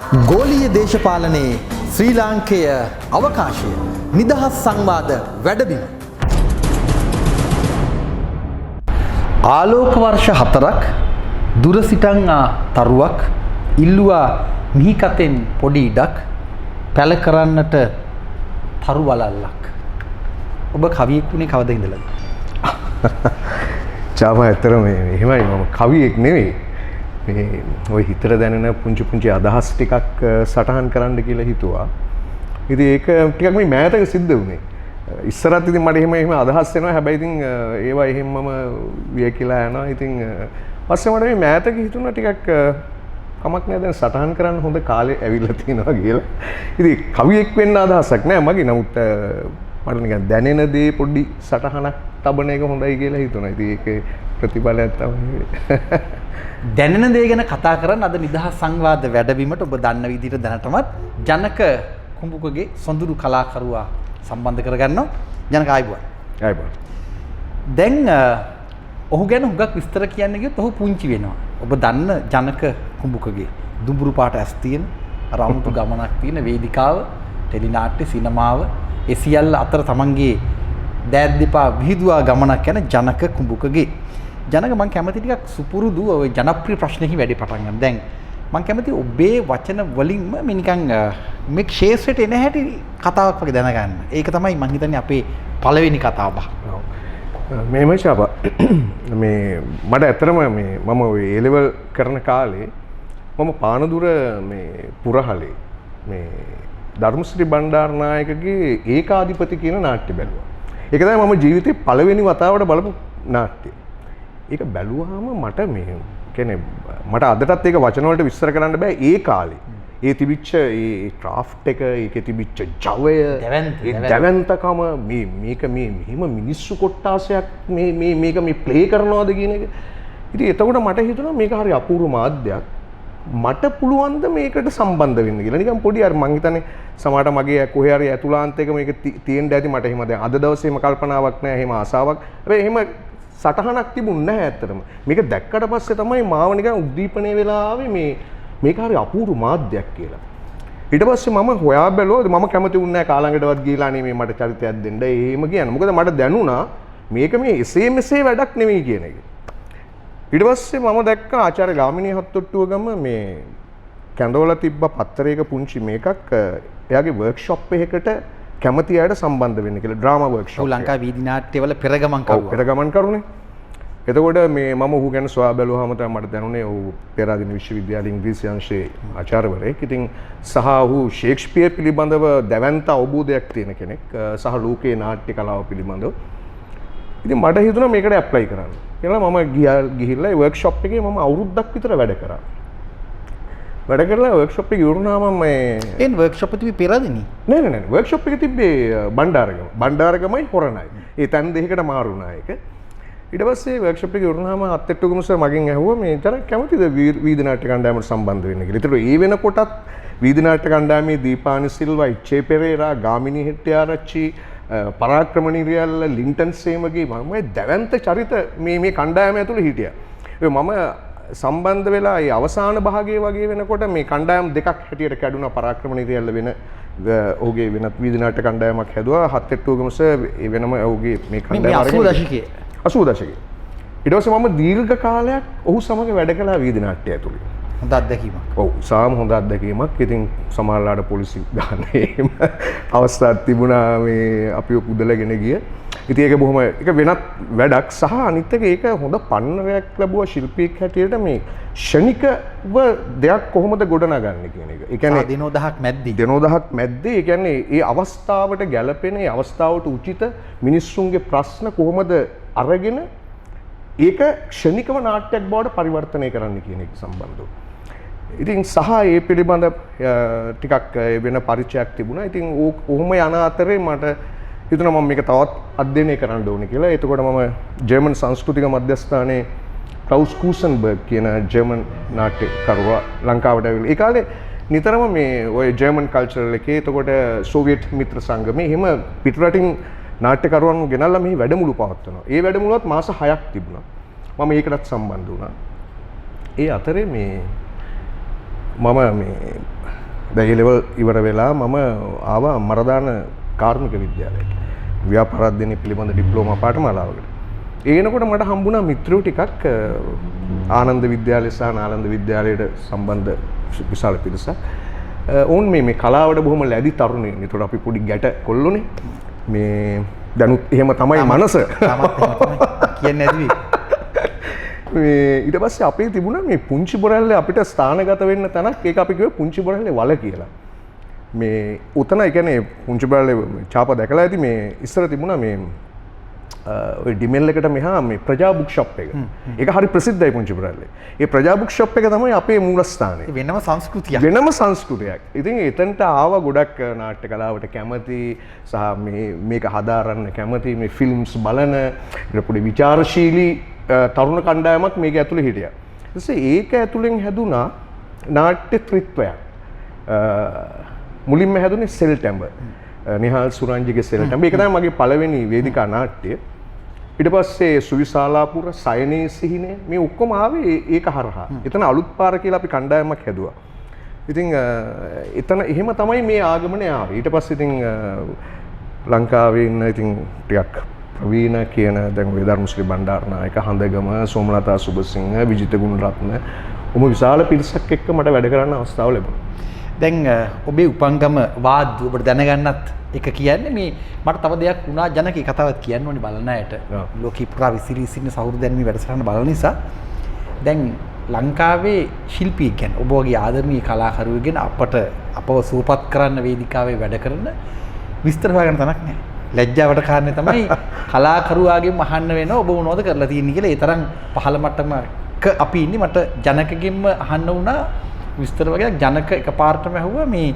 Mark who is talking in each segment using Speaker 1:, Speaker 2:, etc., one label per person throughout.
Speaker 1: ගෝලීය දේශපාලනයේ ශ්‍රී ලාංකේය අවකාශය නිදහස් සංවාද වැඩබිම. ආලෝක වර්ෂ 4ක් දුර සිටන් තරුවක් ඉල්ලුවා මිහිකතෙන් පොඩි ඉඩක් පැල කරන්නට තරු වලල්ලක්. ඔබ කවියෙක් වුණේ කවද ඉඳලාද?
Speaker 2: චාපා ඇත්තටම එහෙමයි, මම කවියෙක් නෙවෙයි. මේ ඔය හිතට දැනෙන පුංචි පුංචි අදහස් ටිකක් සටහන් කරන්න කියලා හිතුවා. ඉතින් ඒක ටිකක් මේ මෑතක සිද්ධ වුණේ. ඉස්සරත් ඉතින් මට එහෙම අදහස් එනවා. හැබැයි ඉතින් ඒවා එහෙමම වියකිලා යනවා. ඉතින් පස්සේ මට මේ මෑතක හිතුණා ටිකක් කමක් නෑ දැන් සටහන් කරන්න හොඳ කාලේ ඇවිල්ලා තියෙනවා කියලා. ඉතින් කවියෙක් වෙන්න අදහසක් නෑ මගේ. නමුත් මට නිකන් දැනෙන දේ පොඩි සටහනක් තබන එක හොඳයි කියලා හිතුණා. ඉතින් ඒකේ ප්‍රතිඵලයක් තමයි.
Speaker 1: දැනෙන දේ ගැන කතා කරන්න අද නිදහස් සංවාද වැඩබිමට ඔබ දන්න විදිහට දැනටමත් ජනක කුඹුකගේ සොඳුරු කලාකරුවා සම්බන්ධ කරගන්නවා. ජනක ආයිබුවන්.
Speaker 2: ආයිබුවන්.
Speaker 1: දැන් ඔහු ගැන හුඟක් විස්තර කියන්න ගියොත් ඔහු පුංචි වෙනවා. ඔබ දන්න ජනක කුඹුකගේ දුඹුරු පාට ඇස් තියෙන රාමුතු ගමනක් තියෙන වේදිකාව, ටෙලි නාට්‍ය, සිනමාව ඒ සියල්ල අතර තමන්ගේ දෑත් දෙපා විහිදුවා ගමනක් යන ජනක කුඹුකගේ. ජනක මම කැමති ටිකක් සුපුරුදු ඔය ජනප්‍රිය ප්‍රශ්නෙහි වැඩි පටන් ගන්න. දැන් මම කැමති ඔබේ වචන වලින්ම මේ නිකන් මේ ක්ෂේත්‍රයට එන හැටි කතාවක් වගේ දැනගන්න. ඒක තමයි මම හිතන්නේ අපේ පළවෙනි කතාව බහ.
Speaker 2: මේමයි ශාපා. මේ මට ඇත්තටම මේ මම ඔය A level කරන කාලේ මම පානදුර මේ පුරහලේ මේ ධර්මශ්‍රී බණ්ඩාරනායකගේ ඒකාධිපති කියන නාට්‍ය බැලුවා. ඒක තමයි මම ජීවිතේ පළවෙනි වතාවට බලපු නාට්‍යය. ඒක බැලුවාම මට මේ කියන්නේ මට අදටත් ඒක වචන වලට විස්තර කරන්න බෑ. ඒ කාලේ ඒ තිබිච්ච ඒ ක්‍රාෆ්ට් එක, ඒකේ තිබිච්ච ජවය, දැවැන්තකම, මේක මෙහිම මිනිස්සු කොට්ටාසයක් මේක මේ ප්ලේ කරනවාද කියන එක. ඉතින් එතකොට මට හිතුණා මේක හරි අපූර්ව මාධ්‍යයක්. මට පුළුවන් ද මේකට සම්බන්ධ වෙන්න කියලා. නිකන් පොඩි අර මං හිතන්නේ සමහරට මගේ කොහේ හරි ඇතුළාන්තයක මේක තියෙන්න ඇති. මට එහෙම දැන් අද දවසේ එහෙම කල්පනාවක් නැහැ, එහෙම ආසාවක්. හැබැයි එහෙම සටහනක් තිබුණ නැහැ ඇත්තටම. මේක දැක්කට පස්සේ තමයි මාව නිකන් උද්දීපනය වෙලා ආවේ මේක හරි අපූර්ව මාධ්‍යයක් කියලා. ඊට පස්සේ මම හොයා බැලුවා. මම කැමති වුණේ නැහැ කාලඟටවත් ගිහලා නේ මේ මට චරිතයක් දෙන්න. එහෙම කියන්නේ. මොකද මට දැනුණා මේක මේ එසේ මෙසේ වැඩක් නෙවෙයි කියන එක. ඊට පස්සේ මම දැක්කා ආචාර්ය ගාමිණී හත්තොට්ටුවගම මේ කැඳවල තිබ්බ පත්තරයක පුංචි මේකක් එයාගේ වර්ක්ෂොප් එකකට කැමති අයට සම්බන්ධ වෙන්න කියලා. Drama workshop.
Speaker 1: ශ්‍රී ලංකා වීදි නාට්‍යවල පෙරගමන් කරුවා.
Speaker 2: ඔව් පෙරගමන් කරුනේ. එතකොට මේ මම ඔහු ගැන සොයා බැලුවාම තමයි මට දැනුනේ ඔහු පෙරාදෙණිය විශ්වවිද්‍යාලයේ ඉංග්‍රීසි අංශයේ ආචාර්යවරයෙක්. ඉතින් සහ ඔහු ෂේක්ස්පියර් පිළිබඳව දැවැන්ත අවබෝධයක් තියෙන කෙනෙක්. සහ ලෝකේ නාට්‍ය කලාව පිළිබඳව. ඉතින් මට හිතුණා මේකට ඇප්ලයි කරන්න. කියලා මම ගිහිල්ලා ඒ වර්ක්ෂොප් එකේ මම අවුරුද්දක් විතර වැඩ කරා. වැඩ කරලා වර්ක්ෂොප් එක ඉවරුනාම මේ
Speaker 1: වර්ක්ෂොප් එක තිබ්බේ පෙරදිනේ
Speaker 2: නෑ වර්ක්ෂොප් එක තිබ්බේ බණ්ඩාරගමයි හොරණයි. ඒ තැන් දෙකකට මාරු වුණා ඒක. ඊට පස්සේ වර්ක්ෂොප් එක ඉවරුනාම අත්තෙට්ටුගම සර් මගෙන් ඇහුවා මේ තරම් කැමතිද වීදි නාට්‍ය කණ්ඩායමට සම්බන්ධ වෙන්න කියලා. ඒතර ඒ වෙනකොටත් වීදි නාට්‍ය කණ්ඩායමේ දීපානි සිල්වා, ඉච්චේ පෙරේරා, ගාමිණී හෙට්ටිආරච්චි, පරාක්‍රම නිරියල්ල, ලින්ටන් සේමගේ මම දැවැන්ත චරිත මේ කණ්ඩායම ඇතුළේ හිටියා. ඒ මම සම්බන්ධ වෙලා ඒ අවසාන භාගයේ වගේ වෙනකොට මේ කණ්ඩායම් දෙකක් හැටියට කැඩුනා. පරාක්‍රම නිරියල්ල වෙන ඔහුගේ වෙනත් වීදි නාට්‍ය කණ්ඩායමක් හැදුවා. හත්තෙට්ටුවගම සර් ඒ වෙනම ඔහුගේ මේ කණ්ඩායම
Speaker 1: 80 දශකයේ
Speaker 2: 80 දශකයේ. ඊට පස්සේ මම දීර්ඝ කාලයක් ඔහු සමග වැඩ කළා වීදි නාට්‍ය ඇතුළේ.
Speaker 1: හොඳ අත්දැකීමක්.
Speaker 2: ඔව් සාම හොඳ අත්දැකීමක්. ඉතින් සමහරලාට පොලිසි ගන්න එහෙම අවස්ථාවක් තිබුණා මේ අපිව කුදලගෙන ගිය. ඉතින් ඒක බොහොම ඒක වෙනත් වැඩක් සහ අනිත් එක ඒක හොඳ පන්නරයක් ලැබුවා ශිල්පියෙක් හැටියට මේ ෂණිකව දෙයක් කොහොමද ගොඩනගන්නේ කියන එක. ඒ කියන්නේ
Speaker 1: දිනෝදහක්
Speaker 2: මැද්දේ ඒ කියන්නේ ඒ අවස්ථාවට ගැළපෙන ඒ අවස්ථාවට උචිත මිනිස්සුන්ගේ ප්‍රශ්න කොහොමද අරගෙන ඒක ක්ෂණිකව නාට්‍යයක් බවට පරිවර්තනය කරන්න කියන එක සම්බන්ධව. ඉතින් සහ ඒ පිළිබඳ ටිකක් වෙන පරිචයක් තිබුණා. ඉතින් ඔහොම යන අතරේ මට හිතුණා මම මේක තවත් අධ්‍යයනය කරන්න ඕනේ කියලා. එතකොට මම ජර්මන් සංස්කෘතික මධ්‍යස්ථානයේ ක්ලවුස් කූසන්බර්ග් කියන ජර්මන් නාට්‍යකරුවා ලංකාවට ඇවිල්ලා. ඒ කාලේ නිතරම මේ ඔය ජර්මන් කල්චරල් එකේ එතකොට සෝවියට් මිත්‍ර සංගමේ එහෙම පිටරටින් නාට්‍යකරුවන් ගෙනල්ලා මෙහි වැඩමුළු පවත්වනවා. ඒ වැඩමුළුවත් මාස 6ක් තිබුණා. මම ඒකටත් සම්බන්ධ වුණා. ඒ අතරේ මේ මම මේ දැන් A level ඉවර වෙලා මම ආවා මරදාන කාර්මික විද්‍යාලයට. ව්‍යාපාරාධ්‍යයනය පිළිබඳ ඩිප්ලෝමා පාඨමාලාවකට. ඒනකොට මට හම්බුණා මිත්‍රයෝ ටිකක් ආනන්ද විද්‍යාලය සහ නාලන්ද විද්‍යාලයට සම්බන්ධ විශාල පිරිසක්. ඔවුන් මේ කලාවට බොහොම ලැබි තරුණයන්. ඒතකොට අපි පොඩි ගැට කොල්ලෝනේ. මේ දැනුත් එහෙම තමයි මනස.
Speaker 1: කියන්නේ නැති
Speaker 2: ඊට පස්සේ අපේ තිබුණා මේ පුංචි බොරැල්ලේ අපිට ස්ථානගත වෙන්න තැනක්. ඒක අපි කිව්වේ පුංචි බොරැල්ලේ වල කියලා. මේ උතන ඒ කියන්නේ පුංචි බොරැල්ලේ ඡාප දැකලා ඇති මේ ඉස්සර තිබුණා මේ ඔය ඩිමෙල් එකට මෙහා මේ ප්‍රජා බුක් ෂොප් එක. ඒක හරි ප්‍රසිද්ධයි පුංචි බොරැල්ලේ. ඒ ප්‍රජා බුක් ෂොප් එක තමයි අපේ මූලස්ථානය.
Speaker 1: වෙනම සංස්කෘතියක්.
Speaker 2: වෙනම සංස්කෘතියක්. ඉතින් එතනට ආව ගොඩක් නාට්‍ය කලාවට කැමති සහ මේක හදාරන්න කැමති මේ ෆිල්ම්ස් බලන පොඩි විචාරශීලී තරුණ කණ්ඩායමක් මේක ඇතුළේ හිටියා. ඊට පස්සේ ඒක ඇතුළෙන් හැදුනා නාට්‍ය ත්‍රිත්වයක්. මුලින්ම හැදුනේ සෙල්ටැම්බර්. නිහාල් සුරංජිගේ සෙල්ටැම්බර්. ඒක තමයි මගේ පළවෙනි වේදිකා නාට්‍ය. ඊට පස්සේ සුවිශාලාපුර සයනේ සිහිනේ මේ ඔක්කොම ආවේ ඒක හරහා. එතන අලුත් පාර කියලා අපි කණ්ඩායමක් හැදුවා. ඉතින් එතන එහෙම තමයි මේ ආගමනය ආවේ. ඊට පස්සේ ඉතින් ලංකාවේ ඉන්න ඉතින් ටිකක් ප්‍රවීණ කියන දැන් ඔය ධර්මශ්‍රී බණ්ඩාරනායක හඳගම සෝමලතා සුබසිංහ විජිත ගුණරත්න විශාල පිරිසක් එක්ක මට වැඩ කරන්න අවස්ථාව ලැබුණා.
Speaker 1: දැන් ඔබේ උපංගම වාද්‍ය ඔබට දැනගන්නත් එක කියන්නේ මේ මට තව දෙයක් වුණා ජනකී කතාවක් කියන්න ඕනේ බලන අයට. ලෝකේ පුරා විසිරී සිටින සහෘදයන් මේ වැඩසටහන බලන නිසා දැන් ලංකාවේ ශිල්පී කියන්නේ ඔබ වගේ ආදරණීය කලාකරුවෙක් ගැන අපව සූපපත් කරන්න වේදිකාවේ වැඩ කරන විස්තර හොයාගන්න තැනක් නැහැ. ලැජ්ජාවට කාරණේ තමයි කලාකරුවාගෙන් අහන්න වෙනවා ඔබ මොනවද කරලා තියෙන්නේ කියලා. ඒ තරම් පහළ මට්ටමක අපි ඉන්නේ. මට ජනකගෙන්ම අහන්න වුණා විස්තර වගේ. ජනක එකපාරටම ඇහුවා මේ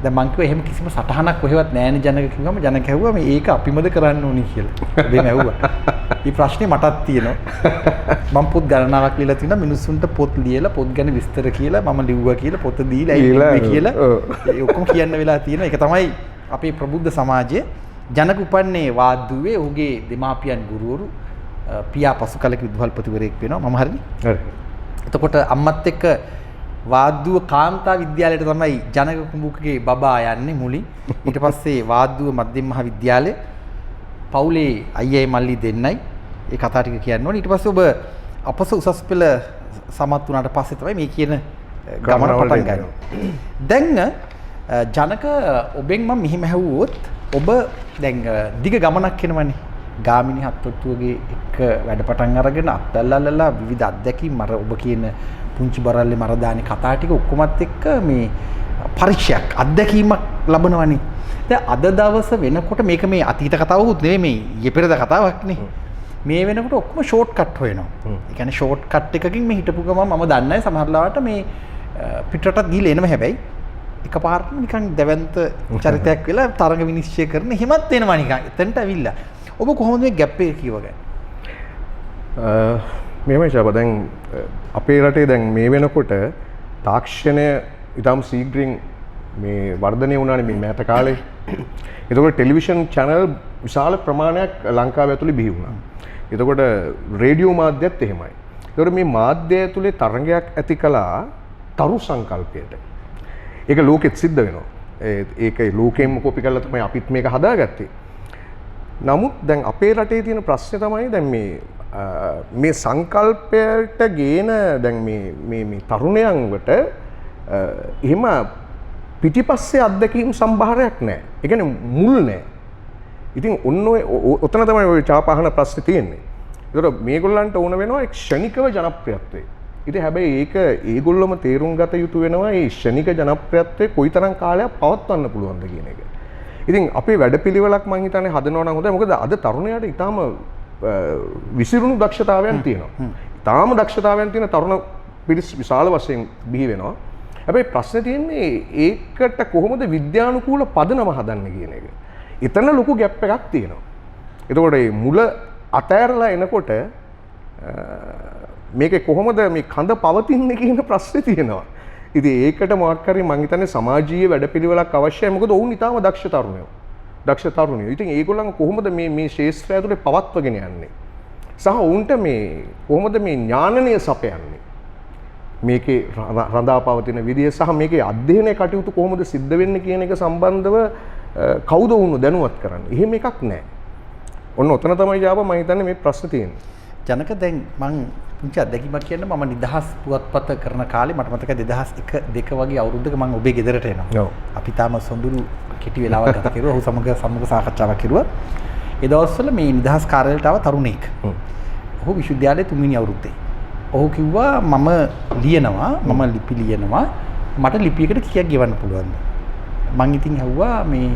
Speaker 1: දැන් මං කිව්වා එහෙම කිසිම සටහනක් කොහෙවත් නැහැනේ ජනක කිව්වම ජනක ඇහුවා මේ ඒක අපිමද කරන්න ඕනි කියලා. ඔබෙන් ඇහුවා. මේ ප්‍රශ්නේ මටත් තියෙනවා. මම පොත් ගණනාවක් ලියලා තිනවා මිනිස්සුන්ට පොත් ලියලා පොත් ගැන විස්තර කියලා මම ලිව්වා කියලා පොත දීලා ඒ කියලා ඒ ඔක්කොම කියන්න වෙලා තියෙනවා. ඒක තමයි අපේ ප්‍රබුද්ධ සමාජයේ ජනක උපන්නේ වාද්දුවේ ඔහුගේ දෙමාපියන් ගුරුවරු පියා පසු කලක විදුහල්පතිවරයෙක් වෙනවා. මම හරිනේ? හරි. එතකොට අම්මත් එක්ක වාද්දුව කාන්තා විද්‍යාලයට තමයි ජනක කුඹුකගේ බබා යන්නේ මුලින්. ඊට පස්සේ වාද්දුව මධ්‍යම මහා විද්‍යාලය පවුලේ අයියයි මල්ලි දෙන්නයි ඒ කතා ටික කියන්න ඕනේ. ඊට පස්සේ ඔබ අපස උසස් පෙළ සමත් වුණාට පස්සේ තමයි මේ කියන ගමන පටන් ගන්නේ. දැන් ජනක ඔබෙන් මම මෙහිම ඇහුවොත් ඔබ දැන් දිග ගමනක් යනවනේ. ගාමිණී හත්වත්තුවගේ එක්ක වැඩ පටන් අරගෙන අත්දැල්ලලා විවිධ අත්දැකීම් අර ඔබ කියන පුංචි බරල්ලේ මරදානේ කතා ටික ඔක්කොමත් එක්ක මේ පරිචයක් අත්දැකීමක් ලබනවනේ. දැන් අද දවස වෙනකොට මේක මේ අතීත කතාවකුත් නෙවෙයි මේ ඊයේ පෙරේද කතාවක්නේ. මේ වෙනකොට ඔක්කොම ෂෝට් කට් හොයනවා. ඒ කියන්නේ ෂෝට් කට් එකකින් මේ හිටපු ගමන් මම දන්නේ සමහරලාට මේ පිටරටත් ගිහලා එනම හැබැයි එකපාරටම නිකන් දැවැන්ත චරිතයක් වෙලා තරඟ විනිශ්චය කරන එහෙමත් වෙනවා නිකන්. එතනට ඇවිල්ලා. ඔබ කොහොමද මේ ගැප් එක කියවගන්නේ?
Speaker 2: මෙහෙමයි ශාප දැන් අපේ රටේ දැන් මේ වෙනකොට තාක්ෂණය ඉතාම ශීඝ්‍රයෙන් මේ වර්ධනය වුණානේ මේ මෑත කාලේ. එතකොට ටෙලිවිෂන් channel විශාල ප්‍රමාණයක් ලංකාව ඇතුලේ බිහි වුණා. එතකොට රේඩියෝ මාධ්‍යයත් එහෙමයි. එතකොට මේ මාධ්‍ය ඇතුලේ තරඟයක් ඇති කළා තරු සංකල්පයට. ඒක ලෝකෙත් සිද්ධ වෙනවා. ඒක ලෝකෙම කොපි කරලා තමයි අපිත් මේක හදාගත්තේ. නමුත් දැන් අපේ රටේ තියෙන ප්‍රශ්නේ තමයි දැන් මේ සංකල්පයට ගේන දැන් මේ තරුණයන්ට එහෙම පිටිපස්සේ අත්දැකීම් සම්භාරයක් නැහැ. ඒ කියන්නේ මුල් නැහැ. ඉතින් ඔන්න ඔතන තමයි ওই චාපහන ප්‍රශ්නේ තියෙන්නේ. ඒතර මේගොල්ලන්ට ඕන වෙනවා ක්ෂණිකව ජනප්‍රියත්වය. ඉතින් හැබැයි ඒක ඒගොල්ලොම තේරුම් ගත යුතු වෙනවා මේ ක්ෂණික ජනප්‍රියත්වය කොයිතරම් කාලයක් පවත්වන්න පුළුවන්ද කියන එක. ඉතින් අපේ වැඩපිළිවෙලක් මම හිතන්නේ හදනවා නම් හොඳයි. මොකද අද තරුණයාට ඊටාම විසිරුණු දක්ෂතාවයන් තියෙනවා. ඊටාම දක්ෂතාවයන් තියෙන තරුණ පිරිස් විශාල වශයෙන් බිහි වෙනවා. හැබැයි ප්‍රශ්නේ තියෙන්නේ ඒකට කොහොමද විද්‍යානුකූල පදනම හදන්නේ කියන එක. එතන ලොකු ගැප් එකක් තියෙනවා. එතකොට මේ මුල අතෑරලා එනකොට මේකේ කොහොමද මේ කඳ පවතින්නේ කියන ප්‍රශ්නේ තියෙනවා. ඉතින් ඒකට මොකක් හරි මම හිතන්නේ සමාජීය වැඩපිළිවෙලක් අවශ්‍යයි. මොකද ඔවුන් ඊටාම දක්ෂ තරුණයෝ. ඉතින් ඒගොල්ලන් කොහොමද මේ ශාස්ත්‍රය ඇතුලේ පවත්වගෙන යන්නේ? සහ ඔවුන්ට මේ කොහොමද මේ ඥානනය සපයන්නේ? මේකේ රඳා පවතින විදිය සහ මේකේ අධ්‍යයනය කටයුතු කොහොමද සිද්ධ වෙන්නේ කියන එක සම්බන්ධව කවුද වුණු දැනුවත් කරන්නේ. එහෙම එකක් නැහැ. ඔන්න ඔතන තමයි ජාප මම හිතන්නේ මේ ප්‍රශ්නේ තියෙන්නේ.
Speaker 1: ජනක දැන් මං පුංචි අත්දැකීමක් කියන්න මම නිදහස් පුවත්පත කරන කාලේ මට මතකයි 2001 2 වගේ අවුරුද්දක මම ඔබේ ගෙදරට එනවා.
Speaker 2: ඔව්.
Speaker 1: අපි තාම සොඳුරු කෙටි වෙලාවක් ගත කෙරුවා. ඔහු සමග සාකච්ඡාවක් කෙරුවා. ඒ දවස්වල මේ නිදහස් කාර්යාලයට ආව තරුණෙක්. ඔහු විශ්වවිද්‍යාලයේ 3 වෙනි අවුරුද්දේ. ඔහු කිව්වා මම ලියනවා මම ලිපි ලියනවා මට ලිපියකට කීයක් ගෙවන්න පුළුවන්ද? මං ඉතින් ඇහුවා මේ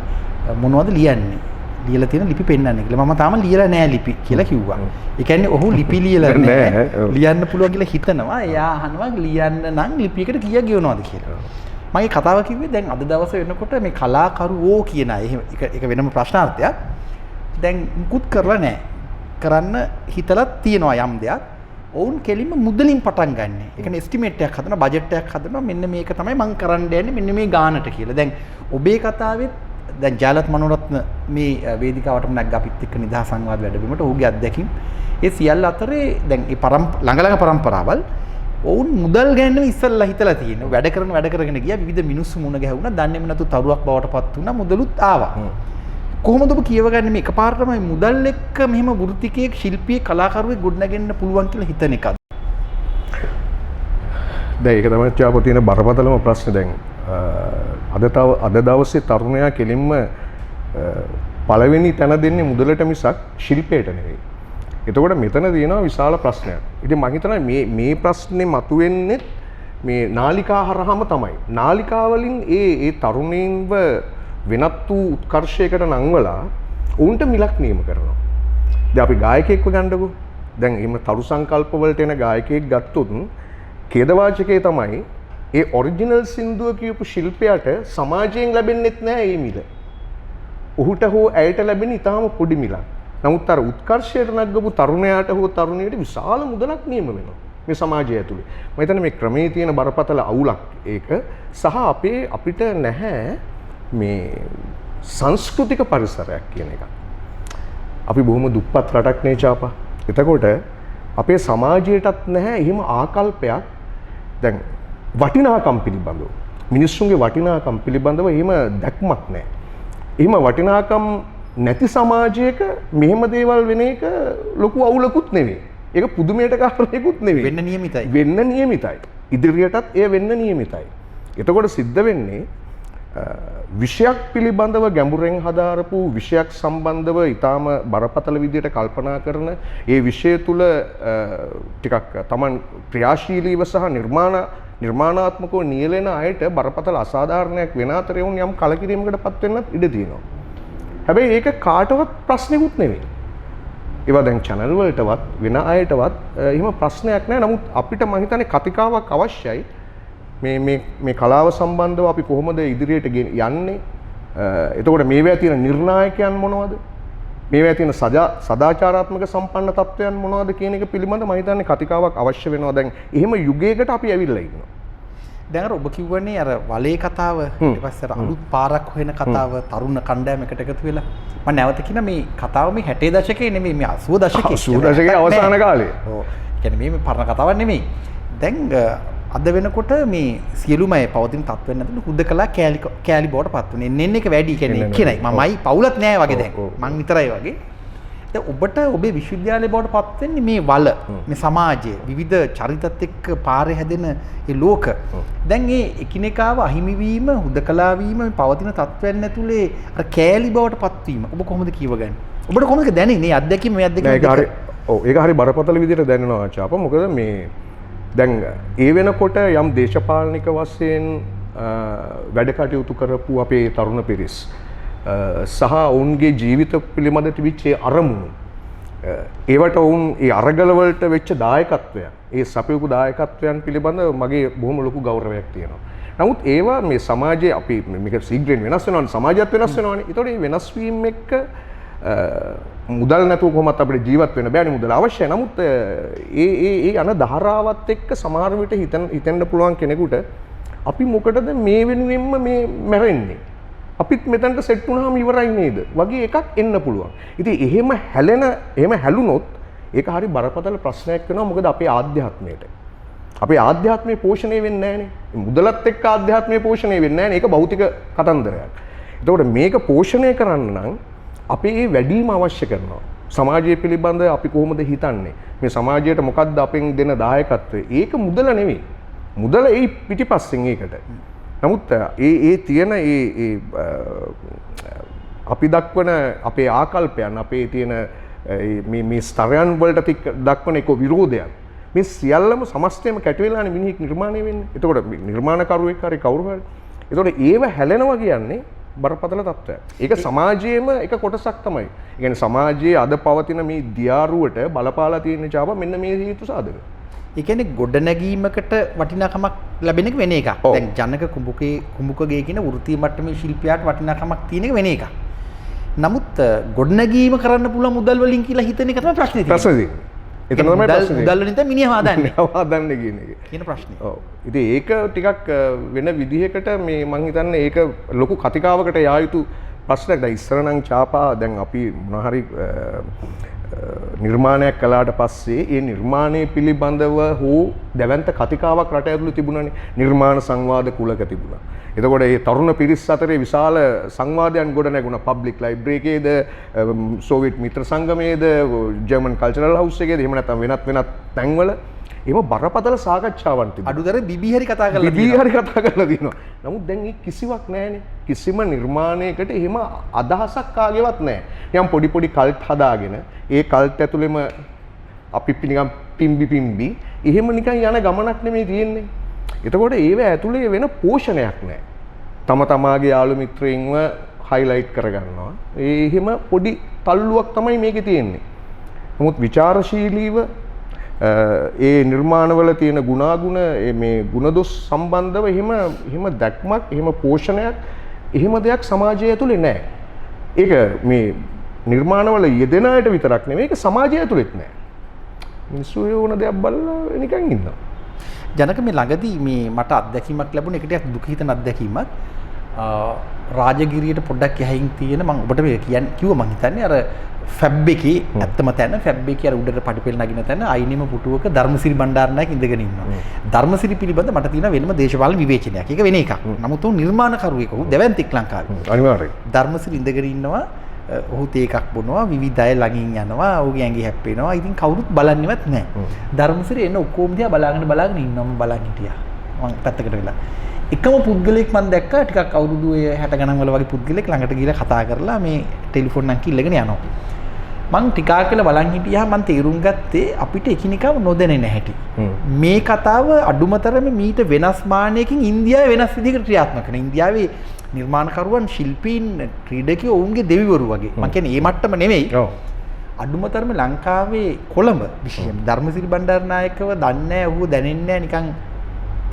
Speaker 1: මොනවද ලියන්නේ? ලියලා තියෙන ලිපි පෙන්නන්නේ කියලා. මම තාම ලියලා නෑ ලිපි කියලා කිව්වා. ඒ කියන්නේ ඔහු ලිපි ලියලා නෑ. ලියන්න පුළුවන් කියලා හිතනවා. එයා අහනවා ලියන්න නම් ලිපියකට කීයක් ගෙවනවද කියලා. මගේ කතාව කිව්වේ දැන් අද දවසේ වෙනකොට මේ කලාකරුවෝ කියන අය එහෙම එක වෙනම ප්‍රශ්නාර්ථයක්. දැන් මුකුත් කරලා නෑ. කරන්න හිතලා තියෙනවා යම් දෙයක්. ඔවුන් කෙලින්ම මුදලින් පටන් ගන්න. ඒ කියන්නේ එස්ටිමේට් එකක් හදනවා, බජට් එකක් හදනවා. මෙන්න මේක තමයි මම කරන්න යන්නේ මෙන්න මේ ගානට කියලා. දැන් ඔබේ කතාවෙත් දැන් ජාලත් මනෝරත්න මේ වේදිකාවටම නැග්ග අපිත් එක්ක නිදහස් සංවාද වැඩබිමට ඔහුගේ අත්දැකීම් ඒ සියල්ල අතරේ දැන් මේ ළඟ පරම්පරාවල් ඔවුන් මුදල් ගැනම ඉස්සල්ලා හිතලා තියෙනවා. වැඩ කරගෙන ගියා විවිධ මිනිස්සු මුණ ගැහුණා. දන්නේම නැතු තරුවක් බවට පත් වුණා. මුදලුත් ආවා. කොහොමද ඔබ කියවගන්නේ මේ එකපාරටම මුදල් එක්ක මෙහෙම වෘත්තිකයෙක් ශිල්පියෙක් කලාකරුවෙක් ගොඩනගෙන්න පුළුවන් කියලා හිතන එකද?
Speaker 2: දැන් ඒක තමයි ත්‍යාප තියෙන බරපතලම ප්‍රශ්නේ. දැන් අද දවසේ තරුණයා කෙලින්ම පළවෙනි තැන දෙන්නේ මුදලට මිසක් ශිල්පයට නෙවෙයි. එතකොට මෙතන තියෙනවා විශාල ප්‍රශ්නයක්. ඉතින් මම හිතනවා මේ ප්‍රශ්නේ මතුවෙන්නේ මේ නාලිකා හරහාම තමයි. නාලිකා වලින් ඒ තරුණයින්ව වෙනත් වූ උත්කර්ෂයකට නංවලා උන්ට මිලක් නියම කරනවා. දැන් අපි ගායකයෙක්ව ගන්නකො. දැන් එහෙම තරු සංකල්ප වලට එන ගායකයෙක් ගත්තොත් ඛේදවාචකයේ තමයි ඒ ඔරිජිනල් සින්දුව කියපු ශිල්පයට සමාජයෙන් ලැබෙන්නෙත් නෑ මේ මිල. ඔහුට හෝ ඇයට ලැබෙන ඉතාම පොඩි මිලක්. නමුත් අර උත්කර්ෂයට නගපු තරුණයාට හෝ තරුණියට විශාල මුදලක් නියම වෙනවා මේ සමාජය ඇතුලේ. මම හිතන්නේ මේ ක්‍රමයේ තියෙන බරපතල අවුලක් ඒක සහ අපිට නැහැ මේ සංස්කෘතික පරිසරයක් කියන එක. අපි බොහොම දුප්පත් රටක් නේ චාපා. එතකොට අපේ සමාජයටත් නැහැ එහෙම ආකල්පයක්. දැන් වටිනාකම් පිළිබඳව මිනිස්සුන්ගේ වටිනාකම් පිළිබඳව එහෙම දැක්මක් නැහැ. එහෙම වටිනාකම් නැති සමාජයක මෙහෙම දේවල් වෙන එක ලොකු අවුලකුත් නෙවෙයි. ඒක පුදුමයට කාරණයකුත් නෙවෙයි. වෙන්න නියමිතයි. ඉදිරියටත් එය වෙන්න නියමිතයි. එතකොට සිද්ධ වෙන්නේ විෂයක් පිළිබඳව ගැඹුරෙන් හදාරපු විෂයක් සම්බන්ධව ඊටාම බරපතල විදියට කල්පනා කරන ඒ විෂය තුල ටිකක් Taman ක්‍රියාශීලීව සහ නිර්මාණාත්මකව නියැලෙන අයට බරපතල අසාධාරණයක් වෙන අතරේ වුන් යම් කලකිරීමකටපත් වෙන්නත් ඉඩ තියෙනවා. හැබැයි ඒක කාටවත් ප්‍රශ්නෙකුත් නෙවෙයි. ඒවා දැන් channel වලටවත් වෙන අයටවත් එහෙම ප්‍රශ්නයක් නෑ. නමුත් අපිට මම හිතන්නේ කතිකාවක් අවශ්‍යයි. මේ කලාව සම්බන්ධව අපි කොහොමද ඉදිරියට යන්නේ? එතකොට මේවා තියෙන නිර්ණායකයන් මොනවද? මේවා තියෙන සදාචාරාත්මක සම්පන්න තත්වයන් මොනවද කියන එක පිළිබඳව මම හිතන්නේ කතිකාවක් අවශ්‍ය වෙනවා. දැන් එහෙම යුගයකට අපි ඇවිල්ලා ඉන්නවා.
Speaker 1: දැන් අර ඔබ කිව්වනේ අර වලේ කතාව ඊට පස්සේ අර අලුත් පාරක් හොයන කතාව තරුණ කණ්ඩායමකට එකතු වෙලා මම නැවත කියන මේ කතාව මේ 60 දශකයේ නෙමෙයි මේ 80 දශකයේ
Speaker 2: 80 දශකයේ අවසාන කාලේ.
Speaker 1: ඔව්. කියන්නේ මේ පරණ කතාවක් නෙමෙයි. දැන් අද වෙනකොට මේ සියලුම අය පවතින තත්ත්වෙන් නැතුළු හුදකලා කෑලි බවට පත් වෙන. එන්න එක වැඩි කියන්නේ කියනයි. මමයි පවුලත් නෑ වගේ දැන්. මං විතරයි වගේ. දැන් ඔබට ඔබේ විශ්වවිද්‍යාලය බවට පත් වෙන්නේ මේ වල මේ සමාජයේ විවිධ චරිතත් එක්ක පාරේ හැදෙන ඒ ලෝක. දැන් මේ එකිනෙකාව අහිමි වීම හුදකලා වීම මේ පවතින තත්ත්වෙන් ඇතුලේ අර කෑලි බවට පත් වීම ඔබ කොහොමද කියවගන්නේ? ඔබට කොහොමද දැනෙන්නේ? මේ අත්දැකීම මේ අත්දැකීම
Speaker 2: ඒක හරි. ඔව් ඒක හරි බරපතල විදිහට දැනෙනවා චාප. මොකද මේ දැන් ඒ වෙනකොට යම් දේශපාලනික වශයෙන් වැඩ කටයුතු කරපු අපේ තරුණ පිරිස් සහ ඔවුන්ගේ ජීවිත පිළිබඳ තිබිච්ච අරමුණු ඒවට ඔවුන් ඒ අරගල වලට වෙච්ච දායකත්වය ඒ සපයපු දායකත්වයන් පිළිබඳ මගේ බොහොම ලොකු ගෞරවයක් තියෙනවා. නමුත් ඒවා මේ සමාජයේ අපි මේක ශීඝ්‍රයෙන් වෙනස් වෙනවානේ සමාජයත් වෙනස් වෙනවානේ. ඒතකොට මේ වෙනස් වීම එක්ක මුදල් නැතුව කොහොමත් අපිට ජීවත් වෙන්න බෑනේ මුදල අවශ්‍යයි. නමුත් ඒ යන ධාරාවත් එක්ක සමහර විට හිතෙන්න පුළුවන් කෙනෙකුට අපි මොකටද මේ වෙනුවෙන්ම මේ මැරෙන්නේ? අපිත් මෙතනට සෙට් වුණාම ඉවරයි නේද? වගේ එකක් එන්න පුළුවන්. ඉතින් එහෙම හැලුනොත් ඒක හරි බරපතල ප්‍රශ්නයක් වෙනවා. මොකද අපේ ආධ්‍යාත්මයට අපේ ආධ්‍යාත්මය පෝෂණය වෙන්නේ නැහැනේ. මුදලත් එක්ක ආධ්‍යාත්මය පෝෂණය වෙන්නේ නැහැනේ. ඒක භෞතික කතන්දරයක්. එතකොට මේක පෝෂණය කරන්න නම් අපි ඒ වැඩිම අවශ්‍ය කරනවා. සමාජය පිළිබඳ අපි කොහොමද හිතන්නේ? මේ සමාජයට මොකක්ද අපෙන් දෙන දායකත්වය? ඒක මුදල නෙවෙයි. මුදල ඒ පිටිපස්සෙන් ඒකට. නමුත් ඒ තියෙන අපි දක්වන අපේ ආකල්පයන් අපේ තියෙන මේ ස්තරයන් වලට දක්වන එක විරෝධයන් මේ සියල්ලම සමස්තයම කැටි වෙලානේ මිනිහෙක් නිර්මාණය වෙන්නේ. එතකොට නිර්මාණකරුවෙක් හරි කවුරු හරි. එතකොට ඒව හැලෙනවා කියන්නේ බරපතල තත්ත්වයක්. ඒක සමාජයේම එක කොටසක් තමයි. ඒ කියන්නේ සමාජයේ අද පවතින මේ දියාරුවට බලපාලා තියෙන චාප මෙන්න මේ හේතු සාධක.
Speaker 1: ඒ කියන්නේ ගොඩනැගීමකට වටිනාකමක් ලැබෙන එක වෙන එකක්. දැන් ජනක කුඹුකගේ කියන වෘත්තීය මට්ටමේ ශිල්පියාට වටිනාකමක් තියෙන එක වෙන එකක්. නමුත් ගොඩනැගීම කරන්න පුළුවන් මුදල් වලින් කියලා හිතන එක තමයි ප්‍රශ්නේ තියෙන්නේ.
Speaker 2: ප්‍රශ්නේ තියෙන්නේ. එතන තමයි ප්‍රශ්නේ.
Speaker 1: මුදල් වලින් තමයි මිනිහව හදන්නේ.
Speaker 2: හදන්නේ කියන එක.
Speaker 1: කියන ප්‍රශ්නේ.
Speaker 2: ඔව්. ඉතින් ඒක ටිකක් වෙන විදිහකට මේ මං හිතන්නේ ඒක ලොකු කතිකාවකට යා යුතු ප්‍රශ්නයක්. දැන් ඉස්සර නම් චාපා දැන් අපි මොන හරි නිර්මාණයක් කළාට පස්සේ ඒ නිර්මාණය පිළිබඳව හෝ දැවැන්ත කතිකාවක් රට ඇතුළේ තිබුණානේ. නිර්මාණ සංවාද කුලක තිබුණා. එතකොට මේ තරුණ පිරිස් අතරේ විශාල සංවාදයන් ගොඩ නැගුණා. පබ්ලික් ලයිබ්‍රරි එකේද, සෝවියට් මිත්‍ර සංගමයේද, ජර්මන් කල්චරල් හවුස් එකේද, එහෙම නැත්නම් වෙනත් තැන්වල එහෙම බරපතල සාකච්ඡාවන් තිබුණා.
Speaker 1: අඩුතරේ බිබි හරි කතා කරලා
Speaker 2: බිබි හරි කතා කරලා දිනවා. නමුත් දැන් මේ කිසිවක් නැහැනේ. කිසිම නිර්මාණයකට එහෙම අදහසක් ආගෙවත් නැහැ. නිකන් පොඩි කල්ට් හදාගෙන ඒ කල්ට් ඇතුළෙම අපි නිකන් පිම්බි එහෙම නිකන් යන ගමනක් නෙමෙයි තියෙන්නේ. එතකොට ඒව ඇතුළේ වෙන පෝෂණයක් නැහැ. තම තමාගේ යාළු මිත්‍රයින්ව හයිලයිට් කරගන්නවා. එහෙම පොඩි තල්ලුවක් තමයි මේකේ තියෙන්නේ. නමුත් ਵਿਚාරශීලීව ඒ නිර්මාණවල තියෙන ගුණාගුණ මේ ගුණදොස් සම්බන්ධව එහෙම දැක්මක්, එහෙම පෝෂණයක්, එහෙම දෙයක් සමාජය ඇතුලේ නැහැ. ඒක මේ නිර්මාණවල යෙදෙන අයට විතරක් නෙමෙයි, ඒක සමාජය ඇතුලෙත් නැහැ. මිනිස්සු ඕන දෙයක් බලලා නිකන් ඉන්නවා.
Speaker 1: ජනක මේ ළඟදී මේ මට අත්දැකීමක් ලැබුණ එක ටිකක් දුක හිතන අත්දැකීමක්. රාජගිරියට පොඩ්ඩක් යහින් තියෙන මම ඔබට මේ කිව්වා මං හිතන්නේ අර ෆැබ් එකේ ඇත්තම තැන ෆැබ් එකේ අර උඩට පඩිපෙළ නගින තැන අයිනෙම පුටුවක ධර්මසිරි බණ්ඩාරනායක ඉඳගෙන ඉන්නවා. ධර්මසිරි පිළිබඳ මට තියෙන වෙනම දේශපාලන විවේචනයක්. ඒක වෙන එකක්. නමුත් උන් නිර්මාණකරුවෙක් උ දෙවන්තික් ලංකාවේ.
Speaker 2: අනිවාර්යයෙන්.
Speaker 1: ධර්මසිරි ඉඳගෙන ඉන්නවා. ඔහු තේ එකක් බොනවා, විවිධ අය ළඟින් යනවා, ඔහුගේ ඇඟි හැප්පෙනවා. ඉතින් කවුරුත් බලන්නේවත් නැහැ. ධර්මසිරි එන්න ඔක්කොම දිහා බලාගෙන ඉන්නවා. මම බලන් හිටියා. මම පැත්තකට වෙලා. එකම පුද්ගලෙක් මම දැක්කා ටිකක් අවුරුදු 60 ගණන් වල වගේ පුද්ගලෙක් ළඟට ගිහලා කතා කරලා මේ ටෙලිෆෝන් එකක් ඉල්ලගෙන යනවා. මං ටිකක් කියලා බලන් හිටියා. මං තේරුම් ගත්තේ අපිට එකිනෙකාව නොදැනෙන හැටි. මේ කතාව අඩුමතරමේ මීට වෙනස් මානයකින් ඉන්දියාවේ වෙනස් විදිහකට ක්‍රියාත්මක කරන. ඉන්දියාවේ නිර්මාණකරුවන්, ශිල්පීන්, ක්‍රීඩකයෝ ඔවුන්ගේ දෙවිවරු වගේ. මං කියන්නේ මේ මට්ටම නෙමෙයි. අඩුමතරමේ ලංකාවේ කොළඹ විශේෂයෙන් ධර්මසිරි බණ්ඩාරනායකව දන්නේ නැහැ, ඔහු දැනෙන්නේ නැහැ, නිකන්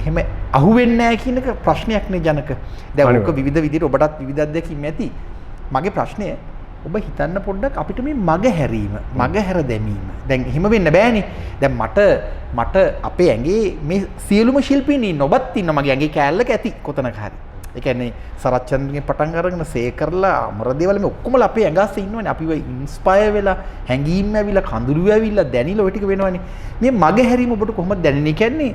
Speaker 1: එහෙම අහුවෙන්නේ නැහැ කියන එක ප්‍රශ්නයක් නේ ජනක. දැන් ඔක විවිධ විදිහට ඔබටත් විවිධ අත්දැකීම් ඇති. මගේ ප්‍රශ්නය ඔබ හිතන්න පොඩ්ඩක් අපිට මේ මග හැරීම, මග හැර දැමීම. දැන් එහෙම වෙන්න බෑනේ. දැන් මට අපේ ඇඟේ මේ සියලුම ශිල්පීන් ඉන්න ඔබත් ඉන්න මගේ ඇඟේ කෑල්ලක ඇති කොතනක හරි. ඒ කියන්නේ සරච්චන්ද්‍රගේ පටන් අරගෙන සේකර්ලා අමරදේවල මේ ඔක්කොමලා අපේ ඇඟාස්සේ ඉන්නවනේ. අපිව ඉන්ස්පයර් වෙලා, හැංගීම් ඇවිල්ලා, කඳුළු ඇවිල්ලා, දැනිලා ඔය ටික වෙනවනේ. මේ මග හැරීම ඔබට කොහොමද දැනෙන්නේ? කියන්නේ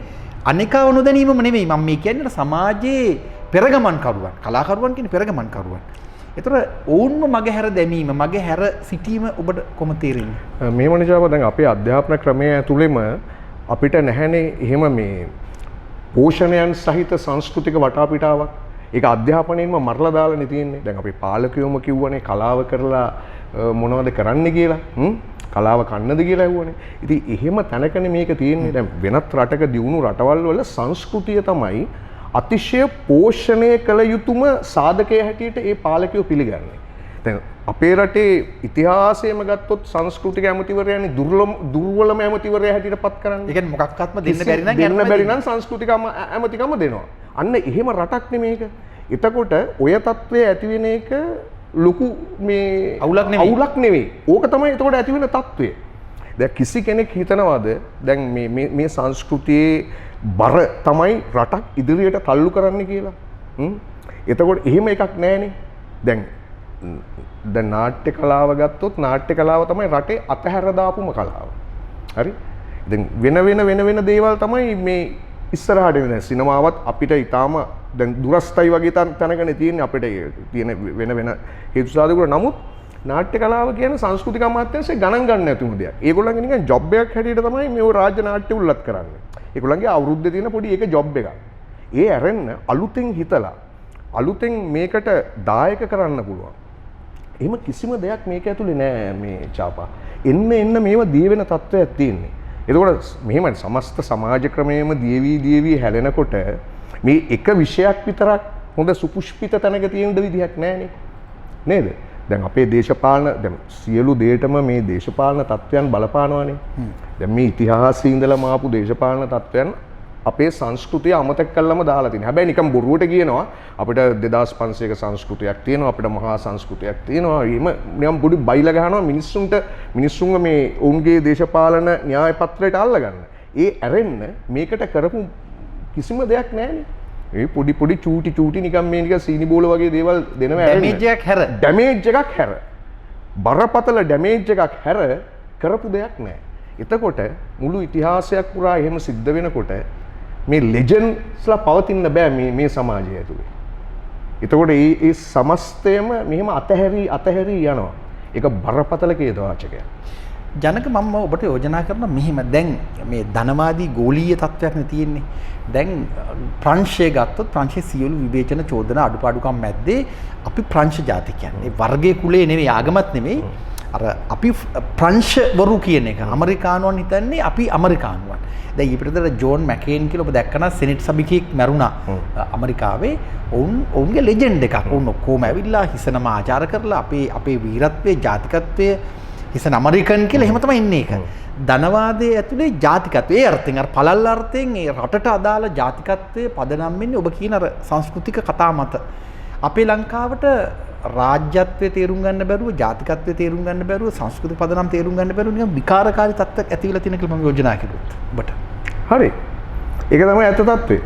Speaker 1: අනිකාව නොදැනීමම නෙමෙයි මම මේ කියන්නේ සමාජයේ පෙරගමන් කරුවන්, කලාකරුවන් කියන්නේ පෙරගමන් කරුවන්. ඒතර ඔවුන්ම මගේ හැර දැමීම, මගේ හැර සිටීම ඔබට කොහොම තේරෙන්නේ?
Speaker 2: මේ මොනිජාව දැන් අපේ අධ්‍යාපන ක්‍රමයේ ඇතුළෙම අපිට නැහැනේ එහෙම මේ පෝෂණයන් සහිත සංස්කෘතික වටාපිටාවක්. ඒක අධ්‍යාපනයෙන්ම මරලා දාලානේ තියෙන්නේ. දැන් අපි පාලකයෝම කිව්වනේ කලාව කරලා මොනවද කරන්න කියලා. කලාව කන්නද කියලා ඇහුවනේ. ඉතින් එහෙම තැනකනේ මේක තියෙන්නේ. දැන් වෙනත් රටක දියුණු රටවල් වල සංස්කෘතිය තමයි අතිශය පෝෂණය කළ යුතුම සාධකයේ හැටියට ඒ පාලකයෝ පිළිගන්නේ. දැන් අපේ රටේ ඉතිහාසයම ගත්තොත් සංස්කෘතික ඇමතිවරයන් දුර්වලම ඇමතිවරයා හැටියට පත් කරන්නේ. ඒ කියන්නේ මොකක්වත්ම දෙන්න බැරි නම් සංස්කෘතික ඇමතිකම දෙනවා. අන්න එහෙම රටක් නෙමේක. එතකොට ඔය තත්ත්වය ඇති වෙන එක ලොකු මේ අවුලක් නෙවෙයි. ඕක තමයි එතකොට ඇති වෙන තත්ත්වය. දැන් කිසි කෙනෙක් හිතනවාද දැන් මේ සංස්කෘතියේ බර තමයි රටක් ඉදිරියට තල්ලු කරන්න කියලා. එතකොට එහෙම එකක් නැහැනේ. දැන් නාට්‍ය කලාව ගත්තොත් නාට්‍ය කලාව තමයි රටේ අතහැර දාපුම කලාව. හරි? ඉතින් වෙන දේවල් තමයි මේ ඉස්සරහට වෙන සිනමාවත් අපිට ඊටාම දැන් දුරස්තයි වගේ තැනකනේ තියෙන්නේ අපිට තියෙන වෙන හේතු සාධක. නමුත් නාට්‍ය කලාව කියන සංස්කෘතික අමාත්‍යාංශය ගණන් ගන්න නැතුම දෙයක්. ඒගොල්ලන්ගේ නිකන් ජොබ් එකක් හැටියට තමයි මේ රාජ්‍ය නාට්‍ය උල්ලත් කරන්නේ. ඒගොල්ලන්ගේ අවුරුද්දේ තියෙන පොඩි ඒක ජොබ් එකක්. ඒ ඇරෙන්න අලුතෙන් හිතලා අලුතෙන් මේකට දායක කරන්න පුළුවන්. එහෙම කිසිම දෙයක් මේක ඇතුලේ නෑ මේ චාපා. එන්න මේවා දී වෙන තත්ත්වයක් තියෙන්නේ. එතකොට මෙහෙමයි සමස්ත සමාජ ක්‍රමයේම දීවි හැලෙනකොට මේ එක විෂයක් විතරක් හොඳ සුපුෂ්පිත තැනක තියෙන විදිහක් නෑනේ. නේද? දැන් අපේ දේශපාලන දැන් සියලු දේටම මේ දේශපාලන තත්ත්වයන් බලපානවානේ. දැන් මේ ඉතිහාසයේ ඉඳලම ආපු දේශපාලන තත්ත්වයන් අපේ සංස්කෘතිය අමතක කළාම දාලා තියෙනවා. හැබැයි නිකන් බොරුවට කියනවා අපිට 2500ක සංස්කෘතියක් තියෙනවා, අපිට මහා සංස්කෘතියක් තියෙනවා. එහෙම නිකන් පොඩි බයිලා ගහනවා මිනිස්සුන්ව මේ ඔවුන්ගේ දේශපාලන න්‍යාය පත්‍රයට අල්ලගන්න. ඒ ඇරෙන්න මේකට කරපු කිසිම දෙයක් නැහැනේ. ඒ පොඩි චූටි නිකන් මේ නිකන් සීනි බෝල වගේ දේවල් දෙනවා ඇරෙන්න. ඩැමේජ් එකක් හැර. බරපතල ඩැමේජ් එකක් හැර කරපු දෙයක් නැහැ. එතකොට මුළු ඉතිහාසයක් පුරා එහෙම සිද්ධ වෙනකොට මේ ලෙජන්ඩ්ස්ලා පවතින්න බෑ මේ සමාජය ඇතුලේ. එතකොට ඒ සමස්තයම මෙහෙම අතහැරි යනවා. ඒක බරපතල කේදවාචකයක්.
Speaker 1: ජනක මම ඔබට යෝජනා කරන මෙහෙම දැන් මේ ධනවාදී ගෝලීය තත්ත්වයක් නේ තියෙන්නේ. දැන් ප්‍රංශය ගත්තොත් ප්‍රංශයේ සියලු විවේචන චෝදනා අඩුපාඩුකම් මැද්දේ අපි ප්‍රංශ ජාතිකයන්. ඒ වර්ගයේ කුලේ නෙවෙයි ආගමත් නෙවෙයි. අර අපි ප්‍රංශවරු කියන එක ඇමරිකානුවන් හිතන්නේ අපි ඇමරිකානුවන්. දැන් ඊපිටතර ජෝන් මැකේන් කියලා ඔබ දැක්කම සෙනෙට් සභිකයෙක් මැරුණා ඇමරිකාවේ. ඔවුන්ගේ ලෙජෙන්ඩ් එකක්. ඔවුන් ඔක්කොම ඇවිල්ලා හිසනම ආචාර කරලා අපේ වීරත්වයේ ජාතිකත්වයේ හිසන ඇමරිකන් කියලා එහෙම තමයි ඉන්නේ ඒක. ධනවාදයේ ඇතුලේ ජාතිකත්වය ඒ අර්ථයෙන් අර පළල් අර්ථයෙන් ඒ රටට අදාළ ජාතිකත්වයේ පදනම් වෙන්නේ ඔබ කියන අර සංස්කෘතික කතා මත. අපේ ලංකාවට රාජ්‍යත්වයේ තේරුම් ගන්න බැරුව ජාතිකත්වයේ තේරුම් ගන්න බැරුව සංස්කෘතික පදනම් තේරුම් ගන්න බැරුව නිකන් විකාරකාරී තත්ත්වයක් ඇති වෙලා තියෙන කියලා මම යෝජනා කළොත් ඔබට.
Speaker 2: හරි. ඒක තමයි ඇත්ත තත්ත්වය.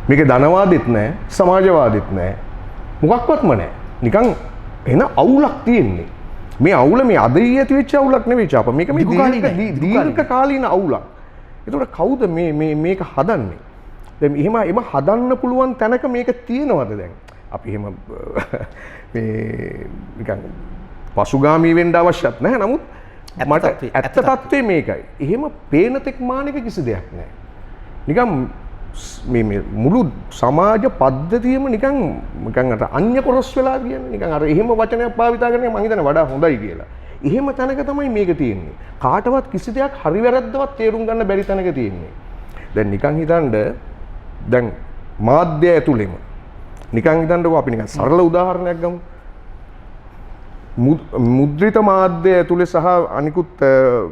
Speaker 2: මේක ධනවාදෙත් නැහැ, සමාජවාදෙත් නැහැ. මොකක්වත්ම නැහැ. නිකන් එන අවුලක් තියෙන්නේ. මේ අවුල මේ අද ඇති වෙච්ච අවුලක් නෙවෙයි චාපා. මේක මේ දීර්ඝ කාලීන අවුලක්. ඒතකොට කවුද මේක හදන්නේ? දැන් එහෙම හදන්න පුළුවන් තැනක මේක තියෙනවද දැන්? අපි එහෙම මේ නිකන් පසුගාමී වෙන්න අවශ්‍යත් නැහැ. නමුත් මට ඇත්ත තත්ත්වය මේකයි. එහෙම පේන තෙක් මානෙක කිසි දෙයක් නැහැ. නිකන් මේ මුළු සමාජ පද්ධතියම නිකන් අර අන්‍ය කොරස් වෙලා කියන්නේ. නිකන් අර එහෙම වචනයක් භාවිතා කරන එක මම හිතන්නේ වඩා හොඳයි කියලා. එහෙම තැනක තමයි මේක තියෙන්නේ. කාටවත් කිසි දෙයක් හරි වැරද්දවත් තේරුම් ගන්න බැරි තැනක තියෙන්නේ. දැන් නිකන් හිතන්න දැන් මාධ්‍ය ඇතුළෙම නිකන් හිතන්නකෝ අපි නිකන් සරල උදාහරණයක් ගමු. මුද්‍රිත මාධ්‍ය ඇතුලේ සහ අනිකුත්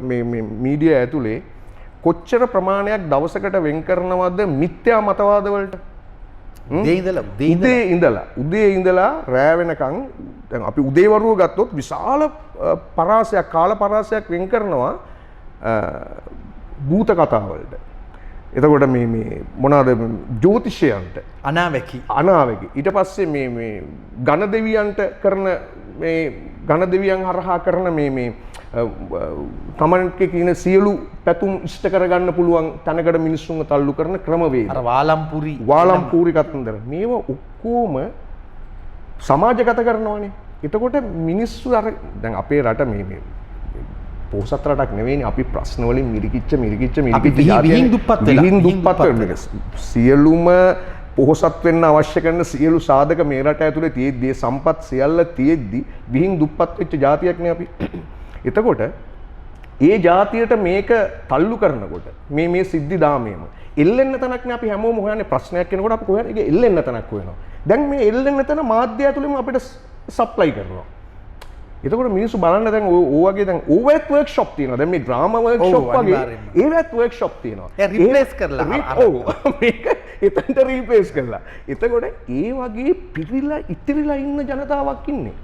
Speaker 2: මේ මීඩියා ඇතුලේ කොච්චර ප්‍රමාණයක් දවසකට වෙන් කරනවද මිත්‍යා මතවාද වලට? උදේ ඉඳලා රෑ වෙනකන් දැන් අපි උදේ වරුව ගත්තොත් විශාල පරාසයක් කාල පරාසයක් වෙන් කරනවා භූත කතා වලට. එතකොට මේ මොනවාද ජ්‍යොතිෂයන්ට අනාවැකි ඊට පස්සේ මේ ඝන දෙවියන්ට කරන මේ ඝන දෙවියන් හරහා කරන මේ තමන්ගේ කියන සියලු පැතුම් ඉෂ්ට කරගන්න පුළුවන් තැනකට මිනිස්සුන්ව තල්ලු කරන ක්‍රමවේද
Speaker 1: අර
Speaker 2: වාලම්පූරි කතන්දර මේවා ඔක්කොම සමාජගත කරනවානේ. එතකොට මිනිස්සු අර දැන් අපේ රට මේ පොහොසත් රටක් නෙවෙයිනේ. අපි ප්‍රශ්න වලින් මිරිකිච්ච
Speaker 1: විහිං දුප්පත්
Speaker 2: වෙලා සියලුම පොහොසත් වෙන්න අවශ්‍ය කරන සියලු සාධක මේ රට ඇතුලේ තියෙද්දී සම්පත් සියල්ල තියෙද්දී විහිං දුප්පත් වෙච්ච ජාතියක් නේ අපි. එතකොට ඒ ජාතියට මේක තල්ලු කරනකොට මේ සිද්ධි දාමයේම එල්ලෙන්න තැනක් නේ අපි හැමෝම හොයන්නේ. ප්‍රශ්නයක් එනකොට අපි කොහොමද ඒක එල්ලෙන්න තැනක් හොයනවා. දැන් මේ එල්ලෙන්න තැන මාධ්‍ය ඇතුලෙම අපිට සප්ලයි කරනවා. එතකොට මිනිස්සු බලන්න දැන් ඕවගේ දැන් ඕවත් වර්ක්ෂොප් තියෙනවා. දැන් මේ ඩ්‍රාමා වර්ක්ෂොප් වගේ ඒවත් වර්ක්ෂොප් තියෙනවා.
Speaker 1: ඒ රිප්ලේස් කරලා
Speaker 2: මේක එතනට රිප්ලේස් කරලා. එතකොට ඒ වගේ පිරිලා ඉතිරිලා ඉන්න ජනතාවක් ඉන්නේ.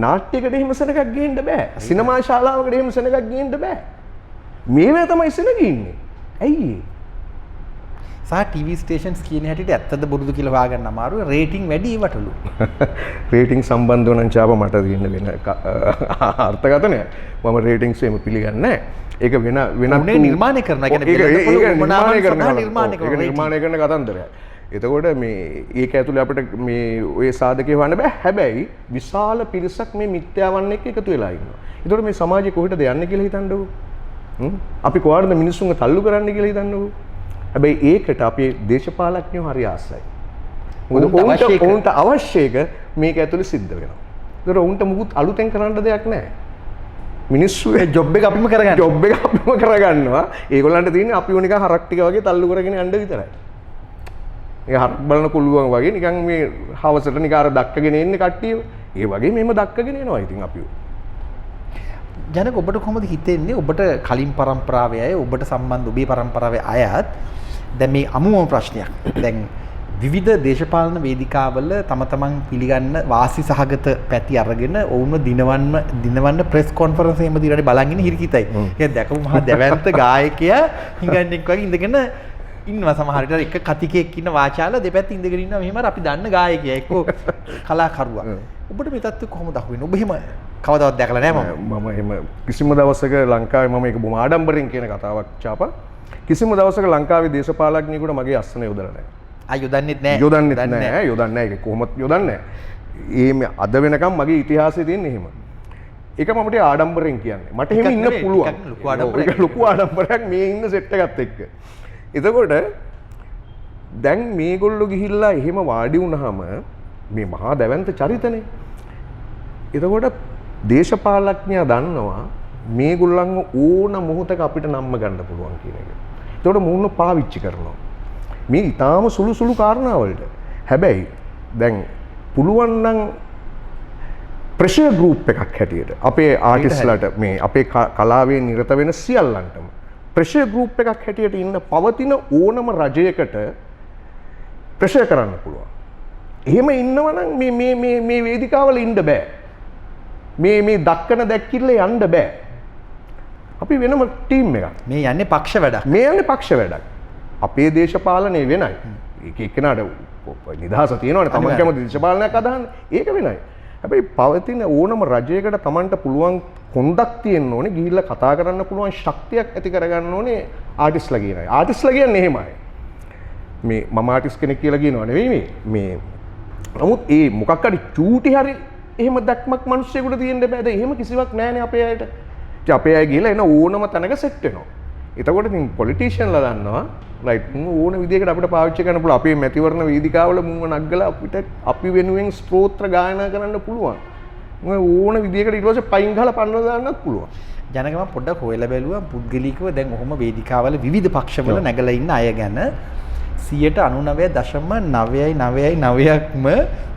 Speaker 2: නාට්‍යයකට එහෙම සෙනගක් ගේන්න බෑ. සිනමා ශාලාවකට එහෙම සෙනගක් ගේන්න බෑ. මේවා තමයි සෙනග ඉන්නේ. ඇයි
Speaker 1: සහ TV ස්ටේෂන්ස් කියන හැටියට ඇත්තද බොරුද කියලා හොයාගන්න අමාරුයි. රේටින් වැඩි ඒවටලු.
Speaker 2: රේටින් සම්බන්ධව නම් චාප මට තියෙන වෙන අර්ථකථනය. මම රේටින්ස් එහෙම පිළිගන්නේ නැහැ. ඒක වෙනත්
Speaker 1: නිර්මාණය කරන
Speaker 2: නිර්මාණය කරන කතන්දරයක්. එතකොට මේ ඒක ඇතුළේ අපිට මේ ඔය සාධකේ හොයන්න බෑ. හැබැයි විශාල පිරිසක් මේ මිත්‍යාවන් එක්ක එකතු වෙලා ඉන්නවා. එතකොට මේ සමාජය කොහෙටද යන්නේ කියලා හිතන්නකෝ. අපි කොහාටද මිනිස්සුන්ව තල්ලු කරන්න කියලා හිතන්නකෝ. හැබැයි ඒකට අපේ දේශපාලඥයෝ හරි ආසයි. මොකද ඔවුන්ට අවශ්‍ය එක මේක ඇතුළේ සිද්ධ වෙනවා. ඒතර ඔවුන්ට මුකුත් අලුතෙන් කරන්න දෙයක් නැහැ. මිනිස්සු
Speaker 1: ඒ ජොබ් එක අපිම කරගන්න.
Speaker 2: ජොබ් එක අපිම කරගන්නවා. ඒගොල්ලන්ට තියෙන්නේ අපි උනික හරක් ටික වගේ තල්ලු කරගෙන යන්න විතරයි. ඒ හරක් බලන කුළුවන් වගේ නිකන් මේ හවසට නිකන් අර දක්කගෙන ඉන්නේ කට්ටිය. ඒ වගේ මෙහෙම දක්කගෙන එනවා ඉතින් අපිව.
Speaker 1: ජනක ඔබට කොහොමද හිතෙන්නේ ඔබට කලින් පරම්පරාවේ අය ඔබට සම්බන්ධ ඔබේ පරම්පරාවේ අයත් දැන් මේ අමුම ප්‍රශ්නයක්. දැන් විවිධ දේශපාලන වේදිකාවල තම තමන් පිළිගන්න වාසි සහගත පැති අරගෙන ඔවුන්ව දිනවන්න ප්‍රෙස් කොන්ෆරන්ස් එකෙම දිනලා බලන් ඉන්න හිරිකිතයි. ඒක දැකපු මහා දැවැන්ත ගායකයා හිඟන්නෙක් වගේ ඉඳගෙන ඉන්නවා සමහර විට එක කතිකෙක් ඉන්න වාචාල දෙපැත්ත ඉඳගෙන ඉන්නවා මෙහෙම අපි දන්න ගායකයා එක්කෝ කලාකරුවා. ඔබට මේ තත්ත්වය කොහොමද අහුවෙන්නේ? ඔබ එහෙම කවදාවත් දැකලා නැහැ
Speaker 2: මම එහෙම කිසිම දවසක ලංකාවේ මම ඒක බොහොම ආඩම්බරෙන් කියන කතාවක් චාපා. කිසිම දවසක ලංකාවේ දේශපාලඥයෙකුට මගේ අස්සන යොදලා නැහැ.
Speaker 1: යොදන්නෙත් නැහැ.
Speaker 2: යොදන්නේ නැහැ. ඒක කොහොමද යොදන්නේ? ඒ අද වෙනකම් මගේ ඉතිහාසයේ තියෙන එහෙම. ඒක මම ටික ආඩම්බරෙන් කියන්නේ. මට එහෙම ඉන්න පුළුවන්. ඒක ලොකු ආඩම්බරයක් මේ ඉන්න සෙට් එකත් එක්ක. එතකොට දැන් මේගොල්ලෝ ගිහිල්ලා එහෙම වාඩි වුණාම මේ මහා දැවැන්ත චරිතනේ. එතකොට දේශපාලඥයා දන්නවා මේගොල්ලන්ව ඕන මොහොතක අපිට නම්ම ගන්න පුළුවන් කියන එක. එතකොට මුන්න පාවිච්චි කරනවා. මේ ඊටාම සුළු කාරණාවලට. හැබැයි දැන් පුළුවන් නම් ප්‍රෙෂර් ගෲප් එකක් හැටියට අපේ ආටිස්ට්ලාට මේ අපේ කලාවේ නිරත වෙන සියල්ලන්ටම ප්‍රෙෂර් ගෲප් එකක් හැටියට ඉන්න පවතින ඕනම රජයකට ප්‍රෙෂර් කරන්න පුළුවන්. එහෙම ඉන්නවනම් මේ වේදිකාවල ඉන්න බෑ. මේ දක්කන දැක්කිල්ල යන්න බෑ. අපි වෙනම ටීම් එකක්.
Speaker 1: මේ යන්නේ පක්ෂ වැඩක්.
Speaker 2: මේ යන්නේ පක්ෂ වැඩක්. අපේ දේශපාලනය වෙනයි. ඒක එක්කනට නිදහස තියෙනවනේ. තමන් කැමති දේශපාලනයක් අදහන්න. ඒක වෙනයි. හැබැයි පවතින ඕනම රජයකට තමන්ට පුළුවන් කොන්දක් තියෙන්න ඕනේ. ගිහිල්ලා කතා කරන්න පුළුවන් ශක්තියක් ඇති කරගන්න ඕනේ ආටිස්ට්ලා කියන අය. ආටිස්ට්ලා කියන්නේ එහෙමයි. මේ මම ආටිස්ට් කෙනෙක් කියලා කියනවා නෙවෙයි මේ නමුත් ඒ මොකක් හරි චූටි හරි එහෙම දැක්මක් මිනිස්සුෙකුට තියෙන්න බෑ. දැන් එහෙම කිසිවක් නැහැනේ අපේ අයට. ඉතින් අපේ අය ගිහලා එන ඕනම තැනක සෙට් වෙනවා. එතකොට ඉතින් පොලිටිෂියන්ලා දන්නවා රයිට් ඕන විදිහකට අපිට පාවිච්චි කරන්න පුළුවන්. අපේ මැතිවරණ වේදිකාවල මුව නග්ගලා අපිට අපි වෙනුවෙන් ස්තෝත්‍ර ගායනා කරන්න පුළුවන්. ඕන විදිහකට ඊට පස්සේ පයින් ගහලා පන්නලා දාන්නත් පුළුවන්.
Speaker 1: ජනකම පොඩ්ඩක් හොයලා බැලුවා පුද්ගලිකව දැන් ඔහොම වේදිකාවල විවිධ පක්ෂවල නැගලා ඉන්න අය ගැන 99.999%ක්ම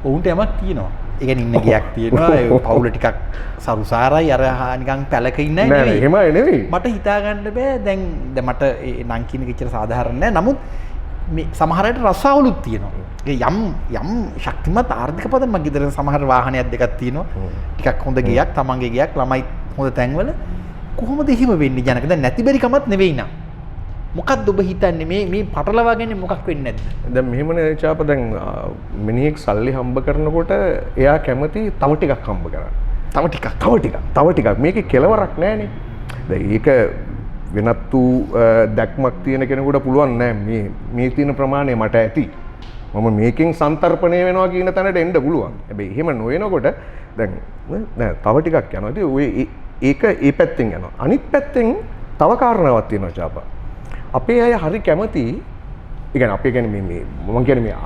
Speaker 1: ඔවුන්ට යමක් තියෙනවා. ඒ කියන්නේ ඉන්න ගයක් තියෙනවා. ඒ පවුල ටිකක් සරුසාරයි අර නිකන් පැලක ඉන්නයි නෙවෙයි.
Speaker 2: එහෙමයි නෙවෙයි.
Speaker 1: මට හිතා ගන්න බෑ දැන් මට නම් කියන එක ඉච්චර සාධාරණ නෑ. නමුත් මේ සමහර අයට රසාවලුත් තියෙනවා. ඒ යම් ශක්තිමත් ආර්ථික පදනමක් ගෙදර සමහර වාහනයක් දෙකක් තියෙනවා. ටිකක් හොඳ ගයක්, තමන්ගේ ගයක්, ළමයි හොඳ තැන්වල කොහොමද එහෙම වෙන්නේ ජනක? දැන් නැති බැරි කමත් නෙවෙයි නා. මොකක්ද ඔබ හිතන්නේ මේ පටලවාගන්නේ මොකක් වෙන්නේ නැද්ද?
Speaker 2: දැන් මෙහෙමනේ චාප දැන් මිනිහෙක් සල්ලි හම්බ කරනකොට එයා කැමති තව ටිකක් හම්බ කරන්න. තව ටිකක්. මේකේ කෙලවරක් නැහැනේ. දැන් ඒක වෙනත් වූ දැක්මක් තියෙන කෙනෙකුට පුළුවන් නෑ මේ තියෙන ප්‍රමාණය මට ඇති. මම මේකෙන් සන්තර්පණය වෙනවා කියන තැනට එන්න පුළුවන්. හැබැයි එහෙම නොවෙනකොට දැන් නෑ තව ටිකක් යනවා. ඉතින් ඔය ඒක ඒ පැත්තෙන් යනවා. අනිත් පැත්තෙන් තව කාරණාවක් තියෙනවා චාපා. අපේ අය හරි කැමති ඒ කියන්නේ අපේ කියන්නේ මේ මම කියන්නේ මේ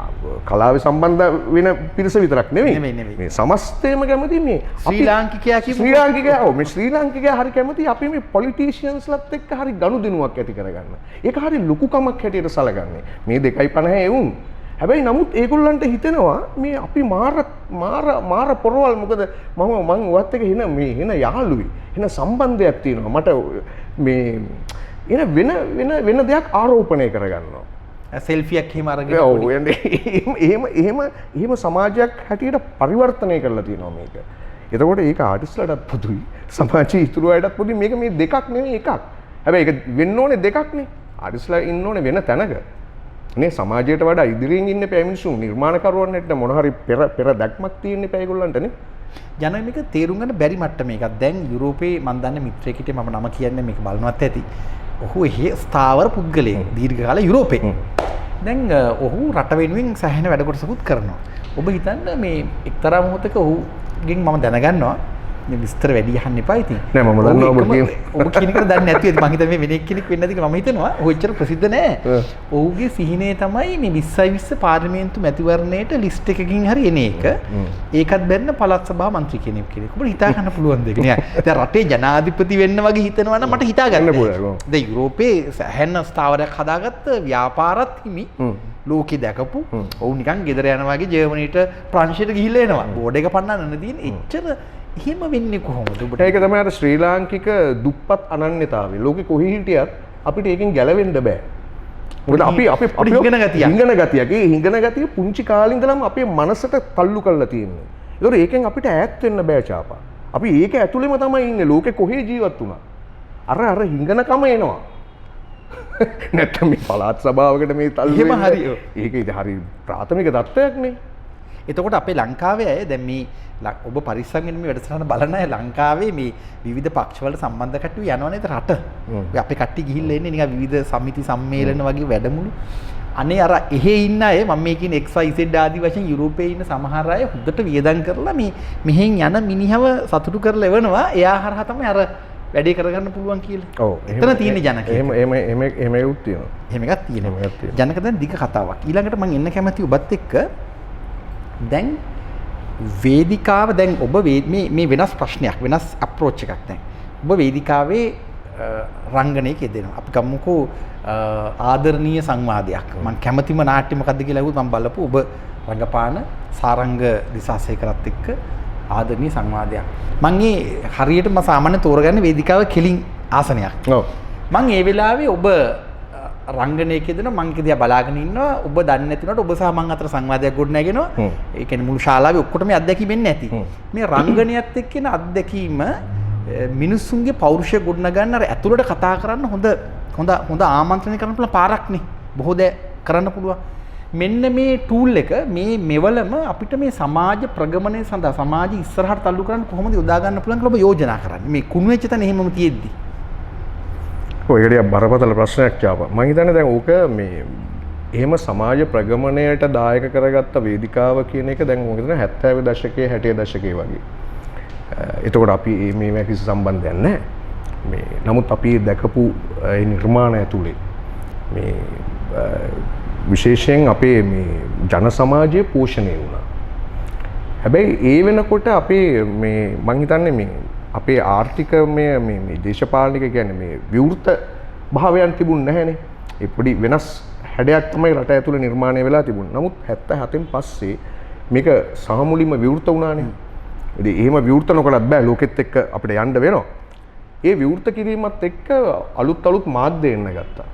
Speaker 2: කලාවේ සම්බන්ධ වෙන පිරිස විතරක් නෙවෙයි මේ සමස්තයම කැමති මේ
Speaker 1: ශ්‍රී ලාංකිකයා කියමු
Speaker 2: ශ්‍රී ලාංකිකයා හරි කැමති අපි මේ පොලිටිෂියන්ස්ලත් එක්ක හරි ගනුදෙනුවක් ඇති කරගන්න. ඒක හරි ලොකුකමක් හැටියට සැලකන්නේ. මේ 2.50 එවුන්. හැබැයි නමුත් ඒගොල්ලන්ට හිතෙනවා මේ අපි මාර පොරවල් මොකද මම ඔයත් එක්ක එන යාළුයි. එන සම්බන්ධයක් තියෙනවා. මට මේ වෙන දෙයක් ආරෝපණය කරගන්නවා.
Speaker 1: සෙල්ෆියක් එහෙම අරගෙන
Speaker 2: එහෙම සමාජයක් හැටියට පරිවර්තනය කරලා තියෙනවා මේක. එතකොට ඒක ආටිස්ට්ලාටත් පොදුයි සමාජයේ ඉතුරු අයටත් පොදුයි. මේක මේ දෙකක් නෙවෙයි එකක්. හැබැයි ඒක වෙන්න ඕනේ දෙකක්නේ. ආටිස්ට්ලා ඉන්න ඕනේ වෙන තැනක. නේ සමාජයට වඩා ඉදිරියෙන් ඉන්න පැමිණිසුන් නිර්මාණකරුවන්ට මොන හරි පෙර දැක්මක් තියෙන්න එපා ඒගොල්ලන්ටනේ.
Speaker 1: ජනමික තේරුම් ගන්න බැරි මට්ටම මේකක්. දැන් යුරෝපයේ මම දන්න මිත්‍රයෙක් හිටියේ මම නම කියන්නේ මේක බලනවත් ඇති. ඔහු එහි ස්ථාවර පුද්ගලයෙක් දීර්ඝ කාල යුරෝපේ. දැන් ඔහු රට වෙනුවෙන් සෑහෙන වැඩ කොටසකුත් කරනවා. ඔබ හිතන්න මේ එක්තරා මොහොතක ඔහුගෙන් මම දැනගන්නවා මේ විස්තර වැඩි අහන්න එපා ඉතින්.
Speaker 2: නෑ මම දන්නවා
Speaker 1: ඔබ කියන එක දන්නේ නැති වෙයි. මම හිතන්නේ මේ වෙන එක්කෙනෙක් වෙන්න ඇති කියලා මම හිතනවා. ඔහු එච්චර ප්‍රසිද්ධ නෑ. ඔහුගේ සිහිනේ තමයි මේ 2020 පාර්ලිමේන්තු මැතිවරණයට ලිස්ට් එකකින් හරි එන එක. ඒකත් බැන්න පළාත් සභා මන්ත්‍රී කෙනෙක්. ඔබට හිතා ගන්න පුළුවන් දෙයක් නෑ. දැන් රටේ ජනාධිපති වෙන්න වගේ හිතනවා නම් මට හිතා ගන්න පුළුවන්. දැන් යුරෝපයේ සෑහෙන ස්ථාවරයක් හදාගත්ත ව්‍යාපාරත් හිමි ලෝකෙ දැකපු ඔවුන් නිකන් ගෙදර යනවා වගේ ජර්මනියට ප්‍රංශයට ගිහිල්ලා එනවා. බෝඩ් එක පන්නන්න තියෙන එච්චර එහෙම වෙන්නේ කොහොමද? ඔබට
Speaker 2: ඒක තමයි අර ශ්‍රී ලාංකික දුප්පත් අනන්‍යතාවය. ලෝකෙ කොහේ හිටියත් අපිට ඒකෙන් ගැලවෙන්න බෑ. මොකද අපි
Speaker 1: හිඟන
Speaker 2: ගතියක්. ඒ හිඟන ගතිය පුංචි කාලේ ඉඳලම අපේ මනසට තල්ලු කරලා තියෙනවා. ඒතකොට ඒකෙන් අපිට ඈත් වෙන්න බෑ චාපා. අපි ඒක ඇතුළෙම තමයි ඉන්නේ. ලෝකෙ කොහේ ජීවත් වුණා. අර හිඟනකම එනවා. නැත්නම් මේ පළාත් සභාවකට මේ තල්ලු
Speaker 1: එහෙම හරි.
Speaker 2: ඒක හරි ප්‍රාථමික தත්වයක් නේ.
Speaker 1: එතකොට අපේ ලංකාවේ අය දැන් මේ ඔබ පරිස්සම්ගෙන මේ වැඩසටහන බලන අය ලංකාවේ මේ විවිධ පක්ෂවල සම්බන්ධ කට්ටිය යනවනේ රට. ඔය අපේ කට්ටිය ගිහිල්ලා එන්නේ නිකන් විවිධ සමිති සම්මේලන වගේ වැඩමුළු. අනේ අර එහෙ ඉන්න අය මම මේ කියන්නේ XYZ ආදී වශයෙන් යුරෝපයේ ඉන්න සමහර අය හුදට වියදම් කරලා මේ මෙහෙන් යන මිනිහව සතුටු කරලා එවනවා. එයා හරහා තමයි අර වැඩේ කරගන්න පුළුවන් කියලා. ඔව්. එතන තියෙන ජනක.
Speaker 2: එහෙම ඒකුත් තියෙනවා.
Speaker 1: එහෙම එකක් තියෙනවා. ජනක දැන් දිග කතාවක්. ඊළඟට මම එන්න කැමති ඔබත් එක්ක දැන් වේදිකාව දැන් ඔබ මේ වෙනස් ප්‍රශ්නයක් වෙනස් අප්‍රෝච් එකක් දැන් ඔබ වේදිකාවේ රංගනයක යෙදෙනවා. අපි ගමුකෝ ආදරණීය සංවාදයක්. මම කැමතිම නාට්‍ය මොකද්ද කියලා අහුවොත් මම බලපු ඔබ රංගපාන සාරංග දිසාසේකරත් එක්ක ආදරණීය සංවාදයක්. මම ඒ හරියටම සාමාන්‍ය තෝරගන්නේ වේදිකාව කෙලින් ආසනයක්.
Speaker 2: ඔව්.
Speaker 1: මම ඒ වෙලාවේ ඔබ රංගනයක දෙනවා මං දිහා බලාගෙන ඉන්නවා ඔබ දන්නේ නැති උනට ඔබ සහ මං අතර සංවාදයක් ගොඩනගෙනවා ඒ කියන්නේ මුළු ශාලාවේ ඔක්කොටම අත්දැකීම් වෙන්නේ නැති මේ රංගනයත් එක්ක එන අත්දැකීම මිනිස්සුන්ගේ පෞරුෂය ගොඩනගන්න අර ඇතුළට කතා කරන්න හොඳ ආමන්ත්‍රණය කරන්න පුළුවන් පාරක් නේ බොහෝ දේ කරන්න පුළුවන් මෙන්න මේ ටූල් එක මේ මෙවලම අපිට මේ සමාජ ප්‍රගමනය සඳහා සමාජ ඉස්සරහට තල්ලු කරන්න කොහොමද යොදා ගන්න පුළුවන් කියලා ඔබ යෝජනා කරන්නේ මේ කුණු වෙච්ච තැන එහෙමම තියෙද්දි
Speaker 2: ඔයකට බරපතල ප්‍රශ්නයක් ආවා. මම හිතන්නේ දැන් ඕක මේ එහෙම සමාජ ප්‍රගමණයට දායක කරගත්ත වේදිකාව කියන එක දැන් මොකද 70 දශකයේ 60 දශකයේ වගේ. එතකොට අපි මේවා කිසි සම්බන්ධයක් නැහැ. මේ නමුත් අපි දැකපු ඒ නිර්මාණ ඇතුලේ මේ විශේෂයෙන් අපේ මේ ජන සමාජය පෝෂණය වුණා. හැබැයි ඒ වෙනකොට අපේ මේ මම හිතන්නේ මේ අපේ ආර්ථික මේ දේශපාලනික කියන්නේ මේ විවෘත භාවයන් තිබුණ නැහැනේ. ඒ පොඩි වෙනස් හැඩයක් තමයි රට ඇතුළේ නිර්මාණය වෙලා තිබුණේ. නමුත් 77න් පස්සේ මේක සාමුලින්ම විවෘත වුණානේ. ඉතින් එහෙම විවෘත නොකලත් බෑ ලෝකෙත් එක්ක අපිට යන්න වෙනවා. ඒ විවෘත කිරීමත් එක්ක අලුත් මාධ්‍ය එන්න ගත්තා.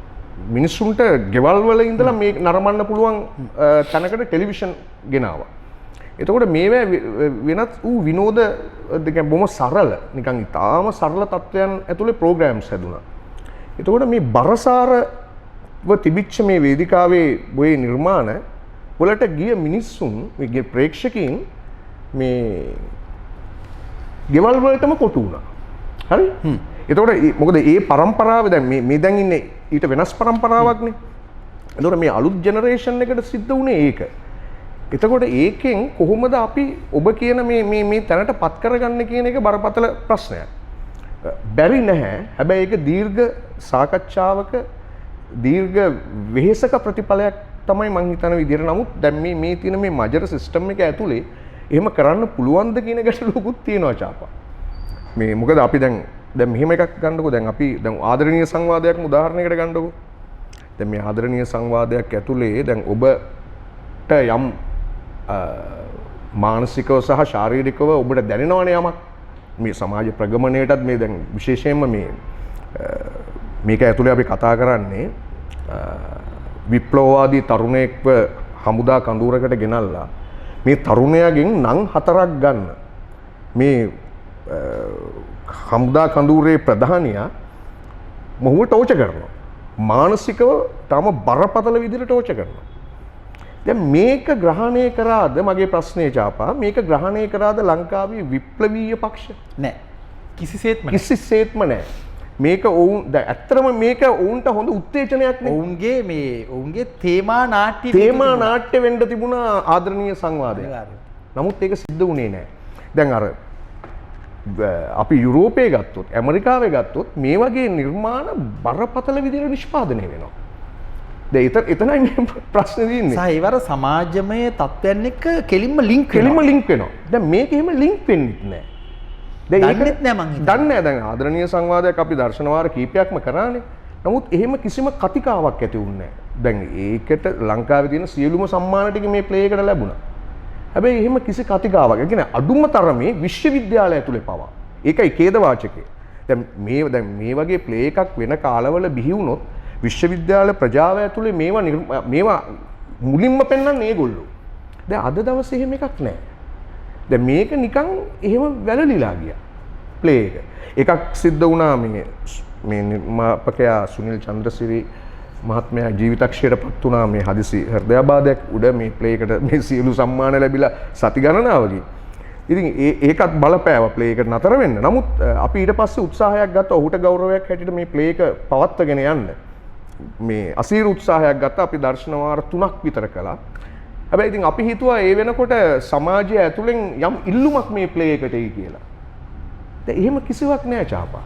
Speaker 2: මිනිස්සුන්ට ගෙවල් වල ඉඳලා මේ නරඹන්න පුළුවන් තැනකට ටෙලිවිෂන් ගෙනාවා. එතකොට මේවා වෙනත් වූ විනෝද දෙක බොහොම සරල නිකන් ඉතාම සරල තත්ත්වයන් ඇතුලේ ප්‍රෝග්‍රෑම්ස් හැදුනා. එතකොට මේ බරසාරව තිබිච්ච මේ වේදිකාවේ බොයේ නිර්මාණ වලට ගිය මිනිස්සුන් මේ ප්‍රේක්ෂකයන් මේ ගෙවල් වලටම කොටු වුණා. හරි? එතකොට මොකද මේ පරම්පරාව දැන් මේ දැන් ඉන්නේ ඊට වෙනස් පරම්පරාවක්නේ. එතකොට මේ අලුත් ජෙනරේෂන් එකට සිද්ධ වුණේ ඒක. එතකොට ඒකෙන් කොහොමද අපි ඔබ කියන මේ තැනට පත් කරගන්න කියන එක බරපතල ප්‍රශ්නයක්. බැරි නැහැ. හැබැයි ඒක දීර්ඝ සාකච්ඡාවක දීර්ඝ වෙහෙසක ප්‍රතිඵලයක් තමයි මම හිතන විදිහට. නමුත් දැන් මේ තියෙන මේ මජර සිස්ටම් එක ඇතුලේ එහෙම කරන්න පුළුවන්ද කියන ගැටලුවකුත් තියෙනවා චාපා. මේ මොකද අපි දැන් මෙහෙම එකක් ගන්නකො දැන් අපි දැන් ආදරණීය සංවාදයක් උදාහරණයකට ගන්නකො. දැන් මේ ආදරණීය සංවාදයක් ඇතුලේ දැන් ඔබට යම් මානසිකව සහ ශාරීරිකව ඔබට දැනෙනවනේ යමක් මේ සමාජ ප්‍රගමණයටත් මේ දැන් විශේෂයෙන්ම මේක ඇතුලේ අපි කතා කරන්නේ විප්ලවවාදී තරුණයෙක්ව හමුදා කඳවුරකට ගෙනල්ලා මේ තරුණයාගෙන් නම් 4ක් ගන්න මේ හමුදා කඳවුරේ ප්‍රධානියා මොහුව ටෝචර් කරනවා මානසිකව තාම බරපතල විදිහට ටෝචර් කරනවා. දැන් මේක ග්‍රහණය කරාද මගේ ප්‍රශ්නේ චාපා මේක ග්‍රහණය කරාද ලංකාවේ විප්ලවීය පක්ෂ?
Speaker 1: නෑ. කිසිසේත්ම
Speaker 2: කිසිසේත්ම නෑ. මේක ඔවුන් ඇත්තටම මේක ඔවුන්ට හොඳ උත්තේජනයක් නේ.
Speaker 1: ඔවුන්ගේ තේමා
Speaker 2: නාට්‍ය වෙන්න තිබුණා ආදරණීය සංවාදය. නමුත් ඒක සිද්ධ වුණේ නෑ. දැන් අර අපි යුරෝපයේ ගත්තොත් ඇමරිකාවේ ගත්තොත් මේ වගේ නිර්මාණ බරපතල විදිහට නිෂ්පාදනය වෙනවා. දැන් එතනයි මේ ප්‍රශ්නේ තියෙන්නේ.
Speaker 1: සහ ඒවර සමාජමය තත්ත්වයන් එක්ක කෙලින්ම ලින්ක්
Speaker 2: වෙනවා. දැන් මේක එහෙම ලින්ක් වෙන්නේ නැහැ.
Speaker 1: දන්නෙත් නෑ මං හිතන්නේ.
Speaker 2: දන්නේ නැහැ. දැන් ආදරණීය සංවාදයක් අපි දර්ශන වාර කීපයක්ම කරානේ. නමුත් එහෙම කිසිම කතිකාවක් ඇති වුණේ නැහැ. දැන් ඒකට ලංකාවේ තියෙන සියලුම සම්මාන ටික මේ ප්ලේ එකට ලැබුණා. හැබැයි එහෙම කිසි කතිකාවක්. ඒ කියන්නේ අඩුම තරමේ විශ්වවිද්‍යාලය ඇතුලේ පවා. ඒකයි ඛේදවාචකය. දැන් මේ වගේ ප්ලේ එකක් වෙන කාලවල බිහි වුණොත් විශ්වවිද්‍යාල ප්‍රජාව ඇතුලේ මේවා මුලින්ම පෙන්වන්නේ ඒගොල්ලෝ. දැන් අද දවසේ එහෙම එකක් නැහැ. දැන් මේක නිකන් එහෙම වැළලීලා ගියා ප්ලේ එක. එකක් සිද්ධ වුණා මේ නිර්මාපකයා සුනිල් චන්ද්‍රසිරි මහත්මයා ජීවිතක්ෂයට පත් වුණා මේ හදිසි හෘදයාබාධයක් උඩ මේ ප්ලේ එකට මේ සියලු සම්මාන ලැබිලා සති ගණනාවකින්. ඉතින් ඒකත් බලපෑවා ප්ලේ එකට නතර වෙන්න. නමුත් අපි ඊට පස්සේ උත්සාහයක් ගත්තා ඔහුට ගෞරවයක් හැටියට මේ ප්ලේ එක පවත්වාගෙන යන්න. මේ අසීරු උත්සාහයක් ගත්තා අපි දර්ශන වාර 3ක් විතර කළා. හැබැයි ඉතින් අපි හිතුවා ඒ වෙනකොට සමාජය ඇතුලෙන් යම් ඉල්ලුමක් මේ ප්ලේ එකට එයි කියලා. දැන් එහෙම කිසිවක් නෑ චාපා.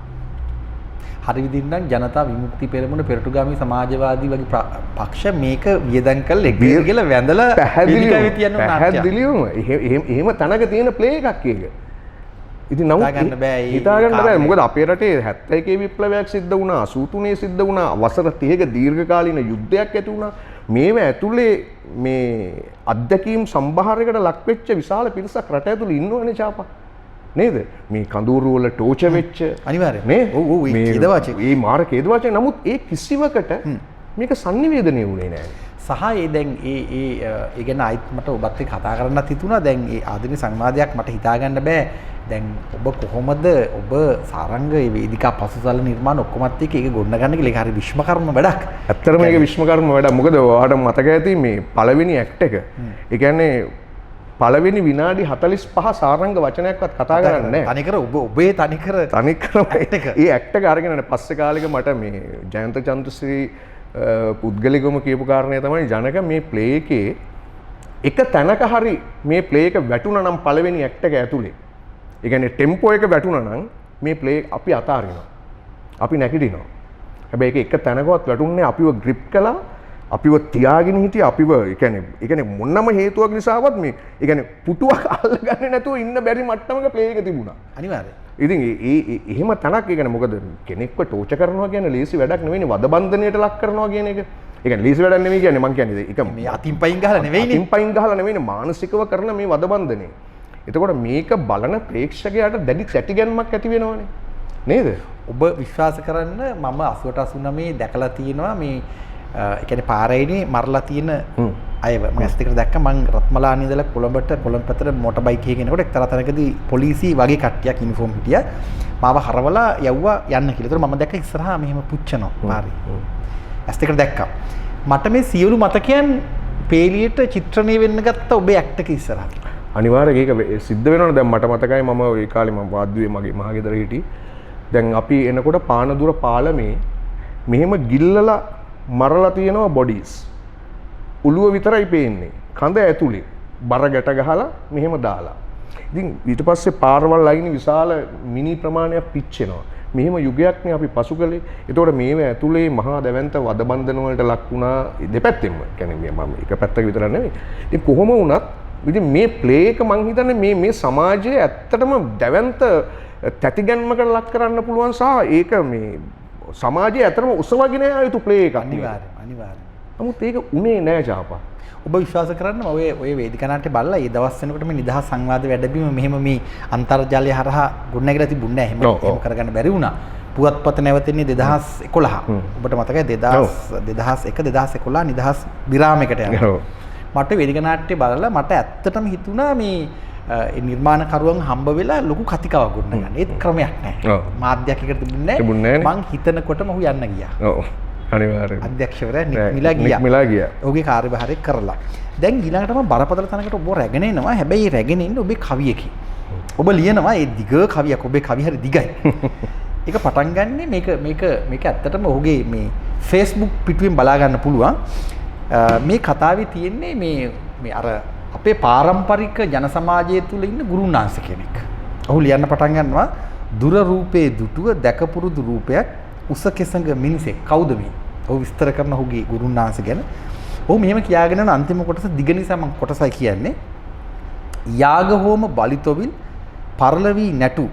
Speaker 1: හරි විදිහින් නම් ජනතා විමුක්ති පෙරමුණ පෙරටුගාමී සමාජවාදී වගේ පක්ෂ මේක වියදම් කරලා එක කියලා වැඳලා
Speaker 2: පැහැදිලිවම එහෙම තනක තියෙන ප්ලේ එකක් ඒක. ඉතින් නමුත් හිතා ගන්න බෑ මොකද අපේ රටේ 71 විප්ලවයක් සිද්ධ වුණා 83 සිද්ධ වුණා වසර 30ක දීර්ඝකාලීන යුද්ධයක් ඇති වුණා මේව ඇතුලේ මේ අත්දැකීම් සම්භාරයකට ලක් වෙච්ච විශාල පිරිසක් රට ඇතුලේ ඉන්නවනේ චාපා නේද මේ කඳුරු වල ටෝචර් වෙච්ච
Speaker 1: අනිවාර්යයෙන්
Speaker 2: නේ
Speaker 1: ඔව් ඒ ඛේදවාචක
Speaker 2: මේ මාර ඛේදවාචක නමුත් ඒ කිසිවකට මේක sannivedanaya වුණේ නැහැ
Speaker 1: සහ ඒ දැන් ඒ ගැන ආයිත් මට ඔබත් එක්ක කතා කරන්නත් හිතුණා දැන් ඒ ආධුනික සංවාදයක් මට හිතා ගන්න බෑ දැන් ඔබ කොහොමද ඔබ සාරංග ඒ වේදිකා පසුසල නිර්මාණ ඔක්කොමත් එක්ක ඒක ගොඩනගන්න කියලා ඒක හරි විශ්මකර්ම වැඩක්.
Speaker 2: ඇත්තටම මේක විශ්මකර්ම වැඩක්. මොකද ඔයාලට මතක ඇති මේ පළවෙනි ඇක්ට් එක. ඒ කියන්නේ පළවෙනි විනාඩි 45 සාරංග වචනයක්වත් කතා කරන්නේ නැහැ.
Speaker 1: තනිකර ඔබේ තනිකර
Speaker 2: ඒ ඇක්ට් එක අරගෙන පස්සේ කාලෙක මට මේ ජයන්ත චන්ද්‍රශ්‍රී පුද්ගලිකවම කියපු කාරණය තමයි ජනක මේ ප්ලේ එකේ එක තැනක හරි මේ ප්ලේ එක වැටුණා නම් පළවෙනි ඇක්ට් එක ඇතුලේ ඒ කියන්නේ ටෙම්පෝ එක වැටුණා නම් මේ ප්ලේ අපි අතාරිනවා. අපි නැගිටිනවා. හැබැයි ඒක එක තැනකවත් වැටුන්නේ අපිව ග්‍රිප් කළා අපිව තියාගෙන හිටියා අපිව ඒ කියන්නේ මොනම හේතුවක් නිසාවත් මේ ඒ කියන්නේ පුටුවක් අල්ලගන්නේ නැතුව ඉන්න බැරි මට්ටමක ප්ලේ එක තිබුණා.
Speaker 1: අනිවාර්යයෙන්.
Speaker 2: ඉතින් එහෙම තනක් ඒ කියන්නේ මොකද කෙනෙක්ව ටෝචර් කරනවා කියන්නේ ලේසි වැඩක් නෙවෙයිනේ වද බන්ධනයට ලක් කරනවා කියන එක. ඒ කියන්නේ ලේසි වැඩක් නෙවෙයි කියන්නේ මං කියන්නේ ඒක
Speaker 1: මේ අතින් පයින් ගහලා නෙවෙයිනේ.
Speaker 2: අතින් පයින් ගහලා නෙවෙයිනේ මානසිකව කරන මේ වද බන්ධනේ. එතකොට මේක බලන ප්‍රේක්ෂකයාට දැඩි සැටිගැන්මක් ඇති වෙනවනේ. නේද?
Speaker 1: ඔබ විශ්වාස කරන්න මම 88 89 දැකලා තියෙනවා මේ ඒ කියන්නේ පාරේනේ මරලා තියෙන අයව මම ඇස් දෙකට දැක්ක මං රත්මලානේ ඉඳලා කොළඹට කොළඹ පැත්තට මොටර් බයික් එකේ යනකොට එක්තරා තැනකදී පොලිසිය වගේ කට්ටියක් යුනිෆෝම් හිටියා මාව හරවලා යවුවා යන්න කියලා. ඒතර මම දැක්ක ඉස්සරහා මෙහෙම පුච්චනවා පාරේ. ඇස් දෙකට දැක්කා. මට මේ සියලු මතකයන් පේලියට චිත්‍රණය වෙන්න ගත්ත ඔබේ ඇක්ට් එක ඉස්සරහා.
Speaker 2: අනිවාර්යයෙන් ඒක සිද්ධ වෙනවනේ. දැන් මට මතකයි මම ඒ කාලේ මම වාද්දුවේ මගේ මහගෙදර හිටියේ. දැන් අපි එනකොට පානදුර පාලමේ මෙහෙම ගිල්ලලා මරලා තියෙනවා බොඩිස්. උළුව විතරයි පේන්නේ. කඳ ඇතුලේ බර ගැට ගහලා මෙහෙම දාලා. ඉතින් ඊට පස්සේ පාරවල් අයින් විශාල මිනි ප්‍රමාණයක් පිච්චෙනවා. මෙහෙම යුගයක් නේ අපි පසු කළේ. ඒතකොට මේව ඇතුලේ මහා දැවැන්ත වදබන්ධන වලට ලක් වුණා දෙපැත්තෙන්ම. කියන්නේ මම එක පැත්තක විතර නෙවෙයි. ඉතින් කොහොම වුණත් ඉතින් මේ ප්ලේ එක මං හිතන්නේ මේ සමාජයේ ඇත්තටම දැවැන්ත තැතිගැන්මකට ලක් කරන්න පුළුවන් සහ ඒක මේ සමාජයේ ඇත්තටම උසවගෙන යා යුතු ප්ලේ එකක්.
Speaker 1: අනිවාර්යයෙන්.
Speaker 2: නමුත් ඒක උනේ නෑ ජාපා.
Speaker 1: ඔබ විශ්වාස කරන්න ඔය වේදිකා නාට්‍ය බලලා ඒ දවස් වෙනකොට මේ නිදහස් සංවාද වැඩබිම මෙහෙම මේ අන්තර්ජාලය හරහා ගොඩනැගිලා තිබුණේ නැහැ. එහෙම කරගන්න බැරි වුණා. පුවත්පත නැවතෙන්නේ 2011. ඔබට මතකයි 2001 2011 නිදහස් විරාමයකට යනවා. මට වේදිකා නාට්‍ය බලලා මට ඇත්තටම හිතුණා මේ නිර්මාණකරුවන් හම්බ වෙලා ලොකු කතිකාවක් ගොඩනගන්න. ඒත් ක්‍රමයක් නැහැ. මාධ්‍යයක් එකට තිබුණේ නැහැ. මං හිතනකොටම ඔහු යන්න ගියා.
Speaker 2: ඔව්. අනිවාර්යයෙන්.
Speaker 1: අධ්‍යක්ෂවරයා නික්මිලා ගියා. ඔහුගේ කාර්යභාරය කරලා. දැන් ඊළඟටම බරපතල තැනකට ඔබ රැගෙන එනවා. හැබැයි රැගෙන ඉන්නේ ඔබේ කවියකින්. ඔබ ලියනවා ඒ දිග කවියක්. ඔබේ කවිය හරි දිගයි. ඒක පටන් ගන්නෙ මේක ඇත්තටම ඔහුගේ මේ Facebook පිටුවෙන් බලා ගන්න පුළුවන්. මේ කතාවේ තියෙන්නේ මේ අර අපේ පාරම්පරික ජන සමාජය තුළ ඉන්න ගුරුනාංශ කෙනෙක්. ඔහු ලියන්න පටන් ගන්නවා දුර රූපේ දුටුව දැකපුරුදු රූපයක් උස කෙසඟ මිනිසෙක්. කවුද මේ? ඔහු විස්තර කරන ඔහුගේ ගුරුනාංශ ගැන. ඔහු මෙහෙම කියාගෙන යන අන්තිම කොටස දිග නිසා මම කොටසයි කියන්නේ. යාගහෝම බලිතොවිල් පරලවි නැටු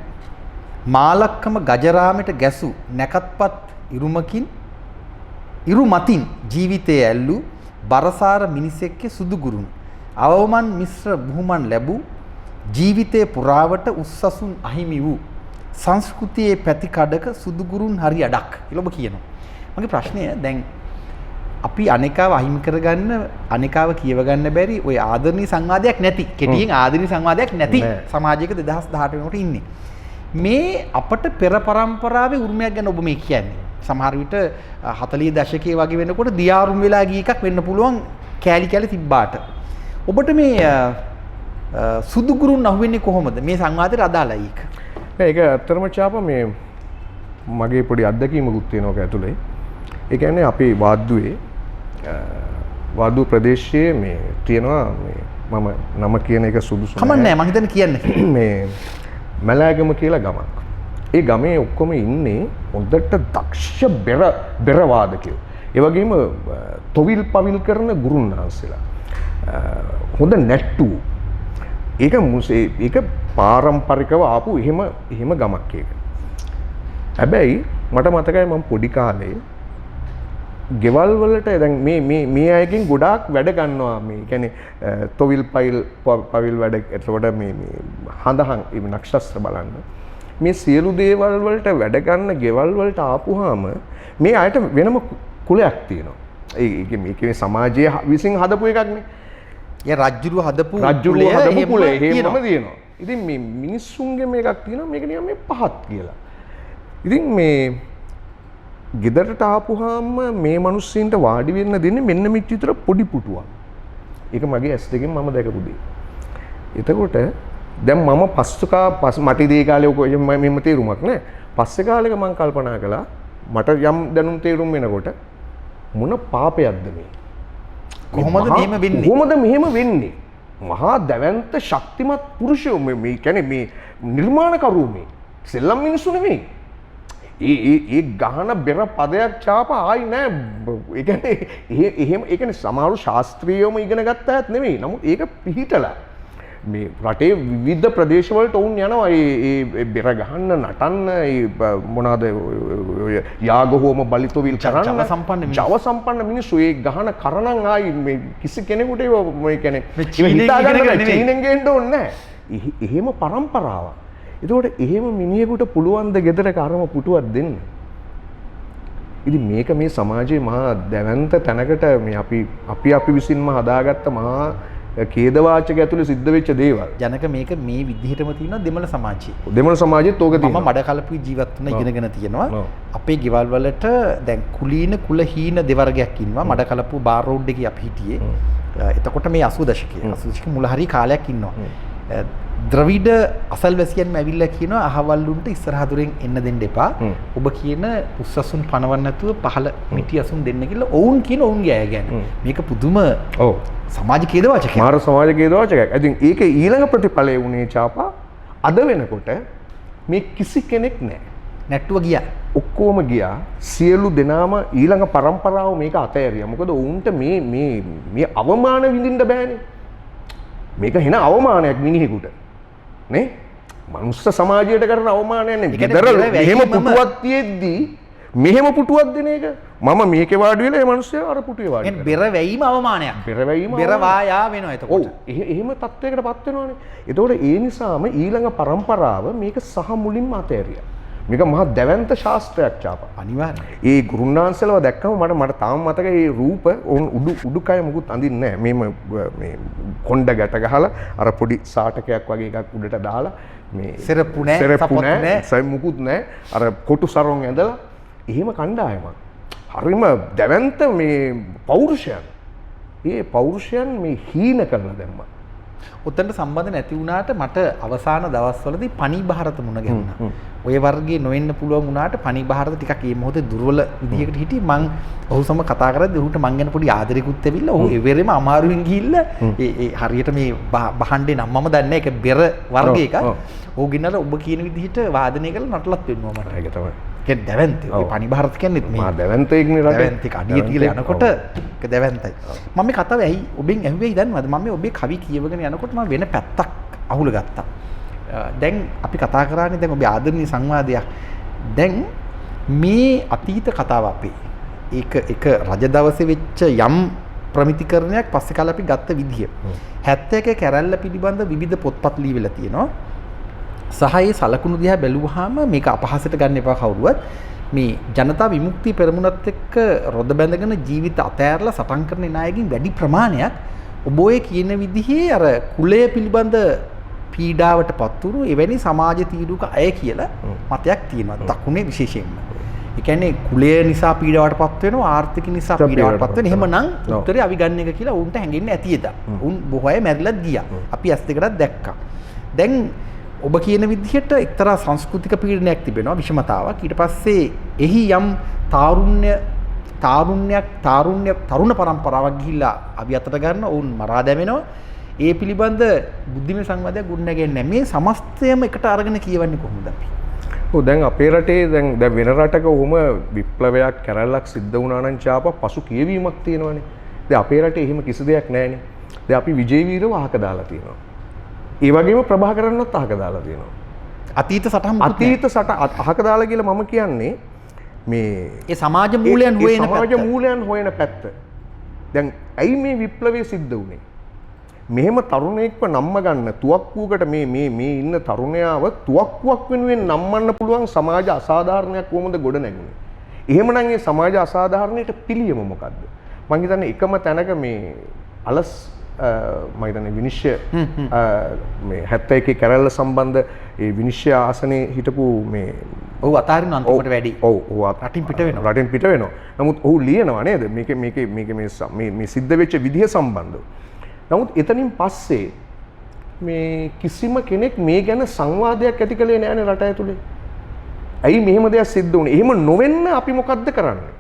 Speaker 1: මාලක්කම ගජරාමෙට ගැසු නැකත්පත් ඉරු මතින් ජීවිතයේ ඇල්ලු බරසාර මිනිසෙක්ගේ සුදු ගුරුන් අවවමන් මිශ්‍ර බුහුමන් ලැබූ ජීවිතයේ පුරාවට උස්සසුන් අහිමි වූ සංස්කෘතියේ පැතිකඩක සුදු ගුරුන් හරි අඩක් කියලා ඔබ කියනවා. මගේ ප්‍රශ්නය දැන් අපි අනේකාව අහිමි කරගන්න අනේකාව කියව ගන්න බැරි ওই ආදරණීය සංවාදයක් නැති කෙටියෙන් ආදරණීය සංවාදයක් නැති සමාජයක 2018 වෙනකොට ඉන්නේ. මේ අපට පෙර පරම්පරාවේ උරුමයක් ගැන ඔබ මේ කියන්නේ. සමහර විට 40 දශකයේ වගේ වෙනකොට දියාරුම් වෙලා ගිය එකක් වෙන්න පුළුවන් කෑලි කෑලි තිබ්බාට. ඔබට මේ සුදු ගුරුන් අහුවෙන්නේ කොහොමද? මේ සංවාදයට අදාළයි ඒක.
Speaker 2: ඒක ඇත්තටම චාප මේ මගේ පොඩි අත්දැකීමකුත් තියෙනවා ඒක ඇතුලේ. ඒ කියන්නේ අපේ වාද්දුව ප්‍රදේශයේ මේ තියෙනවා මේ මම නම කියන එක සුදුසු
Speaker 1: නෑ. කමන්නේ මම හිතන්නේ කියන්නේ.
Speaker 2: මේ මැලෑගම කියලා ගමක්. ඒ ගමේ ඔක්කොම ඉන්නේ හොඳට දක්ෂ බෙර වාදකයෝ. ඒ වගේම තොවිල් පවිල් කරන ගුරුන්වහන්සේලා. හොඳ නැට්ටු. ඒක පාරම්පරිකව ආපු එහෙම ගමක් ඒක. හැබැයි මට මතකයි මම පොඩි කාලේ ගෙවල් වලට දැන් මේ අයකින් ගොඩාක් වැඩ ගන්නවා මේ කියන්නේ තොවිල් පවිල් වැඩ එතකොට මේ හඳහන් මේ නක්ෂත්‍ර බලන්න මේ සියලු දේවල් වලට වැඩ ගන්න ගෙවල් වලට ආපුවාම මේ අයට වෙනම කුලයක් තියෙනවා. ඒක මේකේ සමාජයේ විසින් හදපු එකක් නේ. ඒ රජ්ජුරුව හදපු කුලය එහෙමම තියෙනවා. ඉතින් මේ මිනිස්සුන්ගේ මේකක් තියෙනවා මේක නිකන් මේ පහත් කියලා. ඉතින් මේ ගෙදරට ආපුහාම මේ මිනිස්සුන්ට වාඩි වෙන්න දෙන්නේ මෙන්න මෙච්ච විතර පොඩි පුටුවක්. ඒක මගේ ඇස් දෙකෙන් මම දැකපු දෙයක්. එතකොට දැන් මම මට ඉදී කාලේ ඔක මෙහෙම තේරුමක් නෑ. පස්සේ කාලෙක මම කල්පනා කළා මට යම් දැනුම් තේරුම් වෙනකොට මොන පාපයක්ද මේ? කොහොමද මෙහෙම වෙන්නේ? මහා දැවැන්ත ශක්තිමත් පුරුෂයෝ මේ කියන්නේ මේ නිර්මාණකරුවෝ මේ සෙල්ලම් මිනිස්සු නෙමෙයි. ඒ ගහන බෙර පදයක් ඡාප ආයි නෑ. ඒ කියන්නේ එහෙම ඒ කියන්නේ සමහර ශාස්ත්‍රීයවම ඉගෙන ගත්ත අයත් නෙමෙයි. නමුත් ඒක පිහිටලා මේ රටේ විවිධ ප්‍රදේශවලට වුන් යනවා ඒ බෙර ගහන්න නටන්න ඒ මොනවාද යාගහෝම බලිතොවිල් කරන්න ජව සම්පන්න මිනිස්සු ඒ ගහන කරණම් ආයි මේ කිසි කෙනෙකුට මේ කියන්නේ හිතා ගන්න චීනෙන් ගේන්න ඕනේ නැහැ. එහෙම પરම්පරාවක්. එතකොට එහෙම මිනිහෙකුට පුළුවන් ද ගෙදරක අරම පුටුවක් දෙන්න? ඉතින් මේක මේ සමාජයේ මහා දැවැන්ත තැනකට මේ අපි විසින්ම හදාගත්ත මහා ඛේදවාචක ඇතුලේ සිද්ධ වෙච්ච දේවල්. ජනක මේක මේ විදිහටම තියෙනවා දෙමළ සමාජයේ. දෙමළ සමාජයේත් ඕක තියෙනවා. මම මඩකලපුවේ ජීවත් වුණා ඉගෙනගෙන තියෙනවා. අපේ ගෙවල් වලට දැන් කුලහීන දෙවර්ගයක් ඉන්නවා. මඩකලපුව බාර් රෝඩ් එකේ අපි හිටියේ. එතකොට මේ 80 දශකයේ මුල හරි කාලයක් ඉන්නවා. ද්‍රවිඩ අසල්වැසියන්ම ඇවිල්ලා කියනවා අහවල්ලුන්ට ඉස්සරහ දුරෙන් එන්න දෙන්න එපා. ඔබ කියන උස්සසුන් පනවන්න නැතුව පහළ මිටි අසුන් දෙන්න කියලා ඔවුන් කියන ඔවුන්ගේ අය ගැන. මේක පුදුම සමාජ ඛේදවාචකයක්. මාර සමාජ ඛේදවාචකයක්. ඉතින් ඒකේ ඊළඟ ප්‍රතිඵලය වුණේ ඡාපා අද වෙනකොට මේ කිසි කෙනෙක් නැහැ. නැට්ටුව ගියා. ඔක්කොම ගියා. සියලු දෙනාම ඊළඟ પરම්පරාව මේක අතෑරියා. මොකද ඔවුන්ට මේ අවමාන විඳින්න බෑනේ. මේක වෙන අවමානයක් මිනිහෙකුට. නේ? මනුස්ස සමාජයට කරන අවමානයක් නෙමෙයි. ගෙදර මෙහෙම පුටුවක් තියෙද්දි මෙහෙම පුටුවක් දෙන එක මම මේකේ වාඩි වෙලා ඒ මිනිස්සයා අර පුටුවේ වාඩි වෙනවා. බෙර වැයීම අවමානයක්. බෙර වායා වෙනවා එතකොට. ඔව්. එහෙම තත්වයකටපත් වෙනවානේ. එතකොට ඒ නිසාම ඊළඟ પરම්පරාව මේක සහ මුලින්ම අතෑරියා. මේක මහා දැවැන්ත ශාස්ත්‍රයක් ඡාපා. අනිවාර්යයෙන්. ඒ ගුරුන්වහන්සේලව දැක්කම මට තාම මතකයි මේ රූප උඩුකය මුකුත් අඳින්නේ නැහැ. මේ කොණ්ඩ ගැට ගහලා අර පොඩි සාටකයක් වගේ එකක් උඩට දාලා මේ සෙරප්පු නැහැ, සපොත් නැහැ, මුකුත් නැහැ. අර කොටු සරොන් ඇඳලා එහෙම කණ්ඩායමක්. හරිම දැවැන්ත මේ පෞරුෂයන්. ඒ පෞරුෂයන් මේ හීන කරලා දැම්මා.
Speaker 1: උත්තන්ට සම්බන්ධ නැති වුණාට මට අවසාන දවස්වලදී පණිභාරත මුණ ගැහුණා. ඔය වර්ගයේ නොවෙන්න පුළුවන් වුණාට පණිභාරත ටිකක් මේ මොහොතේ දුර්වල විදිහකට හිටියේ. මං ඔහු සම කතා කරද්දී ඔහුට මං ගැන පොඩි ආදරෙකුත් ඇවිල්ලා ඔහු එවෙරෙම අමාරුවෙන් ගිහිල්ලා ඒ හරියට මේ බහණ්ඩේ නම් මම දන්නේ නැහැ. ඒක බෙර වර්ගයක. ඔහු ගින්නලා ඔබ කියන විදිහට වාදනය කරලා නටලත් වෙනවා මට.
Speaker 2: ඒක තමයි.
Speaker 1: ඒක දැවැන්තයි. ඔය පණිභාරත කියන්නේත් මේ.
Speaker 2: මා දැවැන්තයෙක්නේ රටේ.
Speaker 1: දැවැන්තෙක් අඩිය තියලා යනකොට ඒක දැවැන්තයි. මම මේ කතාව ඇයි ඔබෙන් ඇහුවේ දන්නවද? මම මේ ඔබේ කවි කියවගෙන යනකොට මම වෙන පැත්තක් අහුල ගත්තා. දැන් අපි කතා කරානේ දැන් ඔබේ ආදරණීය සංවාදයක්. දැන් මේ අතීත කතාව අපේ ඒක රජ දවසේ වෙච්ච යම් ප්‍රමිතිකරණයක් පස්සේ කාලේ අපි ගත්ත විදිය. 71 කැරැල්ල පිළිබඳ විවිධ පොත්පත් ලියවිලා තියෙනවා. සහ ඒ සලකුණු දිහා බැලුවාම මේක අපහාසයට ගන්න එපා කවුරුවත්. මේ ජනතා විමුක්ති පෙරමුණත් එක්ක රොද බැඳගෙන ජීවිත අතෑරලා සටන් කරන නායකින් වැඩි ප්‍රමාණයක් ඔබ ඔය කියන විදිහේ අර කුලය පිළිබඳ පීඩාවට පත්තුරු එවැනි සමාජ තීරුක අය කියලා මතයක් තියෙනවා දකුණේ විශේෂයෙන්ම. ඒ කියන්නේ කුලය නිසා පීඩාවට පත් වෙනවා ආර්ථික නිසා පීඩාවට පත් වෙනවා. එහෙමනම් උත්තරේ අපි ගන්න එක කියලා උන්ට හැංගෙන්නේ ඇති එදා. උන් බොහෝ අය මැරිලත් ගියා. අපි ඇස් දෙකටත් දැක්කා. දැන් ඔබ කියන විදිහට එක්තරා සංස්කෘතික පීඩනයක් තිබෙනවා විෂමතාවක්. ඊට පස්සේ එහි යම් තරුණ පරම්පරාවක් ගිහිල්ලා අපි අතට ගන්න ඔවුන් මරා දැමෙනවා. ඒ පිළිබඳ බුද්ධිමය සංවාදයක් ගොඩනගන්නේ මේ සමස්තයම එකට අරගෙන කියවන්නේ කොහොමද අපි?
Speaker 2: ඔව් දැන් අපේ රටේ දැන් වෙන රටක ඔහොම විප්ලවයක් කැරැල්ලක් සිද්ධ වුණා නම් ඡාප පසු කියවීමක් තියෙනවානේ. දැන් අපේ රටේ එහෙම කිසි දෙයක් නැහැනේ. දැන් අපි විජේ වීරව අහක දාලා තියෙනවා. ඒ වගේම ප්‍රභාකරන්නත් අහක දාලා තියෙනවා.
Speaker 1: අතීත සටහන්
Speaker 2: අහක දාලා කියලා මම කියන්නේ මේ
Speaker 1: ඒ සමාජ මූලයන්
Speaker 2: හොයන පැත්ත. දැන් ඇයි මේ විප්ලවය සිද්ධ වුනේ? මෙහෙම තරුණයෙක්ව නම්ම ගන්න තුවක්කුවකට මේ ඉන්න තරුණයාව තුවක්කුවක් වෙනුවෙන් නම්මන්න පුළුවන් සමාජ අසාධාරණයක් කොහොමද ගොඩ නැගුණේ? එහෙමනම් ඒ සමාජ අසාධාරණයට පිළියම මොකද්ද? මම හිතන්නේ එකම තැනක මේ අලස් මම හිතන්නේ විනිශ්චය මේ 71 කැරැල්ල සම්බන්ධ ඒ විනිශ්චය ආසනයේ හිටපු මේ
Speaker 1: ඔව් අතාරින්න අන්තිමට වැඩි.
Speaker 2: ඔව් රටින් පිට වෙනවා. නමුත් ඔහු ලියනවා නේද? මේක මේ සිද්ධ වෙච්ච විදිහ සම්බන්ධව. නමුත් එතනින් පස්සේ මේ කිසිම කෙනෙක් මේ ගැන සංවාදයක් ඇති කළේ නෑනේ රට ඇතුලේ. ඇයි මෙහෙම දෙයක් සිද්ධ වුනේ? එහෙම නොවෙන්න අපි මොකද්ද කරන්නේ?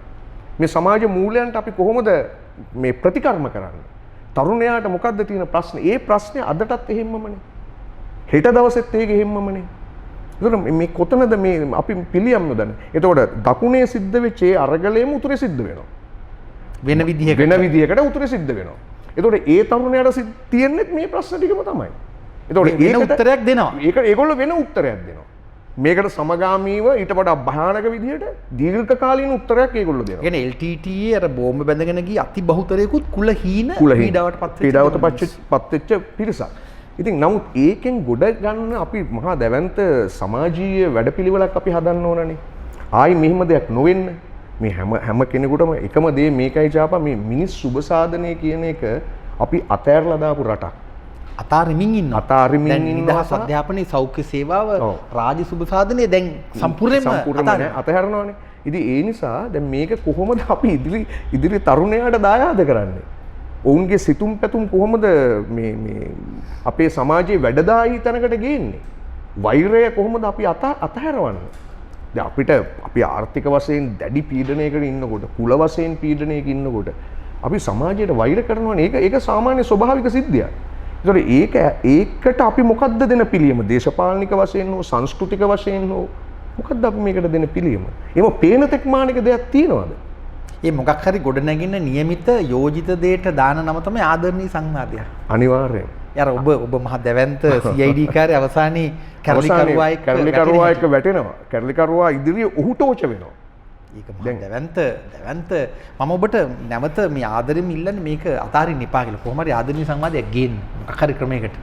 Speaker 2: මේ සමාජ මූලයන්ට අපි කොහොමද මේ ප්‍රතිකර්ම කරන්නේ? තරුණයාට මොකද්ද තියෙන ප්‍රශ්නේ? ඒ ප්‍රශ්නේ අදටත් එහෙම්මමනේ. හෙට දවසෙත් ඒක එහෙම්මමනේ. ඒතර මේ කොතනද මේ අපි පිළියම් නොදන්නේ? එතකොට දකුණේ සිද්ධ වෙච්ච ඒ අරගලයේම උතුරේ සිද්ධ වෙනවා. වෙන විදිහකට උතුරේ සිද්ධ වෙනවා. එතකොට ඒ තරුණයාට තියෙන්නේ මේ ප්‍රශ්න ටිකම තමයි. එතකොට
Speaker 1: වෙන උත්තරයක් දෙනවා.
Speaker 2: ඒගොල්ලෝ වෙන උත්තරයක් දෙනවා. මේකට සමගාමීව ඊට වඩා භයානක විදිහට දීර්ඝ කාලීන උත්තරයක් ඒගොල්ලෝ දෙනවා.
Speaker 1: කියන්නේ LTTE අර බෝම්බ බැඳගෙන ගිය අති බහුතරයකුත් කුලහීන පීඩාවට
Speaker 2: පත් වෙච්ච පිරිසක්. ඉතින් නමුත් ඒකෙන් ගොඩ ගන්න අපි මහා දැවැන්ත සමාජීය වැඩපිළිවෙලක් අපි හදන්න ඕනනේ. ආයි මෙහෙම දෙයක් නොවෙන්න මේ හැම කෙනෙකුටම එකම දේ මේකයි ඡාපා මේ මිනිස් සුබ සාධනය කියන එක අපි අතෑරලා දාපු රටක්.
Speaker 1: අතාරිමින් ඉන්න නිදහස් අධ්‍යාපනයේ සෞඛ්‍ය සේවාව රාජ්‍ය සුබ සාධනය දැන් සම්පූර්ණයෙන්ම
Speaker 2: අතහැරනවානේ. ඉතින් ඒ නිසා දැන් මේක කොහොමද අපි ඉදිරි තරුණයාට දායාද කරන්නේ? ඔවුන්ගේ සිතුම් පැතුම් කොහොමද මේ අපේ සමාජයේ වැඩදායී තැනකට ගේන්නේ? වෛරය කොහොමද අපි අතහැරවන්නේ? දැන් අපිට අපි ආර්ථික වශයෙන් දැඩි පීඩනයකට ඉන්නකොට කුල වශයෙන් පීඩනයක ඉන්නකොට අපි සමාජයට වෛර කරනවනේ. ඒක සාමාන්‍ය ස්වභාවික සිද්ධියක්. ඒකට අපි මොකද්ද දෙන පිළියම? දේශපාලනික වශයෙන් හෝ සංස්කෘතික වශයෙන් හෝ මොකද්ද අපි මේකට දෙන පිළියම? එහෙම පේන තෙක්මානික දෙයක් තියනවද?
Speaker 1: ඒ මොකක් හරි ගොඩ නැගින්න නියමිත යෝජිත දෙයට දාන නම තමයි ආදරණීය සංවාදය.
Speaker 2: අනිවාර්යයෙන්.
Speaker 1: යාර ඔබ මහ දැවැන්ත CID කාර්ය අවසානයේ කැරලිකරුවා
Speaker 2: එක්ක වැටෙනවා. කැරලිකරුවා ඉදිරියේ ඔහු ටෝච වෙනවා.
Speaker 1: ඒක මහ දැවැන්ත මම ඔබට නැවත මේ ආදරෙම ඉල්ලන්නේ මේක අතාරින්න එපා කියලා. කොහොම හරි ආදරණීය සංවාදයක් ගේන්න මොකක් හරි ක්‍රමයකට.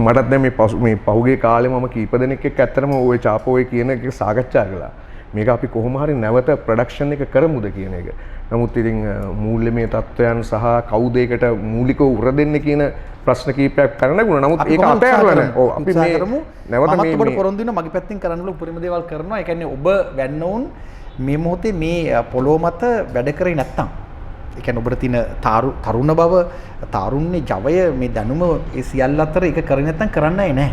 Speaker 2: මටත් දැන් මේ පහුගිය කාලේ මම කීප දෙනෙක් එක්ක ඇත්තටම ওই චාපෝයේ කියන එක සාකච්ඡා කළා. මේක අපි කොහොම හරි නැවත ප්‍රොඩක්ෂන් එක කරමුද කියන එක. නමුත් ඉතින් මූල්‍යමය තත්වයන් සහ කවුද ඒකට මූලිකව උර දෙන්නේ කියන ප්‍රශ්න කීපයක් කරනගුණා. නමුත් ඒක අතහැරලා ඔව් අපි මේ
Speaker 1: නැවත මේ ඔබට පොරොන්දු වෙනවා මගේ පැත්තෙන් කරන්න උපරිම දේවල් කරනවා. ඒ කියන්නේ ඔබ වැන්න උන් මේ මොහොතේ මේ පොළොව මත වැඩ කරේ නැත්තම් ඒ කියන්නේ ඔබට තියෙන තරුණ බව තාරුණ්‍ය ජවය මේ දැනුම ඒ සියල්ල අතර එක කරේ නැත්තම් කරන්නයි නැහැ.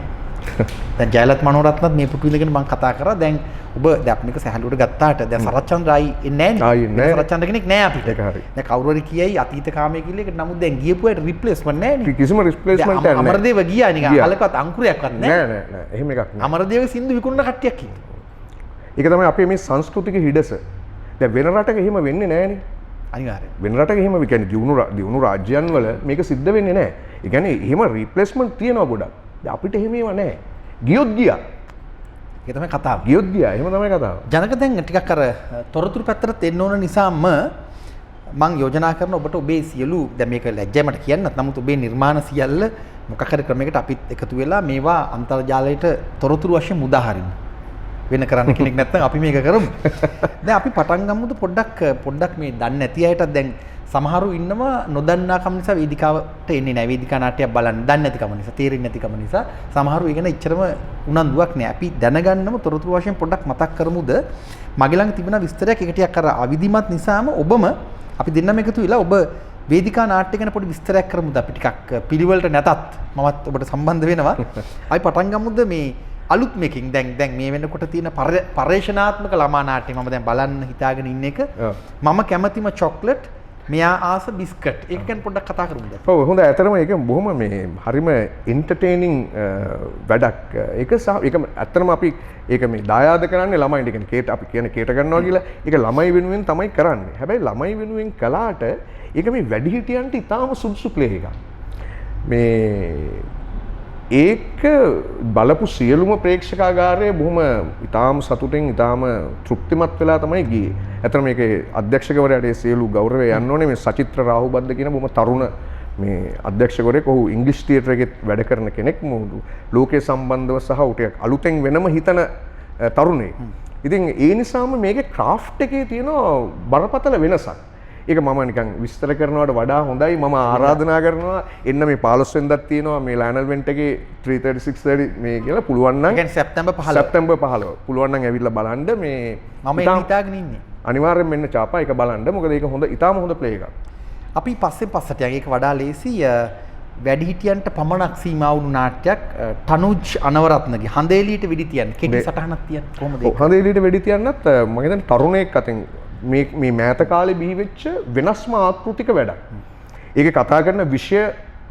Speaker 1: දැන් ජයලත් මනෝරත්නත් මේ පුටු ඉඳගෙන මම කතා කරා. දැන් ඔබ දැන් අපි මේක සැහැල්ලුවට ගත්තාට දැන් සරච්චන්ද්‍ර ආයි එන්නේ නැහැ. සරච්චන්ද්‍ර කෙනෙක් නැහැ අපිට. ඒක හරි. දැන් කවුරු හරි කියයි අතීත කාමයේ කියලා එකට නමුත් දැන් ගියපු අයට රිප්ලේස්මන්ට් නැහැ නේ.
Speaker 2: කිසිම රිප්ලේස්මන්ට් නැහැ.
Speaker 1: අමරදේව ගියා නිකන් අලකවත් අංකුරයක්වත් නැහැ.
Speaker 2: නෑ. එහෙම එකක් නෑ.
Speaker 1: අමරදේවගේ සින්දු විකුණන කට්ටියක් ඉන්නවා.
Speaker 2: ඒක තමයි අපේ මේ සංස්කෘතික හිඩස. දැන් වෙන රටක එහෙම වෙන්නේ නෑනේ.
Speaker 1: අනිවාර්යයෙන්.
Speaker 2: වෙන රටක එහෙම කියන්නේ දියුණු රාජ්‍යයන් වල මේක සිද්ධ වෙන්නේ නෑ. ඒ කියන්නේ එහෙම රිප්ලේස්මන්ට් තියෙනවා ගොඩක්. දැන් අපිට එහෙම ඒවා නෑ. ගියොත් ගියා.
Speaker 1: ඒක තමයි කතාව.
Speaker 2: ගියොත් ගියා. එහෙම තමයි කතාව.
Speaker 1: ජනක දැන් ටිකක් අර තොරතුරු පැත්තට එන්න ඕන නිසාම මම යෝජනා කරන ඔබට ඔබේ සියලු දැන් මේක ලැජ්ජයි මට කියන්නත් නමුත් ඔබේ නිර්මාණ සියල්ල මොකක් හරි ක්‍රමයකට අපිත් එකතු වෙලා මේවා අන්තර්ජාලයට තොරතුරු වශයෙන් මුදා හරින්න. වෙන කරන්න කෙනෙක් නැත්නම් අපි මේක කරමු. දැන් අපි පටන් ගමුද පොඩ්ඩක් මේ දන්නේ නැති අයටත් දැන් සමහරු ඉන්නවා නොදන්නාකම නිසා වේදිකාවට එන්නේ නැහැ. වේදිකා නාට්‍යයක් බලන්න දන්නේ නැතිකම නිසා, තේරෙන්නේ නැතිකම නිසා සමහරු ඉගෙන ඉච්චරම උනන්දුවක් නැහැ. අපි දැනගන්නම තොරතුරු වශයෙන් පොඩ්ඩක් මතක් කරමුද? මගේ ළඟ තිබුණ විස්තරයක් එක ටිකක් අර අවිධිමත් නිසාම ඔබම අපි දෙන්නම එකතු වෙලා ඔබ වේදිකා නාට්‍ය ගැන පොඩි විස්තරයක් කරමුද? අපි ටිකක් පිළිවෙලට නැතත් මමත් ඔබට සම්බන්ධ වෙනවා. අපි පටන් ගමුද මේ අලුත් මේකින් දැන් මේ වෙනකොට තියෙන පර්යේෂණාත්මක ළමා නාට්‍ය මම දැන් බලන්න හිතාගෙන ඉන්න එක. මම කැමතිම චොක්ලට් මෙයා ආස බිස්කට්. ඒක ගැන පොඩ්ඩක් කතා කරමුද?
Speaker 2: ඔව් හොඳයි. ඇත්තටම ඒක බොහොම මේ හරිම එන්ටර්ටේනින් වැඩක්. ඒක ඇත්තටම අපි ඒක මේ දායාද කරන්නේ ළමයින්ට. කියන්නේ කේට අපි කියන්නේ කේට ගන්නවා කියලා. ඒක ළමයි වෙනුවෙන් තමයි කරන්නේ. හැබැයි ළමයි වෙනුවෙන් කළාට ඒක මේ වැඩිහිටියන්ට ඉතාම සුදුසු ප්ලේ එකක්. ඒක බලපු සියලුම ප්‍රේක්ෂකාගාරයේ බොහොම ඉතාම සතුටින් ඉතාම තෘප්තිමත් වෙලා තමයි ගියේ. ඇත්තට මේකේ අධ්‍යක්ෂකවරයාට ඒ සියලු ගෞරවය යන්න ඕනේ. මේ සචිත්‍ර රාහුබද්ද කියන බොහොම තරුණ මේ අධ්‍යක්ෂකවරයෙක්. ඔහු ඉංග්‍රීසි තියටර් එකේ වැඩ කරන කෙනෙක්. මොහු ලෝකයේ සම්බන්ධව සහ උටයක් අලුතෙන් වෙනම හිතන තරුණයෙක්. ඉතින් ඒ නිසාම මේකේ ක්‍රාෆ්ට් එකේ තියෙන බරපතල වෙනසක්. ඒක මම නිකන් විස්තර කරනවට වඩා හොඳයි. මම ආරාධනා කරනවා එන්න මේ 15 වෙනිදාක් තියෙනවා මේ ලෑනල් වෙන්ට් එකේ 3:30 මේ කියලා පුළුවන් නම්
Speaker 1: කියන්නේ සැප්තැම්බර් 15
Speaker 2: පුළුවන් නම් ඇවිල්ලා බලන්න මේ
Speaker 1: මම හිතාගෙන ඉන්නේ.
Speaker 2: අනිවාර්යෙන් මෙන්න චාපා ඒක බලන්න. මොකද ඒක හොඳ ඉතාම හොඳ ප්ලේ එකක්.
Speaker 1: අපි පස්සට යන් ඒක වඩා ලේසි වැඩිහිටියන්ට පමණක් සීමා වුණු නාට්‍යයක් තනුජ් අනවරත්නගේ හඳේලියට වෙඩි තියන්න කෙටි සටහනක් තියන්න කොහොමද ඒක?
Speaker 2: හඳේලියට වෙඩි තියන්නත් මම හිතන්නේ තරුණයෙක් අතින් මේ මෑත කාලේ බිහි වෙච්ච වෙනස්ම ආකෘතික වැඩක්. ඒක කතා කරන විෂය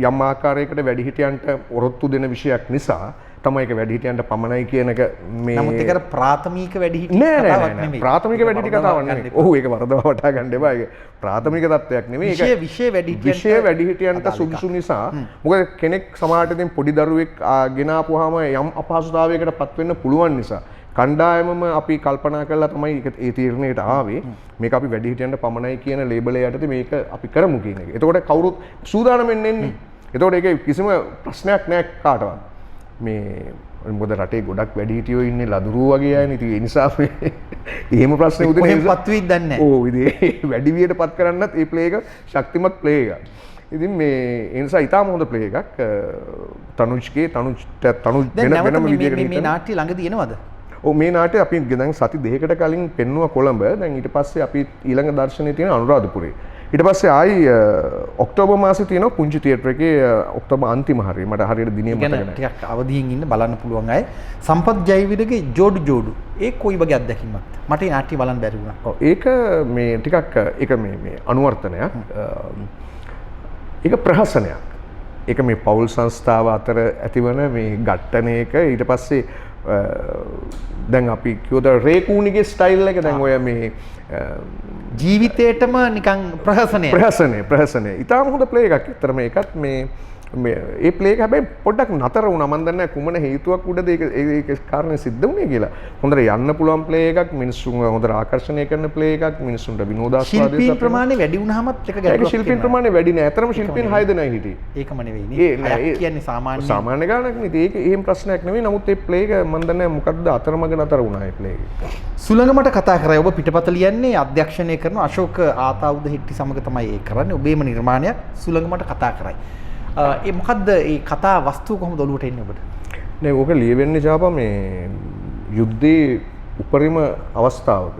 Speaker 2: යම් ආකාරයකට වැඩිහිටියන්ට ඔරොත්තු දෙන විෂයක් නිසා තමයි ඒක වැඩිහිටියන්ට පමණයි කියන එක මේ
Speaker 1: නමුත් ඒක ප්‍රාථමික වැඩිහිටි
Speaker 2: කතාවක් නෙමෙයි. ප්‍රාථමික වැඩිහිටි කතාවක් නෙමෙයි. ඔව් ඒක වරදවා වටා ගන්න එපා. ඒක ප්‍රාථමික තත්ත්වයක් නෙමෙයි. ඒක විෂය වැඩිහිටියන්ට සුදුසු නිසා. මොකද කෙනෙක් සමහරට ඉතින් පොඩි දරුවෙක් ගෙන ආපුවාම යම් අපහසුතාවයකට පත් වෙන්න පුළුවන් නිසා කණ්ඩායමම අපි කල්පනා කරලා තමයි ඒ තීරණයට ආවේ. මේක අපි වැඩිහිටියන්ට පමණයි කියන ලේබලය යටතේ මේක අපි කරමු කියන එක. එතකොට කවුරුත් සූදානම්ෙන් එන්නේ. එතකොට ඒකේ කිසිම ප්‍රශ්නයක් නැහැ කාටවත්. මේ මොකද රටේ ගොඩක් වැඩිහිටියෝ ඉන්නේ ලදරුවෝ වගේ අයනේ. ඉතින් ඒ නිසා එහෙම ප්‍රශ්න උදේ
Speaker 1: කොහෙන්පත් වෙයිද දන්නේ නැහැ.
Speaker 2: ඔව් ඉතින් වැඩි වියට පත් කරන්නත් මේ ප්ලේ එක ශක්තිමත් ප්ලේ එකක්. ඉතින් මේ ඒ නිසා ඊටාම හොඳ ප්ලේ එකක්. තනුජ් වෙනම විදියකට
Speaker 1: මේ නාට්‍ය ළඟදී එනවද?
Speaker 2: ඔව් මේ නාට්‍ය අපි දැන් සති දෙකකට කලින් පෙන්නුවා කොළඹ. දැන් ඊට පස්සේ අපි ඊළඟ දර්ශනය තියෙන අනුරාධපුරේ. ඊට පස්සේ ආයි ඔක්තෝබර් මාසේ තියෙනවා පුංචි තියටර් එකේ ඔක්තෝබර් අන්තිම හරිය. මට හරියට දිනේ මතක නැහැ.
Speaker 1: ටිකක් අවදියෙන් ඉන්න බලන්න පුළුවන් අය. සම්පත් ජයවිරගේ ජෝඩු ඒ කොයි වගේ අත්දැකීමක්ද? මට මේ නාට්‍ය බලන්න බැරි වුණා.
Speaker 2: ඔව් ඒක මේ ටිකක් ඒක මේ අනුවර්තනයක්. ඒක ප්‍රහසනයක්. ඒක මේ පෞල් සංස්ථාව අතර ඇතිවන මේ ඝට්ටනයක ඊට පස්සේ දැන් අපි කිව්වද රේකූනිගේ ස්ටයිල් එක දැන් ඔය මේ
Speaker 1: ජීවිතේටම නිකන්
Speaker 2: ප්‍රහසනය ඉතාලම හොඳ ප්ලේ එකක්. ඇත්තටම ඒකත් මේ ඒ ප්ලේ එක හැබැයි පොඩ්ඩක් නතර වුණා. මම දන්නේ නැහැ කුමන හේතුවක් උඩද ඒක කාරණේ සිද්ධ වුණේ කියලා. හොඳට යන්න පුළුවන් ප්ලේ එකක්, මිනිස්සුන්ව හොඳට ආකර්ෂණය කරන ප්ලේ එකක්, මිනිස්සුන්ට විනෝදාස්වාදයක්.
Speaker 1: ශිල්පීන් ප්‍රමාණය වැඩි වුණාමත් එක ගැටලුවක්.
Speaker 2: ඒක ශිල්පීන් ප්‍රමාණය වැඩි නෑ. ඇත්තටම ශිල්පීන් 6 දෙනයි හිටියේ.
Speaker 1: ඒකම නෙවෙයි නේ. ඒ කියන්නේ
Speaker 2: සාමාන්‍ය ගානක් නෙවෙයි. ඒක එහෙම ප්‍රශ්නයක් නෙවෙයි. නමුත් මේ ප්ලේ එක මම දන්නේ නැහැ මොකද්ද අතරමඟ නතර වුණා මේ ප්ලේ එක.
Speaker 1: සුළඟමට කතා කරා. ඔබ පිටපත ලියන්නේ අධ්‍යක්ෂණය කරන අශෝක ආතාවුද හිටි සමග තමයි ඒක කරන්නේ. ඔබේම නිර්මාණයක් සුළඟමට කතා කරයි. ඒ මොකද්ද ඒ කතා වස්තුව කොහොමද ඔලුවට එන්නේ ඔබට?
Speaker 2: නෑ ඕක ලියවෙන්නේ ජාපා මේ යුද්ධයේ උපරිම අවස්ථාවක.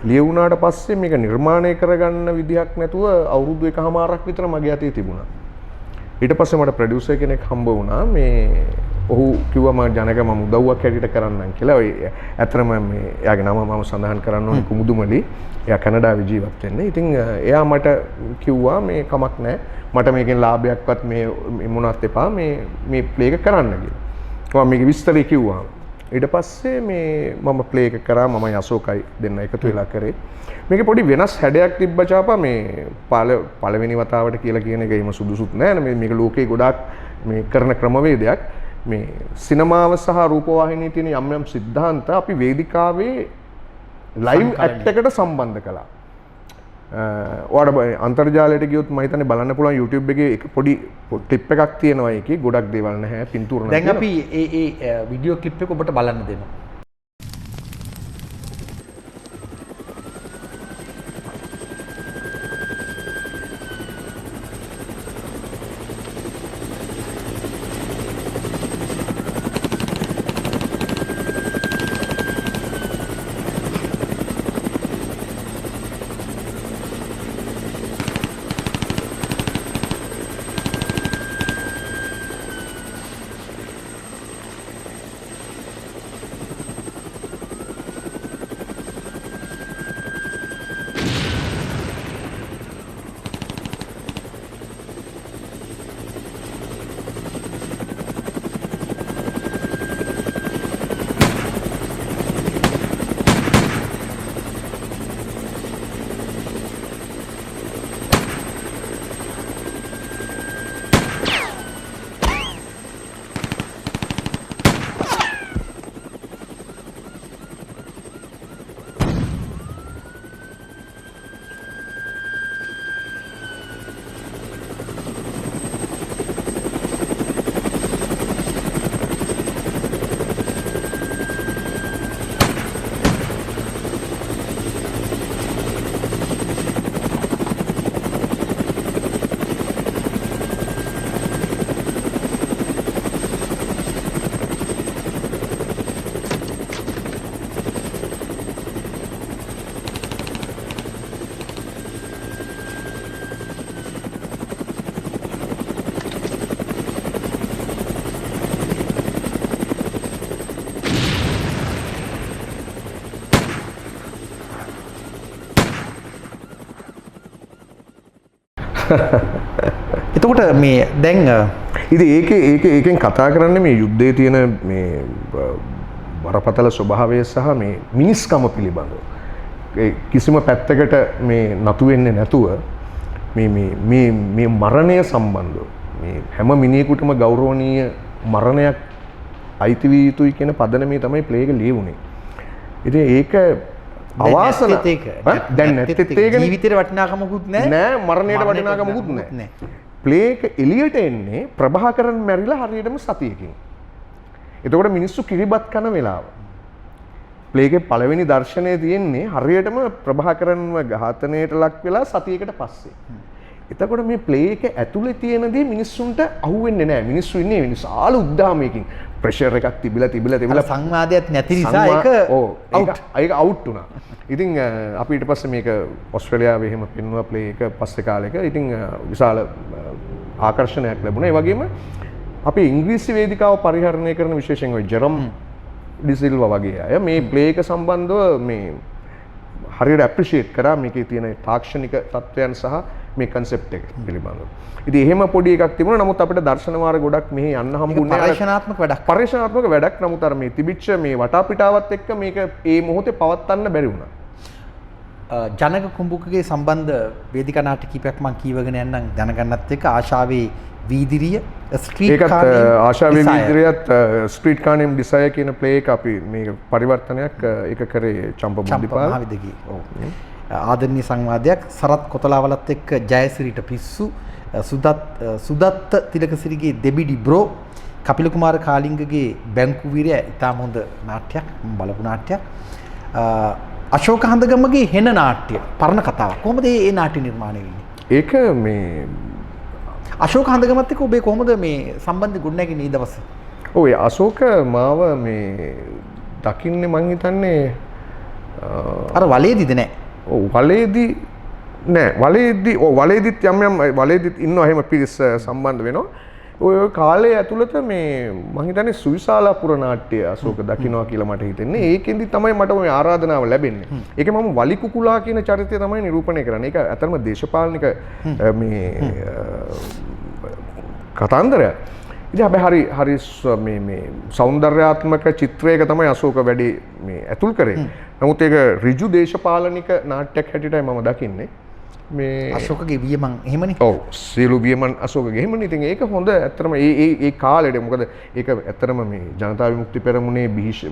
Speaker 2: ලියවුණාට පස්සේ මේක නිර්මාණය කරගන්න විදිහක් නැතුව අවුරුදු 1කමාරක් විතර මගේ අතේ තිබුණා. ඊට පස්සේ මට ප්‍රොඩියුසර් කෙනෙක් හම්බ වුණා. මේ ඔහු කිව්වා මම ජනක මම උදව්වක් හැටියට කරන්නම් කියලා. ඔය ඇත්තටම මේ එයාගේ නම මම සඳහන් කරන්න ඕනේ කුමුදුමලි. එයා කැනඩාවේ ජීවත් වෙන්නේ. ඉතින් එයා මට කිව්වා මේ කමක් නැහැ. මට මේකෙන් ලාභයක්වත් මේ මොනවත් එපා මේ ප්ලේ එක කරන්න කියලා. මම මේක විස්තරේ කිව්වා. ඊට පස්සේ මේ මම ප්ලේ එක කරා මම අශෝකයි දෙන්න එකතු වෙලා කරේ. මේකේ පොඩි වෙනස් හැඩයක් තිබ්බ චාපා මේ පළවෙනි වතාවට කියලා කියන එක එහෙම සුදුසුත් නෑ. මේක ලෝකේ ගොඩාක් මේ කරන ක්‍රමවේදයක්. මේ සිනමාව සහ රූපවාහිනියේ තියෙන යම් යම් සිද්ධාන්ත අපි වේදිකාවේ ලයිව් ඇක්ට් එකට සම්බන්ධ කළා. ඔයාලට අන්තර්ජාලයට ගියොත් මම හිතන්නේ බලන්න පුළුවන් YouTube එකේ එක පොඩි ක්ලිප් එකක් තියෙනවා ඒකේ ගොඩක් දේවල් නැහැ පින්තූර නැහැ.
Speaker 1: දැන් අපි ඒ වීඩියෝ ක්ලිප් එක ඔබට බලන්න දෙනවා. එතකොට මේ දැන්
Speaker 2: ඉතින් ඒකෙන් කතා කරන්නේ මේ යුද්ධයේ තියෙන මේ බරපතල ස්වභාවය සහ මේ මිනිස්කම පිළිබඳව. කිසිම පැත්තකට මේ නතු වෙන්නේ නැතුව මේ මරණය සම්බන්ධව මේ හැම මිනිහෙකුටම ගෞරවනීය මරණයක් අයිති විය යුතුයි කියන පදනමේ තමයි ප්ලේ එක ලියුනේ. ඉතින් ඒක අවාසනාවක්. දැන් නැත්තේ ඒක
Speaker 1: ජීවිතේට වටිනාකමකුත් නැහැ.
Speaker 2: නෑ මරණයට වටිනාකමකුත් නැහැ. ප්ලේ එක එළියට එන්නේ ප්‍රභාකරන් මැරිලා හරියටම සතියකින්. එතකොට මිනිස්සු කිරිබත් කන වෙලාව. ප්ලේ එකේ පළවෙනි දර්ශනය තියෙන්නේ හරියටම ප්‍රභාකරන්ව ඝාතනයට ලක් වෙලා සතියකට පස්සේ. එතකොට මේ ප්ලේ එක ඇතුලේ තියෙන දේ මිනිස්සුන්ට අහුවෙන්නේ නැහැ. මිනිස්සු ඉන්නේ විශාල උද්දාමයකින් ප්‍රෙෂර් එකක් තිබිලා
Speaker 1: සංවාදයක් නැති නිසා
Speaker 2: ඒක අවුට් වුණා. ඉතින් අපි ඊට පස්සේ මේක ඕස්ට්‍රේලියාවේ එහෙම පෙන්වුවා ප්ලේ එක පස්සේ කාලෙක. ඉතින් විශාල ආකර්ෂණයක් ලැබුණා. ඒ වගේම අපි ඉංග්‍රීසි වේදිකාව පරිහරණය කරන විශේෂයෙන් ඔය ජෙරම් ඩිසිල්වා වගේ අය මේ ප්ලේ එක සම්බන්ධව මේ හරියට ඇප්‍රීෂিয়েට් කරා මේකේ තියෙන තාක්ෂණික තත්ත්වයන් සහ මේ කන්සෙප්ට් එක පිළිබඳව. ඉතින් එහෙම පොඩි එකක් තිබුණා. නමුත් අපිට දර්ශන වාර ගොඩක් මෙහි යන්න හම්බුනේ පරිශනාත්මක වැඩක්. නමුත් අර මේ තිබිච්ච මේ වටාපිටාවත් එක්ක මේක ඒ මොහොතේ පවත්වන්න බැරි වුණා.
Speaker 1: ජනක කුඹුකගේ සම්බන්ධ වේදිකා නාට්‍ය කීපයක් මම කියවගෙන යන්නම් දැනගන්නත් එක්ක ආශාවේ වීදිරිය ස්ට්‍රීට් කාර්නියම්
Speaker 2: ආශාවේ වීදිරියත් ස්ට්‍රීට් කාර්නියම් ඩිසයර් කියන ප්ලේ එක අපි මේක පරිවර්තනයක් ඒක කරේ චම්පබුද්ධිපාල
Speaker 1: මහවිදගේ. ආදරණීය සංවාදයක් සරත් කොතලාවලත් එක්ක ජයසිරිට පිස්සු සුදත්ත තිලකසිරිගේ දෙබිඩි බ්‍රෝ කපිල කුමාර කාලිංගගේ බැංකු වීරය ඉතාම හොඳ නාට්‍යයක් බලපු නාට්‍යයක්. අශෝක හඳගමගේ හෙන නාට්‍ය පරණ කතාවක්. කොහොමද මේ නාට්‍ය නිර්මාණය වෙන්නේ?
Speaker 2: ඒක මේ
Speaker 1: අශෝක හඳගමත් එක්ක ඔබේ කොහොමද මේ සම්බන්ධය ගොඩනැගෙන්නේ මේ දවස්?
Speaker 2: ඔව් අශෝක මාව මේ දකින්නේ මං හිතන්නේ
Speaker 1: අර වලේදිද නෑ.
Speaker 2: ඔව් වලේදී නෑ වලේදී වලේදිත් යම් වලේදිත් ඉන්නවා එහෙම පිරිස් සම්බන්ධ වෙනවා. ඔය කාලේ ඇතුළත මේ මම හිතන්නේ සුවිශාලාපුර නාට්‍ය අශෝක දකින්නවා කියලා මට හිතෙන්නේ. ඒකෙන්දි තමයි මට ওই ආරාධනාව ලැබෙන්නේ. ඒකේ මම වලි කුකුලා කියන චරිතය තමයි නිරූපණය කරන්නේ. ඒක ඇත්තටම දේශපාලනික මේ කතන්දරයක්. ඉතින් හැබැයි හරි මේ සෞන්දර්යාත්මක චිත්‍රයක තමයි අශෝක වැඩි මේ ඇතුල් කරේ. නමුත් ඒක ඍජු දේශපාලනික නාට්‍යයක් හැටියටයි මම දකින්නේ. මේ
Speaker 1: අශෝකගේ වියමන් එහෙමනේ.
Speaker 2: ඔව් සියලු වියමන් අශෝකගේ එහෙමනේ. ඉතින් ඒක හොඳ ඇත්තටම ඒ කාලෙට මොකද ඒක ඇත්තටම මේ ජනතා විමුක්ති පෙරමුණේ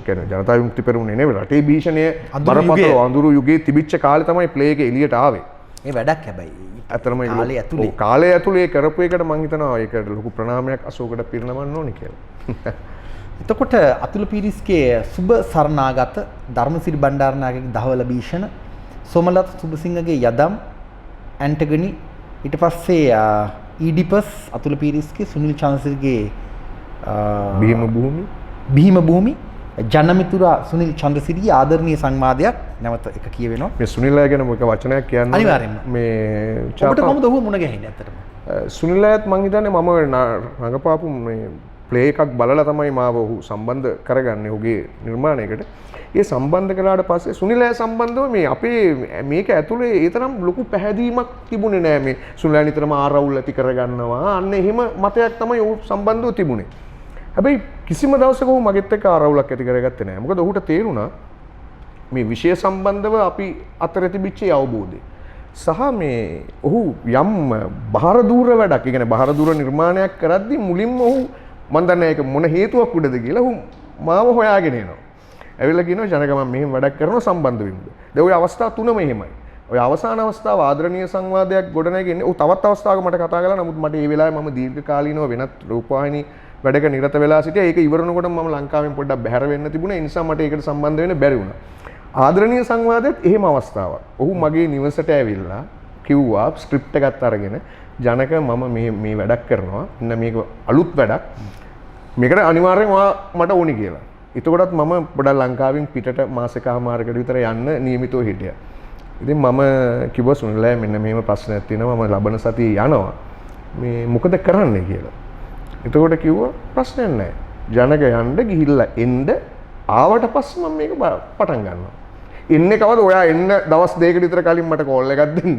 Speaker 2: කියන්නේ ජනතා විමුක්ති පෙරමුණේ නෙවෙයි රටේ භීෂණය බරපතල අඳුරු යුගයේ තිබිච්ච කාලේ තමයි ප්ලේ එක එළියට ආවේ.
Speaker 1: ඒ වැඩක් හැබැයි
Speaker 2: ඇත්තටම
Speaker 1: කාලේ ඇතුලේ
Speaker 2: කාලේ ඇතුලේ කරපු එකට මම හිතනවා ඒකට ලොකු ප්‍රණාමයක් අශෝකට පිරිනමන්න ඕනේ කියලා.
Speaker 1: එතකොට අතුල පීරිස්ගේ සුබ සරණාගත ධර්මසිරි බණ්ඩාරනායකගේ දහවල භීෂණ සෝමලත් සුබසිංහගේ යදම් ඇන්ටගනි ඊට පස්සේ ඊඩිපස් අතුල පීරිස්ගේ සුනිල් චන්ද්‍රසිරිගේ බීම භූමි ජනමිතුරා සුනිල් චන්ද්‍රසිරිගේ ආදරණීය සංවාදයක් නැවත එක කියවෙනවා.
Speaker 2: මේ සුනිල් අය ගැන මොකක් වචනයක් කියන්න
Speaker 1: අනිවාර්යෙන්ම
Speaker 2: මේ
Speaker 1: ඔබට කොහොමද ඔහු මුණ ගැහෙන්නේ ඇත්තටම?
Speaker 2: සුනිල් අයත් මං හිතන්නේ මම රඟපාපු මේ ප්ලේ එකක් බලලා තමයි මාව ඔහු සම්බන්ධ කරගන්නේ ඔහුගේ නිර්මාණයකට. ඒ සම්බන්ධ කළාට පස්සේ සුනිල් අය සම්බන්ධව මේ අපේ මේක ඇතුලේ ඒ තරම් ලොකු පැහැදීමක් තිබුණේ නෑ. මේ සුනිල් අය නිතරම ආරවුල් ඇති කරගන්නවා. අන්න එහෙම මතයක් තමයි ඔහු සම්බන්ධව තිබුණේ. හැබැයි කිසිම දවසක ඔහු මගෙත් එක්ක ආරවුලක් ඇති කරගත්තේ නෑ. මොකද ඔහුට තේරුණා මේ විෂය සම්බන්ධව අපි අතර තිබිච්ච අවබෝධය. සහ මේ ඔහු යම් බහරදූර වැඩක්, ඒ කියන්නේ බහරදූර නිර්මාණයක් කරද්දී මුලින්ම ඔහු මන් දන්නේ ඒක මොන හේතුවක් උඩද කියලා ඔහු මාව හොයාගෙන එනවා. ඇවිල්ලා කියනවා ජනක මම මෙහෙම වැඩක් කරනවා සම්බන්ධ වෙමුද. දැන් ওই අවස්ථා තුනම එහෙමයි. ඔය අවසාන අවස්ථාව ආදරණීය සංවාදයක් ගොඩනැගෙන්නේ. ඔව් තවත් අවස්ථාවක මට කතා කළා. නමුත් මට ඒ වෙලාවේ මම දීර්ඝකාලීනව වෙනත් රූපවාහිනී වැඩක නිරත වෙලා සිටියා. ඒක ඉවරනකොට මම ලංකාවෙන් පොඩ්ඩක් බැහැර වෙන්න තිබුණා. ඒ නිසා මට ඒකට සම්බන්ධ වෙන්න බැරි වුණා. ආදරණීය සංවාදයේත් එහෙම අවස්ථාවක්. ඔහු මගේ නිවසට ඇවිල්ලා කිව්වා ස්ක්‍රිප්ට් එකක් අරගෙන ජනක මම මේ වැඩක් කරනවා. ඉන්න මේක අලුත් වැඩක්. මේකට අනිවාර්යෙන් මට ඕනි කියලා. එතකොටත් මම පොඩක් ලංකාවෙන් පිටට මාසෙකමාරකට විතර යන්න නියමිතව හිටියා. ඉතින් මම කිව්වා සුනිල් අය මෙන්න මෙහෙම ප්‍රශ්නයක් තියෙනවා මම ලබන සතියේ යනවා. මේ මොකද කරන්නේ කියලා. එතකොට කිව්වා ප්‍රශ්නයක් නැහැ. ජනක යන්න ගිහිල්ලා එන්න ආවට පස්සේ මම මේක පටන් ගන්නවා. එන්නේ කවද? ඔයා එන්න දවස් දෙකකට විතර කලින් මට කෝල් එකක් දෙන්න.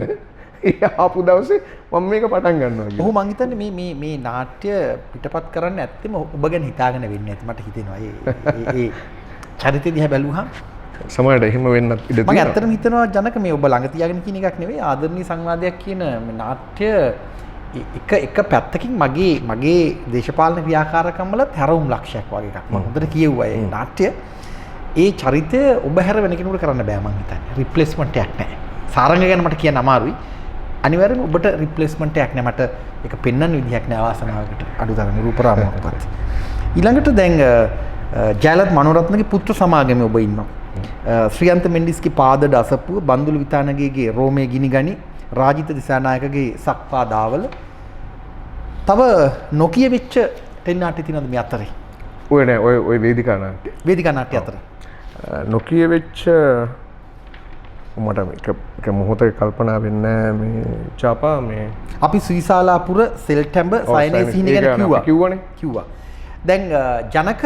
Speaker 2: ඒ ආපු දවසේ මම මේක පටන් ගන්නවා කියලා.
Speaker 1: ඔහු මං හිතන්නේ මේ නාට්‍ය පිටපත් කරන්න ඇත්තෙම ඔබ ගැන හිතාගෙන වෙන්නේ නැති මට හිතෙනවා. ඒ චරිතය දිහා බැලුවහම
Speaker 2: සමහරට එහෙම වෙන්නත් ඉඩ තියෙනවා.
Speaker 1: මම ඇත්තටම හිතනවා ජනක මේ ඔබ ළඟ තියාගෙන කියන එකක් නෙවෙයි ආදරණීය සංවාදයක් කියන මේ නාට්‍ය එක පැත්තකින් මගේ දේශපාලන ක්‍රියාකාරකම් වල තරවුම් ලක්ෂයක් වගේ එකක්. මම හොඳට කියෙව්වා ඒ නාට්‍ය. ඒ චරිතය ඔබ හැර වෙන කෙනෙකුට කරන්න බෑ මං හිතන්නේ. රිප්ලේස්මන්ට් එකක් නැහැ. සාරංග ගැන මට කියන්න අමාරුයි. අනිවාර්යයෙන්ම ඔබට රිප්ලේස්මන්ට් එකක් නැහැ. මට ඒක පෙන්වන්න විදිහක් නැහැ අවාසනාවකට. අඩුතරම රූපරාමයක්වත්. ඊළඟට දැන් ජයලත් මනෝරත්නගේ පුත්‍ර සමාගමේ ඔබ ඉන්නවා. ශ්‍රියන්ත මෙන්ඩිස්ගේ පාදඩ අසපුව, බන්දුලු විතානගේගේ රෝමේ ගිනිගනි, රාජිත දිසානායකගේ සක්පා දාවල. තව නොකිය වෙච්ච ටෙලිනාට්‍ය තියෙනවද මේ අතරේ?
Speaker 2: ඔය නෑ ඔය වේදිකා නාට්‍ය.
Speaker 1: වේදිකා නාට්‍ය අතර.
Speaker 2: නොකිය වෙච්ච මට එක මොහොතක කල්පනා වෙන්නේ මේ චාපා මේ
Speaker 1: අපි සුවිශාලාපුර සෙල්ටැම්බර් සයනේ සිහින ගැන කිව්වා. දැන් ජනක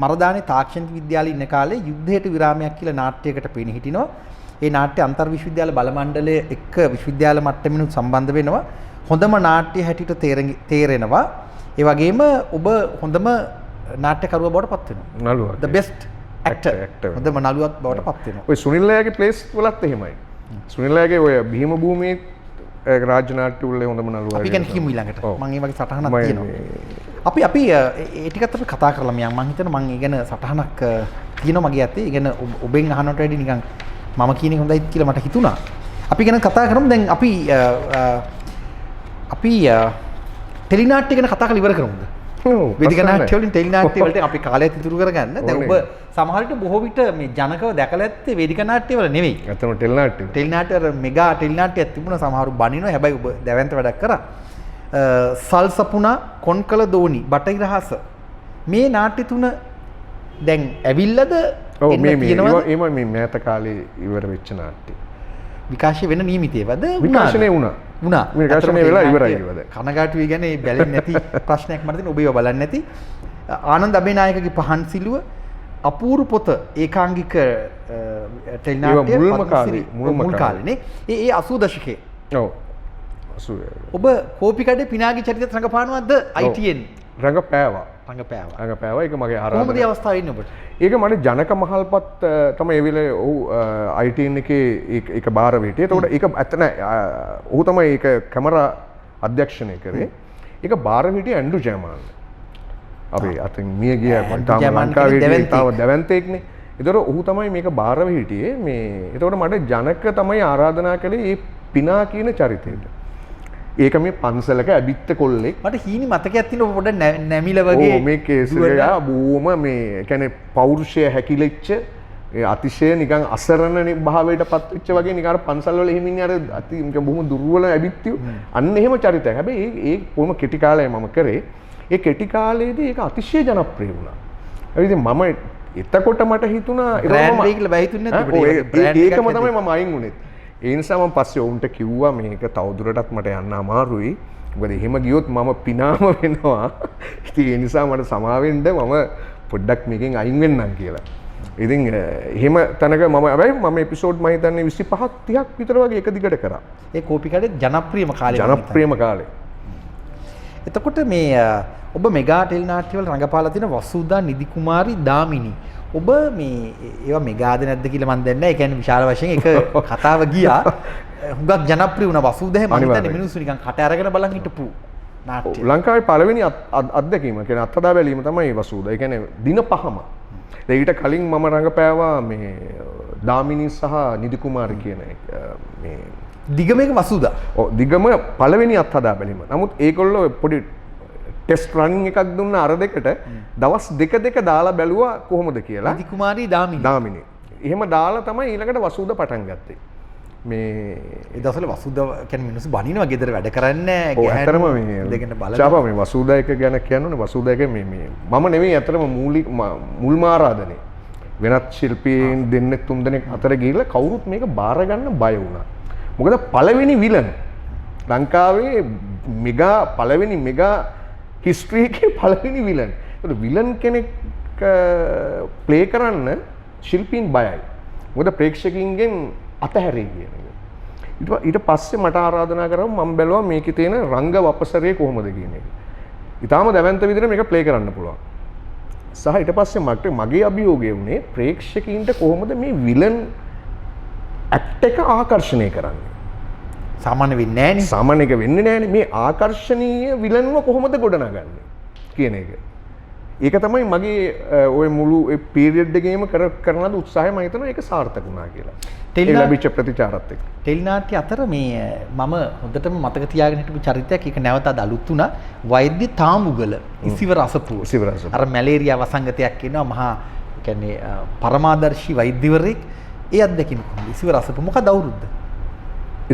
Speaker 1: මරදානේ තාක්ෂණික විද්‍යාලේ ඉන්න කාලේ යුද්ධයට විරාමයක් කියලා නාට්‍යයකට පෙනී හිටිනවා. ඒ නාට්‍ය අන්තර් විශ්වවිද්‍යාල බල මණ්ඩලයේ එක්ක විශ්වවිද්‍යාල මට්ටමිනුත් සම්බන්ධ වෙනවා. හොඳම නාට්‍ය හැටියට තේරෙනවා. ඒ වගේම ඔබ හොඳම නාට්‍යකරුවා බවට පත් වෙනවා.
Speaker 2: නළුවා.
Speaker 1: The best actor. හොඳම නළුවක් බවට පත් වෙනවා.
Speaker 2: ඔය සුනිල් අයගේ ප්ලේස් වලත් එහෙමයි. සුනිල් අයගේ ඔය බීම භූමියේ රාජ්‍ය නාට්‍ය වල හොඳම නළුවා.
Speaker 1: අපි ගැන කියමු ඊළඟට. මම ඒ වගේ සටහනක් තියෙනවා. අපි ඒ ටිකත් අපි කතා කරලා මම හිතනවා මම ඒ ගැන සටහනක් තියෙනවා මගේ අතේ. ඒ ගැන ඔබෙන් අහනට වැඩි නිකන් මම කියන එක හොඳයි කියලා මට හිතුණා. අපි ගැන කතා කරමු. දැන් අපි ටෙලිනාට්‍ය ගැන කතා කරලා ඉවර කරමුද? වේදිකා නාට්‍ය වලින් ටෙලිනාට්‍ය වලට අපි කාලය ඉතුරු කරගන්න. දැන් ඔබ සමහර විට බොහෝ විට මේ ජනකව දැකලා ඇත්තේ වේදිකා නාට්‍ය වල නෙවෙයි.
Speaker 2: ඇත්තම ටෙලිනාට්‍ය.
Speaker 1: ටෙලිනාට්‍ය වල මෙගා ටෙලිනාට්‍යයක් තිබුණා. සමහරු බනිනවා. හැබැයි ඔබ දැවැන්ත වැඩක් කරා. සල්සපුණා, කොන්කල දෝනි, බටහිරහස මේ නාට්‍ය තුන දැන් ඇවිල්ලාද
Speaker 2: ඔව්
Speaker 1: එන්න
Speaker 2: මේ
Speaker 1: තියෙනවද?
Speaker 2: ඒම මේ මෑත කාලේ ඉවර වෙච්ච නාට්‍ය.
Speaker 1: විකාශය වෙන නියමිතේවද?
Speaker 2: විකාශනය වුණා.
Speaker 1: වුණා.
Speaker 2: විකාශනය වෙලා ඉවරයි ඒවද.
Speaker 1: කනගාටු වෙ ගැන බැලෙන්නේ නැති ප්‍රශ්නයක් මට තියෙන ඔබ ඒවා බලන්නේ නැති. ආනන්ද අබේනායකගේ පහන් සිලුව අපූර්ව පොත ඒකාංගික ටෙලිනාට්‍ය මුල් කාලේනේ. ඒ 80 දශකයේ.
Speaker 2: ඔව්. 80.
Speaker 1: ඔබ කෝපිකඩේ පිනාගේ චරිතය රඟපානවද ITN?
Speaker 2: රඟපෑවා.
Speaker 1: රඟපෑවා.
Speaker 2: ඒක මගේ ආරාධනාව.
Speaker 1: කොහොමද මේ අවස්ථාව ඉන්නේ ඔබට?
Speaker 2: ඒක මට ජනක මහල්පත් තමයි ඒ වෙලේ ඔහු ITN එකේ ඒක බාර හිටියේ. එතකොට ඒක ඇත්ත නෑ. ඔහු තමයි ඒක කැමරා අධ්‍යක්ෂණය කරේ. ඒක බාර හිටියේ ඇන්ඩ්‍රු ජයමාන්. අපි අතින් මිය ගිය තාම ලංකාවේ තාම දැවැන්තෙක්නේ. ඒතකොට ඔහු තමයි මේක බාර හිටියේ. මේ එතකොට මට ජනක තමයි ආරාධනා කළේ මේ පිනා කියන චරිතයට. ඒක මේ පන්සලක ඇබිත්ත කොල්ලෙක්.
Speaker 1: මට හීනි මතකයක් තියෙනවා පොඩ නැමිල වගේ.
Speaker 2: ඔව් මේ කේසරයා බොහොම මේ කියන්නේ පෞරුෂය හැකිලෙච්ච අතිශය නිකන් අසරණ භාවයට පත් වෙච්ච වගේ නිකන් අර පන්සල් වල එහෙම ඉන්නේ අර අති නිකන් බොහොම දුර්වල ඇබිත්තියෝ. අන්න එහෙම චරිතයක්. හැබැයි ඒ කොහොම කෙටි කාලයක් මම කරේ. ඒ කෙටි කාලේදී ඒක අතිශය ජනප්‍රිය වුණා. ඒ ඉතින් මම එතකොට මට හිතුණා
Speaker 1: බ්‍රෑන්ඩ් එක කියලා බය හිතුන්නේ නැද්ද?
Speaker 2: ඒකම තමයි මම අයින් වුණේ. ඒ නිසා මම පස්සේ ඔවුන්ට කිව්වා මේක තවදුරටත් මට යන්න අමාරුයි. මොකද එහෙම ගියොත් මම පිනාම වෙනවා. ඉතින් ඒ නිසා මට සමාවෙන්න මම පොඩ්ඩක් මේකෙන් අයින් වෙන්නම් කියලා. ඉතින් එහෙම තැනක මම හැබැයි මම එපිසෝඩ් මම හිතන්නේ 25ක් 30ක් විතර වගේ එක දිගට කරා.
Speaker 1: ඒ කෝපිකඩේ ජනප්‍රියම කාලේ.
Speaker 2: ජනප්‍රියම කාලේ.
Speaker 1: එතකොට මේ ඔබ මෙගා ටෙලිනාට්‍යවල රඟපාලා තියෙන වසුදා නිදි කුමාරි දාමිනි. ඔබ මේ ඒවා මෙගාද නැද්ද කියලා මන් දන්නේ නැහැ. ඒ කියන්නේ විශාල වශයෙන් එක කතාව ගියා. හුඟක් ජනප්‍රිය වුණා වසුදා. මම හිතන්නේ මිනිස්සු නිකන් කට අරගෙන බලන් හිටපු නාට්‍ය.
Speaker 2: ලංකාවේ පළවෙනි අත්දැකීම කියන්නේ අත්හදා බැලීම තමයි වසුදා. ඒ කියන්නේ දින පහම. ඊට කලින් මම රඟපෑවා මේ දාමිනී සහ නිදි කුමාරි කියන මේ
Speaker 1: දිගමේක වසුදා.
Speaker 2: ඔව් දිගම පළවෙනි අත්හදා බැලීම. නමුත් ඒගොල්ලෝ පොඩි ටෙස්ට් රනින් එකක් දුන්න අර දෙකට දවස් දෙක දාලා බැලුවා කොහොමද කියලා.
Speaker 1: නිදි කුමාරි දාමිනී.
Speaker 2: එහෙම දාලා තමයි ඊළඟට වසුදා පටන් ගත්තේ. මේ
Speaker 1: ඒ දවස්වල වසුදා කියන්නේ මිනිස්සු බනිනවා ගෙදර වැඩ කරන්නේ
Speaker 2: ඇත්තටම මේ
Speaker 1: දෙකෙන් බලලා.
Speaker 2: චාපා මේ වසුදා එක ගැන කියනෝනේ වසුදා එක මේ මම නෙවෙයි ඇත්තටම මුල්ම ආරාධනේ. වෙනත් ශිල්පීන් දෙන්නෙක් තුන් දෙනෙක් අතර ගිහිල්ලා කවුරුත් මේක බාර ගන්න බය වුණා. මොකද පළවෙනි විලන් ලංකාවේ මෙගා පළවෙනි මෙගා හිස්ටරි එකේ පළවෙනි විලන්. ඒකට විලන් කෙනෙක් ප්ලේ කරන්න ශිල්පීන් බයයි. මොකද ප්‍රේක්ෂකයින්ගෙන් අතහැරේ කියන එක. ඊට පස්සේ මට ආරාධනා කරා මම බැලුවා මේකේ තියෙන රංග වපසරේ කොහොමද කියන එක. ඊටාම දැවැන්ත විදිහට මේක ප්ලේ කරන්න පුළුවන්. සහ ඊට පස්සේ මගේ අභියෝගය වුණේ ප්‍රේක්ෂකයින්ට කොහොමද මේ විලන් ඇක්ට් එක ආකර්ෂණය කරන්නේ.
Speaker 1: සාමාන්‍ය වෙන්නේ නැහනේ.
Speaker 2: සාමාන්‍ය එක වෙන්නේ නැහනේ. මේ ආකර්ෂණීය විලන්ව කොහොමද ගොඩනගන්නේ කියන එක. ඒක තමයි මගේ ওই මුළු ඒ පීරියඩ් එකේම කරන ලද උත්සාහය මම හිතනවා ඒක සාර්ථක වුණා කියලා. ඒ ලැබිච්ච ප්‍රතිචාරත් එක්ක.
Speaker 1: ටෙලිනාට්‍ය අතර මේ මම හොඳටම මතක තියාගෙන හිටපු චරිතයක් ඒක නැවත අද අලුත් වුණා. වෛද්‍ය තාමුගල ඉසිවර අසපුව. අර මැලේරියා වසංගතයක් එනවා මහා කියන්නේ පරමාදර්ශී වෛද්‍යවරයෙක්. ඒ අත්දැකීම කොහොමද? ඉසිවර අසපුව මොකද අවුරුද්ද?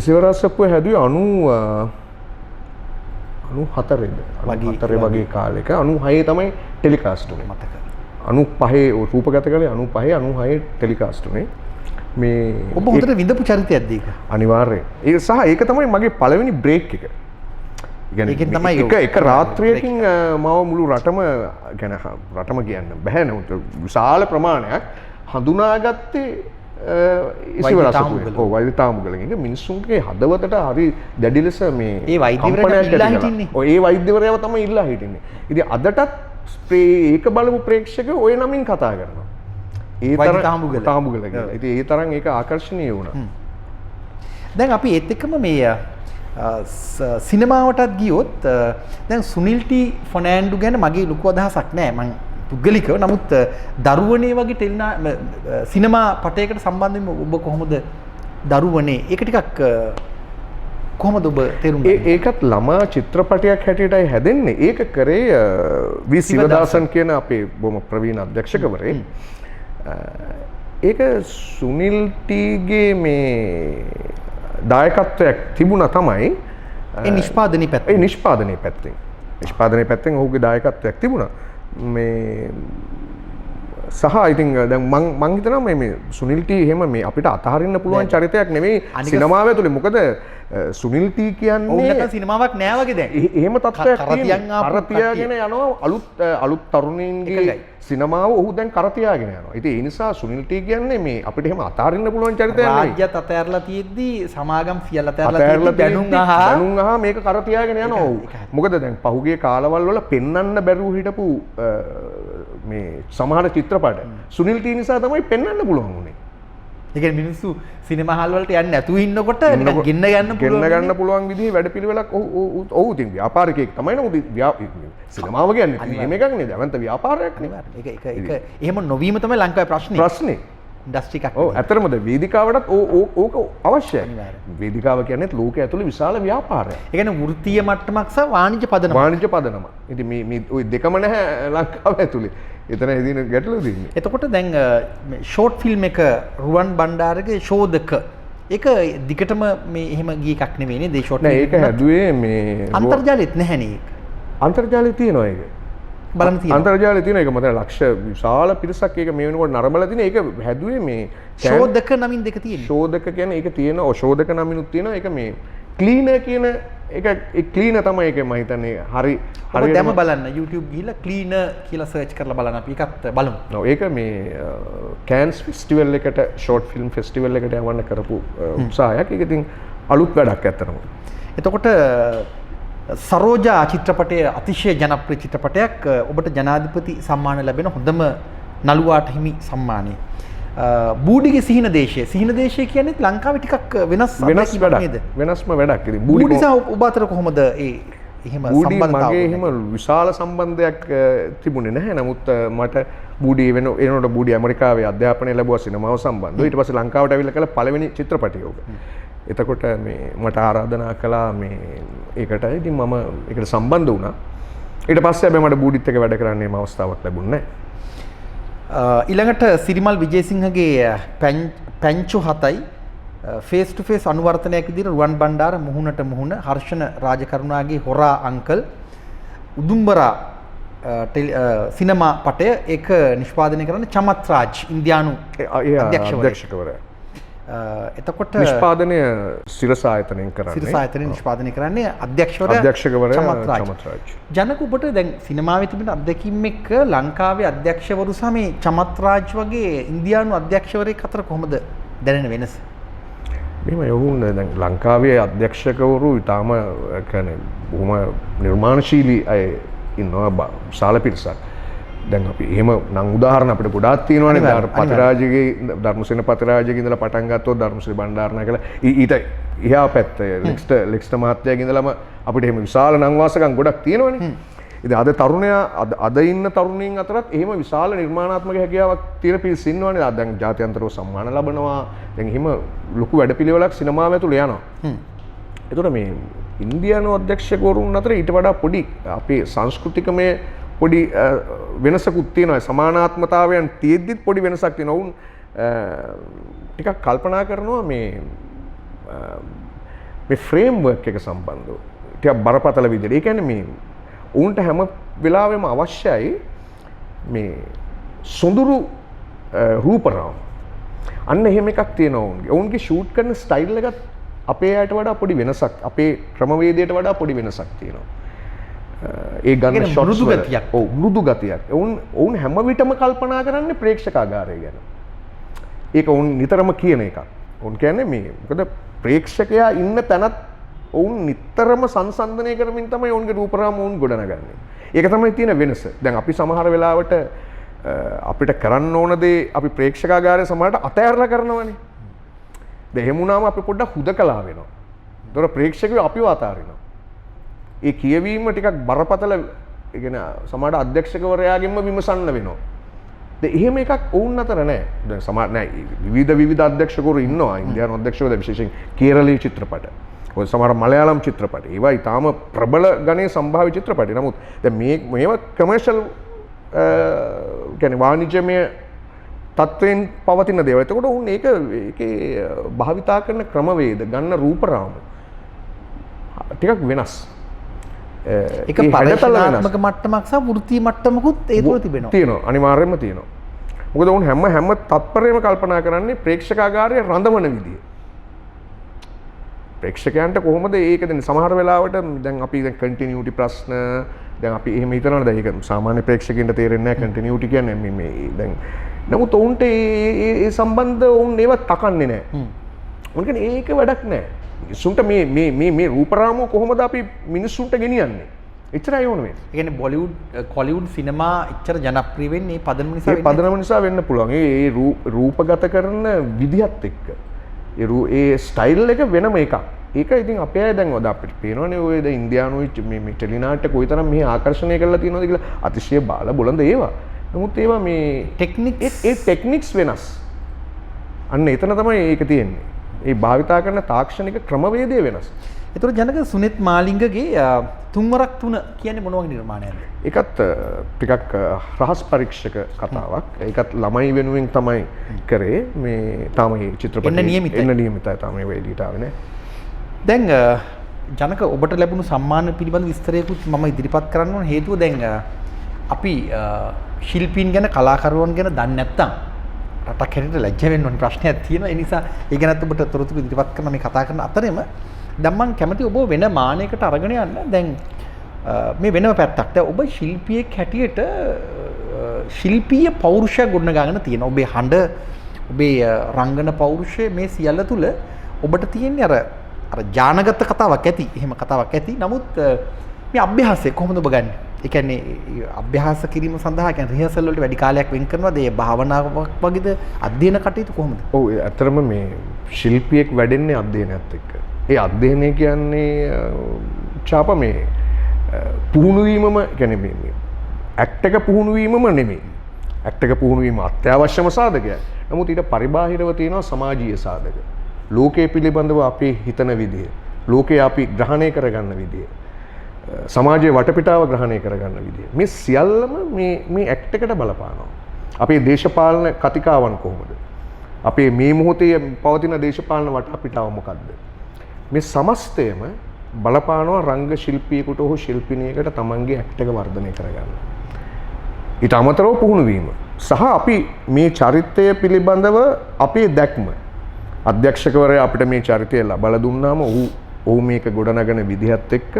Speaker 2: ඉසිවර අසපුව හැදුවේ 94 වගේ කාලෙක 96 තමයි ටෙලිකාස්ට් වුනේ
Speaker 1: මතක.
Speaker 2: 95 රූපගත කළේ 95 ටෙලිකාස්ට් වුනේ. මේ
Speaker 1: ඔබ හොඳට විඳපු චරිතයක්ද ඒක?
Speaker 2: අනිවාර්යයෙන්. ඒක සහ ඒක තමයි මගේ පළවෙනි බ්‍රේක් එක.
Speaker 1: ඒකෙන් තමයි
Speaker 2: එක රාත්‍රියකින් මම මුළු රටම ගැන රටම කියන්න බෑ නමුත් විශාල ප්‍රමාණයක් හඳුනාගත්තේ ඉසිවර අසපුවේ. ඔව් වෛද්‍ය තාමුගලගෙන්. ඒක මිනිස්සුන්ගේ හදවතට හරි දැඩි ලෙස මේ
Speaker 1: ඒ වෛද්‍යවරයා ඉල්ලා හිටින්නේ.
Speaker 2: ඔය ඒ වෛද්‍යවරයාව තමයි ඉල්ලා හිටින්නේ. ඉතින් අදටත් ඒක බලපු ප්‍රේක්ෂකයෝ ඔය නමින් කතා කරනවා. ඒ තරම් තාමුගල කියලා. ඉතින් ඒ තරම් ඒක ආකර්ෂණීය වුණා.
Speaker 1: දැන් අපි ඒත් එක්කම මේ සිනමාවටත් ගියොත් දැන් සුනිල් ටී ෆර්නෑන්ඩු ගැන මගේ ලොකු අදහසක් නැහැ. මම පුද්ගලිකව නමුත් දරුවනේ වගේ සිනමා පටයකට සම්බන්ධ වෙන්න ඔබ කොහොමද දරුවනේ ඒක ටිකක් කොහොමද ඔබ තේරුම් ගන්නේ?
Speaker 2: ඒකත් ළමා චිත්‍රපටයක් හැටියටයි හැදෙන්නේ. ඒක කරේ වී සිවදාසන් කියන අපේ බොහොම ප්‍රවීණ අධ්‍යක්ෂකවරේ. ඒක සුනිල් ටීගේ මේ දායකත්වයක් තිබුණා තමයි
Speaker 1: ඒ නිෂ්පාදනයේ පැත්තෙන්.
Speaker 2: නිෂ්පාදනයේ පැත්තෙන් ඔහුගේ දායකත්වයක් තිබුණා. මේ සහ ඉතින් දැන් මං හිතනවා මේ සුනිල් ටී එහෙම මේ අපිට අතහරින්න පුළුවන් චරිතයක් නෙවෙයි සිනමාව ඇතුලේ. මොකද සුනිල් ටී කියන්නේ
Speaker 1: සිනමාවක් නෑ වගේ දැන්.
Speaker 2: එහෙම තත්ත්වයක් තියෙනවා. කරතියාගෙන යනවා අලුත් තරුණයින්ගේ සිනමාව ඔහු දැන් කරතියාගෙන යනවා. ඉතින් ඒ නිසා සුනිල් ටී කියන්නේ මේ අපිට එහෙම අතහරින්න පුළුවන් චරිතයක් නෙවෙයි.
Speaker 1: රාජ්‍යත් අතහැරලා තියෙද්දි සමාගම් සියල්ල අතහැරලා
Speaker 2: දැනුම් අහා මේක කරතියාගෙන යනවා ඔහු. මොකද දැන් පහුගිය කාලවල වල පෙන්වන්න බැරුව හිටපු මේ සමහර චිත්‍රපට සුනිල් ටී නිසා තමයි පෙන්වන්න පුළුවන් උනේ.
Speaker 1: ඒ කියන්නේ මිනිස්සු සිනමා හාල් වලට යන්නේ නැතුව ඉන්නකොට නිකන් ගෙන්න
Speaker 2: ගන්න පුළුවන් විදිහේ වැඩපිළිවෙලක් ඔව් ඉතින් ව්‍යාපාරිකයෙක් තමයි නේද සිනමාව කියන්නේ එහෙම එකක් නේද අවන්ත ව්‍යාපාරයක් නේ.
Speaker 1: ඒක එහෙම නොවීම තමයි ලංකාවේ ප්‍රශ්නේ. ඉන්ඩස්ට්‍රි එකක්.
Speaker 2: ඔව් ඇත්තටම වේදිකාවටත් ඕක අවශ්‍යයි. වේදිකාව කියන්නේ ලෝකයේ ඇතුළේ විශාල ව්‍යාපාරයක්.
Speaker 1: ඒ කියන්නේ වෘත්තීය මට්ටමක් සහ වාණිජ්‍ය පදනම.
Speaker 2: වාණිජ්‍ය පදනම. ඉතින් මේ ওই දෙකම නැහැ ලංකාව ඇතුළේ. එතන එදින ගැටලු තියෙන්නේ.
Speaker 1: එතකොට දැන් ෂෝට් ෆිල්ම් එක රුවන් බණ්ඩාරගේ ශෝධක ඒක දිගටම මේ එහෙම ගිය එකක් නෙවෙයි නේද? ඒ ෂෝට්
Speaker 2: නෑ ඒක හැදුවේ මේ
Speaker 1: අන්තර්ජාලෙත් නැහැ නේ ඒක.
Speaker 2: අන්තර්ජාලේ තියෙනවා ඒක.
Speaker 1: බලන්න තියෙනවා.
Speaker 2: අන්තර්ජාලේ තියෙන එක මත ලක්ෂ විශාල පිරිසක් ඒක මේ වෙනකොට නරඹලා තියෙන ඒක හැදුවේ මේ
Speaker 1: ශෝධක නමින් දෙක තියෙනවා.
Speaker 2: ශෝධක කියන්නේ ඒක තියෙන ශෝධක නමිනුත් තියෙනවා ඒක මේ ක්ලීනර් කියන එක ඒ ක්ලීනර් තමයි ඒක මම හිතන්නේ හරි
Speaker 1: හරියට දැම බලන්න YouTube ගිහිල්ලා ක්ලීනර් කියලා සර්ච් කරලා බලන්න අපි ඒකත් බලමු.
Speaker 2: ඔව් ඒක මේ කෑන්ස් ෆෙස්ටිවල් එකට ෂෝට් ෆිල්ම් ෆෙස්ටිවල් එකට යවන්න කරපු උත්සාහයක්. ඒක ඉතින් අලුත් වැඩක් ඇත්තටම.
Speaker 1: එතකොට සරෝජා චිත්‍රපටයේ අතිශය ජනප්‍රිය චිත්‍රපටයක් ඔබට ජනාධිපති සම්මාන ලැබෙන හොඳම නළුවාට හිමි සම්මානය. බූඩිගේ සිහින දේශය කියන්නේ ලංකාවේ ටිකක් වෙනස්
Speaker 2: වැඩක් නේද? වෙනස්ම වැඩක්. ඉතින්
Speaker 1: බූඩි සහ ඔබ අතර කොහොමද එහෙම
Speaker 2: සම්බන්ධතාවය? මගේ එහෙම විශාල සම්බන්ධයක් තිබුණේ නැහැ. නමුත් මට බූඩි එනකොට බූඩි ඇමරිකාවේ අධ්‍යාපනය ලැබුවා සිනමාව සම්බන්ධව. ඊට පස්සේ ලංකාවට ඇවිල්ලා කළ පළවෙනි චිත්‍රපටය ඕක. එතකොට මේ මට ආරාධනා කළා මේ ඒකට. ඉතින් මම ඒකට සම්බන්ධ වුණා. ඊට පස්සේ හැබැයි මට බූඩිත් එක්ක වැඩ කරන්නේම අවස්ථාවක් ලැබුණේ නැහැ.
Speaker 1: ඊළඟට සිරිමල් විජේසිංහගේ පැංචු 7යි ෆේස් ටු ෆේස් අනුවර්තනයක් විදිහට රුවන් බණ්ඩාර මුහුණට මුහුණ හර්ෂණ රාජකරුණාගේ හොරා අංකල් උදුම්බරා සිනමා පටය ඒක නිෂ්පාදනය කරන චමත් රාජ් ඉන්දියානු
Speaker 2: අධ්‍යක්ෂකවරයා.
Speaker 1: එතකොට
Speaker 2: නිෂ්පාදනය සිරස ආයතනයෙන් කරන්නේ.
Speaker 1: සිරස ආයතනයෙන් නිෂ්පාදනය කරන්නේ අධ්‍යක්ෂකවරයා චමත් රාජ්. ජනක ඔබට දැන් සිනමාවේ තිබෙන අත්දැකීම් එක්ක ලංකාවේ අධ්‍යක්ෂවරු සහ මේ චමත් රාජ් වගේ ඉන්දියානු අධ්‍යක්ෂවරයෙක් අතර කොහොමද දැනෙන වෙනස?
Speaker 2: මෙහෙම යවුන් දැන් ලංකාවේ අධ්‍යක්ෂකවරු ඊටාම කියන්නේ බොහොම නිර්මාණශීලී අය ඉන්නවා විශාල පිරිසක්. දැන් අපි එහෙම නම් උදාහරණ අපිට ගොඩාක් තියෙනවානේ. පතිරාජගේ ධර්මසේන පතිරාජගේ ඉඳලා පටන් ගත්තොත් ධර්මශ්‍රී බණ්ඩාරනායක කියලා ඊට එහා පැත්තේ ලෙක්ස්ටර් මහත්තයාගේ ඉඳලම අපිට එහෙම විශාල නම් වාසකම් ගොඩක් තියෙනවානේ. ඉතින් අද තරුණයා අද ඉන්න තරුණීන් අතරත් එහෙම විශාල නිර්මාණාත්මක හැකියාවක් තියෙන පිරිස ඉන්නවානේ. දැන් ජාත්‍යන්තරව සම්මාන ලබනවා. දැන් එහෙම ලොකු වැඩපිළිවෙලක් සිනමාව ඇතුළේ යනවා. ඒතකොට මේ ඉන්දියානු අධ්‍යක්ෂකවරුන් අතර ඊට වඩා පොඩි අපේ සංස්කෘතිකමය පොඩි වෙනසකුත් තියෙනවා. සමානාත්මතාවයන් තියෙද්දිත් පොඩි වෙනසක් තියෙනවා. වුන් ටිකක් කල්පනා කරනවා මේ ෆ්‍රේම්වර්ක් එක සම්බන්ධව. ටිකක් බරපතල විදිහට. ඒ කියන්නේ මේ උන්ට හැම වෙලාවෙම අවශ්‍යයි මේ සොඳුරු රූපරාම. අන්න එහෙම එකක් තියෙනවා උන්ගේ. උන්ගේ ෂූට් කරන ස්ටයිල් එකත් අපේ අයට වඩා පොඩි වෙනසක්, අපේ ක්‍රමවේදයට වඩා පොඩි වෙනසක් තියෙනවා. ඒ ගන්න ෂොට්ස් වල මෘදු ගතියක්. ඔවුන් හැම විටම කල්පනා කරන්නේ ප්‍රේක්ෂකාගාරය ගැන. ඒක ඔවුන් නිතරම කියන එකක්. ඔවුන් කියන්නේ මේ මොකද ප්‍රේක්ෂකයා ඉන්න තැනත් ඔවුන් නිතරම සංසන්දනය කරමින් තමයි ඔවුන්ගේ රූපරාම ඔවුන් ගොඩනගන්නේ. ඒක තමයි තියෙන වෙනස. දැන් අපි සමහර වෙලාවට අපිට කරන්න ඕන දේ අපි ප්‍රේක්ෂකාගාරය සමහරට අතෑරලා කරනවනේ. දැන් එහෙම වුණාම අපි පොඩ්ඩක් හුදකලා වෙනවා. ඒතර ප්‍රේක්ෂකයෝ අපිව අතාරිනවා. ඒ කියවීම ටිකක් බරපතල ඒ කියන්නේ සමහරට අධ්‍යක්ෂකවරයාගෙන්ම විමසන්න වෙනවා. දැන් එහෙම එකක් ඔවුන් අතර නැහැ. දැන් සමහර නැහැ විවිධ අධ්‍යක්ෂකවරු ඉන්නවා. ඉන්දියානු අධ්‍යක්ෂකවරු විශේෂයෙන් කේරළීය චිත්‍රපට. ඔය සමහර මලයාලම් චිත්‍රපට. ඒවා ඊටාම ප්‍රබල ගණයේ සම්භාව්‍ය චිත්‍රපට. නමුත් දැන් මේවා කමර්ෂල් කියන්නේ වාණිජ්‍යමය තත්ත්වයෙන් පවතින දේවල්. එතකොට උන් ඒකේ භාවිතා කරන ක්‍රමවේද ගන්න රූපරාම ටිකක් වෙනස්.
Speaker 1: ඒක පරිශනාත්මක මට්ටමක් සහ වෘත්තීය මට්ටමකුත් ඒ තුළ තිබෙනවා.
Speaker 2: තියෙනවා. අනිවාර්යයෙන්ම තියෙනවා. මොකද උන් හැම තත්පරේම කල්පනා කරන්නේ ප්‍රේක්ෂකාගාරයේ රඳවන විදිය. ප්‍රේක්ෂකයන්ට කොහොමද ඒක දෙන්නේ? සමහර වෙලාවට දැන් අපි දැන් කන්ටිනියුටි ප්‍රශ්න දැන් අපි එහෙම හිතනවනේ දැන් ඒක සාමාන්‍ය ප්‍රේක්ෂකයන්ට තේරෙන්නේ නැහැ කන්ටිනියුටි කියන්නේ මේ දැන් නමුත් ඔවුන්ට ඒ සම්බන්ධ ඔවුන් ඒව තකන්නේ නැහැ. උන් කියන්නේ ඒක වැඩක් නැහැ. මිනිස්සුන්ට මේ රූපරාමෝ කොහොමද අපි මිනිස්සුන්ට ගෙනියන්නේ? එච්චරයි ඕන වෙන්නේ. ඒ
Speaker 1: කියන්නේ බොලිවුඩ් කොලිවුඩ් සිනමා එච්චර ජනප්‍රිය වෙන්නේ මේ පදනම නිසා
Speaker 2: වෙන්නේ. ඒ පදනම නිසා වෙන්න පුළුවන්. ඒ රූපගත කරන විදිහත් එක්ක. ඒ ස්ටයිල් එක වෙනම එකක්. ඒක ඉතින් අපේ අය දැන් අපිට පේනවනේ ඔය දැන් ඉන්දියානු මේ ටෙලිනාට්‍ය කොයිතරම් මෙහි ආකර්ෂණය කරලා තියෙනවද කියලා අතිශය බාල බොළඳ ඒවා. නමුත් ඒවා මේ ටෙක්නික්ස් වෙනස්. අන්න එතන තමයි ඒක තියෙන්නේ. ඒ භාවිතා කරන තාක්ෂණික ක්‍රමවේදය වෙනස්.
Speaker 1: ඒතර ජනක සුනිත් මාලිංගගේ තුන්වරක් තුන කියන්නේ මොන වගේ නිර්මාණයක්ද?
Speaker 2: ඒකත් ටිකක් රහස් පරීක්ෂක කතාවක්. ඒකත් ළමයි වෙනුවෙන් තමයි කරේ. මේ තාම මේ චිත්‍රපටය එන්න නියමිතයි තාම ඒ එළියට ආවේ නෑ.
Speaker 1: දැන් ජනක ඔබට ලැබුණු සම්මාන පිළිබඳ විස්තරයකුත් මම ඉදිරිපත් කරන්න ඕන. හේතුව දැන් අපි ශිල්පීන් ගැන කලාකරුවන් ගැන දන්නේ නැත්නම් රටක් හැටියට ලැජ්ජ වෙන්න ඕන ප්‍රශ්නයක් තියෙනවා. ඒ නිසා ඒ ගැනත් ඔබට තොරතුරු ඉදිරිපත් කරන මේ කතා කරන අතරෙම දැන් මම කැමති ඔබ වෙන මානයකට අරගෙන යන්න. දැන් මේ වෙනම පැත්තක්. දැන් ඔබ ශිල්පියෙක් හැටියට ශිල්පීය පෞරුෂය ගොඩනගාගෙන තියෙනවා. ඔබේ හඬ, ඔබේ රංගන පෞරුෂය මේ සියල්ල තුල ඔබට තියෙන්නේ අර ජානගත කතාවක් ඇති. එහෙම කතාවක් ඇති. නමුත් මේ අභ්‍යාසය කොහොමද ඔබ ගන්නේ? ඒ කියන්නේ අභ්‍යාස කිරීම සඳහා කියන්නේ රිහර්සල් වලට වැඩි කාලයක් වෙන් කරනවද? ඒ භාවනාවක් වගේද අධ්‍යයන කටයුතු කොහොමද?
Speaker 2: ඔව් ඇත්තටම මේ ශිල්පියෙක් වැඩෙන්නේ අධ්‍යයනයත් එක්ක. ඒ අධ්‍යයනය කියන්නේ ඡාප මේ පුහුණු වීමම කියන්නේ මේ ඇක්ට් එක පුහුණු වීමම නෙමෙයි. ඇක්ට් එක පුහුණු වීම අත්‍යවශ්‍යම සාධකයක්. නමුත් ඊට පරිබාහිරව තියෙනවා සමාජීය සාධක. ලෝකයේ පිළිබඳව අපි හිතන විදිය, ලෝකයේ අපි ග්‍රහණය කරගන්න විදිය, සමාජයේ වටපිටාව ග්‍රහණය කරගන්න විදිය. මේ සියල්ලම මේ ඇක්ට් එකට බලපානවා. අපේ දේශපාලන කතිකාවන් කොහොමද? අපේ මේ මොහොතේ පවතින දේශපාලන වටපිටාව මොකක්ද? මේ සමස්තයම බලපානවා රංග ශිල්පියෙකුට හෝ ශිල්පිනියකට තමන්ගේ ඇක්ට් එක වර්ධනය කරගන්න. ඊට අමතරව පුහුණු වීම සහ අපි මේ චරිතය පිළිබඳව අපේ දැක්ම අධ්‍යක්ෂකවරයා අපිට මේ චරිතය ලබා දුන්නාම ඔහු මේක ගොඩනගන විදිහත් එක්ක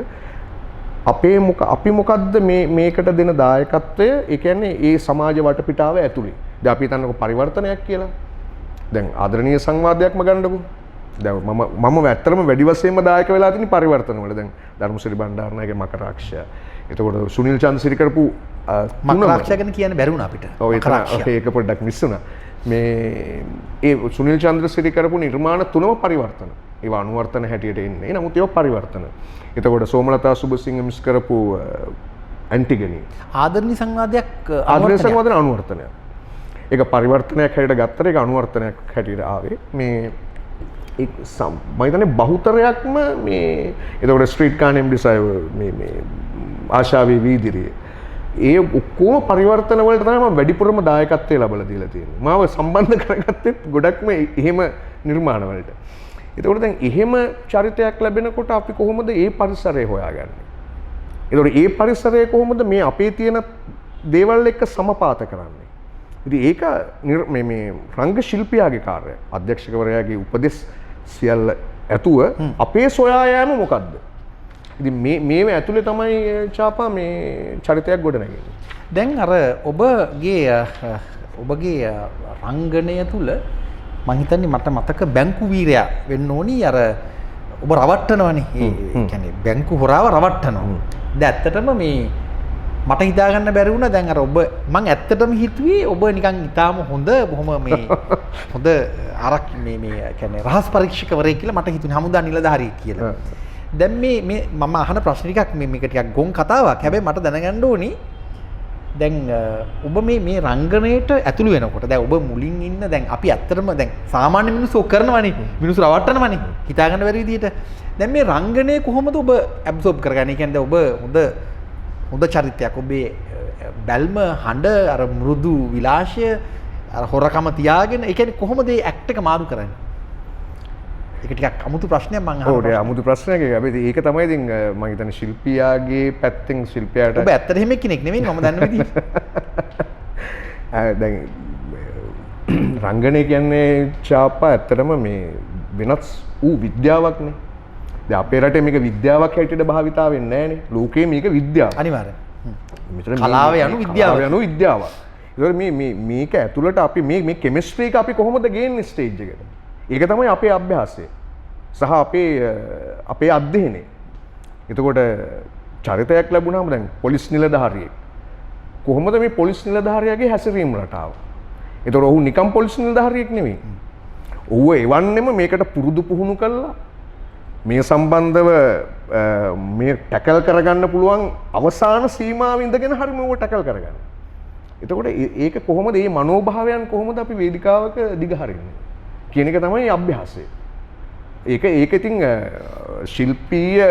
Speaker 2: අපි මොකද්ද මේකට දෙන දායකත්වය? ඒ කියන්නේ ඒ සමාජ වටපිටාව ඇතුලේ. දැන් අපි හිතන්නකො පරිවර්තනයක් කියලා. දැන් ආදරණීය සංවාදයක්ම ගන්නකො. දැන් මම ඇත්තටම වැඩි වශයෙන්ම දායක වෙලා තියෙන පරිවර්තන වල. දැන් ධර්මසිරි බණ්ඩාරනායකගේ මකරාක්ෂය. එතකොට සුනිල් චන්ද්‍රසිරි කරපු
Speaker 1: මකරාක්ෂය ගැන කියන්න බැරි වුණා අපිට.
Speaker 2: ඔව් ඒක පොඩ්ඩක් මිස් වුණා. මේ ඒ සුනිල් චන්ද්‍රසිරි කරපු නිර්මාණ තුනම පරිවර්තන. ඒවා අනුවර්තන හැටියට එන්නේ. නමුත් ඒවා පරිවර්තන. එතකොට සෝමලතා සුබසිංහ මිස් කරපු ඇන්ටිගනි
Speaker 1: ආදරණීය සංවාදයක්
Speaker 2: අනුවර්තනයක්. ඒක පරිවර්තනයක් හැටියට ගත්තට ඒක අනුවර්තනයක් හැටියට ආවේ. මේ මම හිතන්නේ බහුතරයක්ම මේ එතකොට ස්ට්‍රීට් කාන් එම්ඩිසයි මේ ආශාවේ වීදිරිය ඒ ඔක්කොම පරිවර්තන වලට තමයි මම වැඩිපුරම දායකත්වය ලැබලා දීලා තියෙන්නේ. මාව සම්බන්ධ කරගත්තෙත් ගොඩක්ම එහෙම නිර්මාණ වලට. එතකොට දැන් එහෙම චරිතයක් ලැබෙනකොට අපි කොහොමද ඒ පරිසරය හොයාගන්නේ? එතකොට ඒ පරිසරය කොහොමද මේ අපේ තියෙන දේවල් එක්ක සමපාත කරන්නේ? ඉතින් ඒක මේ රංග ශිල්පියාගේ කාර්යය. අධ්‍යක්ෂකවරයාගේ උපදෙස් සියල්ල ඇතුව අපේ සොයා යෑම මොකද්ද? ඉතින් මේව ඇතුලේ තමයි ඡාපා මේ චරිතයක් ගොඩනගන්නේ.
Speaker 1: දැන් අර ඔබගේ රංගනය තුල මං හිතන්නේ මට මතක බැංකු වීරයා වෙන්න ඕනි. අර ඔබ රවට්ටනවනේ. ඒ කියන්නේ බැංකු හොරාව රවට්ටනවා. දැන් ඇත්තටම මේ මට හිතා ගන්න බැරි වුණා. දැන් අර ඔබ මං ඇත්තටම හිතුවේ ඔබ නිකන් ඊටාම හොඳ බොහොම මේ හොඳ මේ කියන්නේ රහස් පරීක්ෂකවරයෙක් කියලා මට හිතුනේ. හමුදා නිලධාරියෙක් කියලා. දැන් මේ මම අහන ප්‍රශ්න ටිකක් මේක ටිකක් ගොන් කතාවක්. හැබැයි මට දැනගන්න ඕනි දැන් ඔබ මේ රංගනයට ඇතුළු වෙනකොට දැන් ඔබ මුලින් ඉන්න දැන් අපි ඇත්තටම දැන් සාමාන්‍ය මිනිස්සු ඔක් කරනවනේ. මිනිස්සු රවට්ටනවනේ. හිතා ගන්න බැරි විදියට. දැන් මේ රංගනය කොහොමද ඔබ ඇබ්සෝබ් කරගන්නේ? කියන්නේ ඔබ හොඳ චරිතයක්. ඔබේ බැල්ම, හඬ, අර මෘදු විලාශය, අර හොරකම තියාගෙන ඒ කියන්නේ කොහොමද මේ ඇක්ට් එක මාරු කරන්නේ? ඒක ටිකක් අමුතු ප්‍රශ්නයක් මම අහනවා.
Speaker 2: ඔව් ඒක අමුතු ප්‍රශ්නයක්. හැබැයි ඒක තමයි ඉතින් මම හිතන්නේ ශිල්පියාගේ පැත්තෙන් ශිල්පියාට
Speaker 1: ඔබ ඇත්තට එහෙම කෙනෙක් නෙමෙයි මම දන්න විදිහට.
Speaker 2: දැන් රංගනය කියන්නේ චාපා ඇත්තටම මේ වෙනස් වූ විද්‍යාවක්නේ. දැන් අපේ රටේ මේක විද්‍යාවක් හැටියට භාවිතා වෙන්නේ නැහනේ. ලෝකේ මේක විද්‍යාවක්.
Speaker 1: අනිවාර්යෙන්.
Speaker 2: මෙතන
Speaker 1: කලාව යනු විද්‍යාව.
Speaker 2: කලාව යනු විද්‍යාවක්. ඒතකොට මේක ඇතුළට අපි මේ කෙමිස්ට්‍රි එක අපි කොහොමද ගේන්නේ ස්ටේජ් එකට? ඒක තමයි අපේ අභ්‍යාසය. සහ අපේ අධ්‍යයනය. එතකොට චරිතයක් ලැබුණාම දැන් පොලිස් නිලධාරියෙක් කොහොමද මේ පොලිස් නිලධාරියාගේ හැසිරීම රටාව? එතකොට ඔහු නිකම් පොලිස් නිලධාරියෙක් නෙවෙයි. ඔහු එවන්නෙම මේකට පුරුදු පුහුණු කළා මේ සම්බන්ධව මේ ටැකල් කරගන්න පුළුවන් අවසාන සීමාව ඉඳගෙන හරි මේව ටැකල් කරගන්න. එතකොට ඒක කොහොමද මේ මනෝභාවයන් කොහොමද අපි වේදිකාවක දිගහරින්නේ කියන එක තමයි අභ්‍යාසය. ඒක ඉතින් ශිල්පීය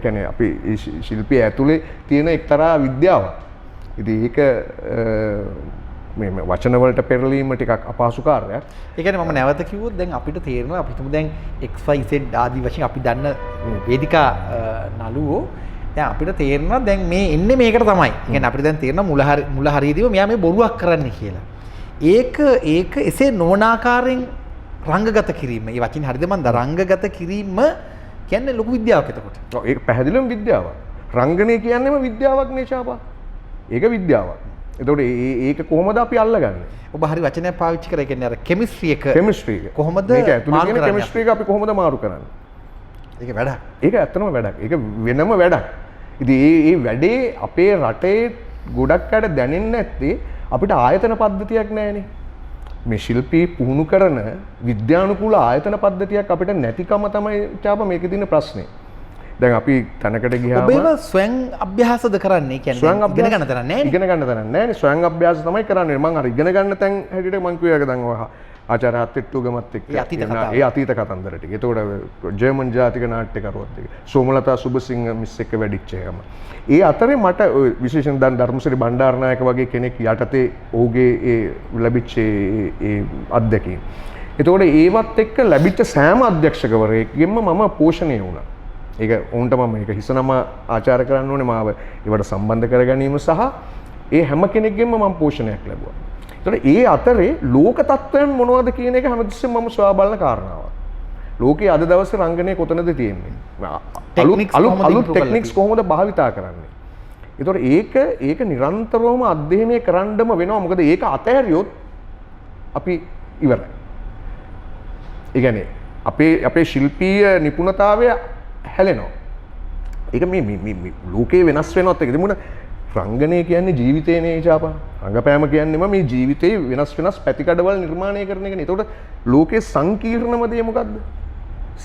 Speaker 2: කියන්නේ අපි ශිල්පිය ඇතුලේ තියෙන එක්තරා විද්‍යාවක්. ඉතින් ඒක මේ වචන වලට පෙරලීම ටිකක් අපහසු කාර්යයක්.
Speaker 1: ඒ කියන්නේ මම නැවත කිව්වොත් දැන් අපිට තේරෙනවා අපි හිතමු දැන් XYZ ආදී වශයෙන් අපි දන්න වේදිකා නළුවෝ දැන් අපිට තේරෙනවා දැන් මේ එන්නේ මේකට තමයි. ඒ කියන්නේ අපිට දැන් තේරෙනවා මුල හරියදීම මෙයා මේ බොරුවක් කරන්නේ කියලා. ඒක එසේ නොවන ආකාරයෙන් රංගගත කිරීම. මේ වචින් හරියද මන්ද රංගගත කිරීම කියන්නේ ලොකු විද්‍යාවක් එතකොට.
Speaker 2: ඔව් ඒක පැහැදිලිවම විද්‍යාවක්. රංගනය කියන්නේම විද්‍යාවක් නේ ශාපා. ඒක විද්‍යාවක්. එතකොට ඒක කොහොමද අපි අල්ලගන්නේ?
Speaker 1: ඔබ හරි වචනයක් පාවිච්චි කරා. ඒ කියන්නේ අර කෙමිස්ට්‍රි එක කොහොමද
Speaker 2: මේක ඇතුළේ තියෙන කෙමිස්ට්‍රි එක අපි කොහොමද මාරු කරන්නේ?
Speaker 1: ඒක වැඩක්.
Speaker 2: ඒක ඇත්තම වැඩක්. ඒක වෙනම වැඩක්. ඉතින් මේ වැඩේ අපේ රටේ ගොඩක් අයට දැනෙන්නේ නැත්තේ අපිට ආයතන පද්ධතියක් නැහැනේ. මේ ශිල්පී පුහුණු කරන විද්‍යානුකූල ආයතන පද්ධතියක් අපිට නැතිකම තමයි චාපා මේකේ තියෙන ප්‍රශ්නේ. දැන් අපි තැනකට ගියාම
Speaker 1: ඔබ ඒවා ස්වයං අභ්‍යාසද කරන්නේ? කියන්නේ ඉගෙන ගන්න තරම් නැහැ.
Speaker 2: ඉගෙන ගන්න තරම් නැහැ නේ. ස්වයං අභ්‍යාස තමයි කරන්නේ. මම අර ඉගෙන ගන්න තැන් හැටියට මම කියුවා දැන් ඔය ආචාර්ය හත්තිට්ටුගමත් එක්ක ඒ අතීත කතන්දර ටික. ඒතකොට ජර්මන් ජාතික නාට්‍යකරුවත් එක්ක සෝමලතා සුබසිංහ මිස් එක්ක වැඩිච්ච එකම. ඒ අතරේ මට විශේෂයෙන් දැන් ධර්මසිරි බණ්ඩාරනායක වගේ කෙනෙක් යටතේ ඔහුගේ ඒ ලැබිච්ච ඒ අත්දැකීම්. ඒතකොට ඒවත් එක්ක ලැබිච්ච සෑම අධ්‍යක්ෂකවරයෙක්ගෙම මම පෝෂණය වුණා. ඒක උන්ට මම මේක හිසනම ආචාර කරන්න ඕනේ මාව ඒවට සම්බන්ධ කර ගැනීම සහ ඒ හැම කෙනෙක්ගෙම මම පෝෂණයක් ලැබුවා. ඒතකොට ඒ අතරේ ලෝක තත්ත්වයන් මොනවද කියන එක හැමතිස්සෙම මම සොයා බලන කාරණාවක්. ලෝකයේ අද දවසේ රංගනය කොතනද තියෙන්නේ? අලුත් ටෙක්නික්ස් කොහොමද භාවිතා කරන්නේ? ඒතකොට ඒක නිරන්තරවම අධ්‍යයනය කරන්නම වෙනවා. මොකද ඒක අතහැරියොත් අපි ඉවරයි. ඒ කියන්නේ අපේ ශිල්පීය නිපුණතාවය හැලෙනවා. ඒක මේ ලෝකේ වෙනස් වෙනවත් එක. දෙමුණ රංගනය කියන්නේ ජීවිතේනේ චාපා. රංගපෑම කියන්නේම මේ ජීවිතේ වෙනස් පැතිකඩවල නිර්මාණය කරන එකනේ. ඒතකොට ලෝකේ සංකීර්ණම දේ මොකද්ද?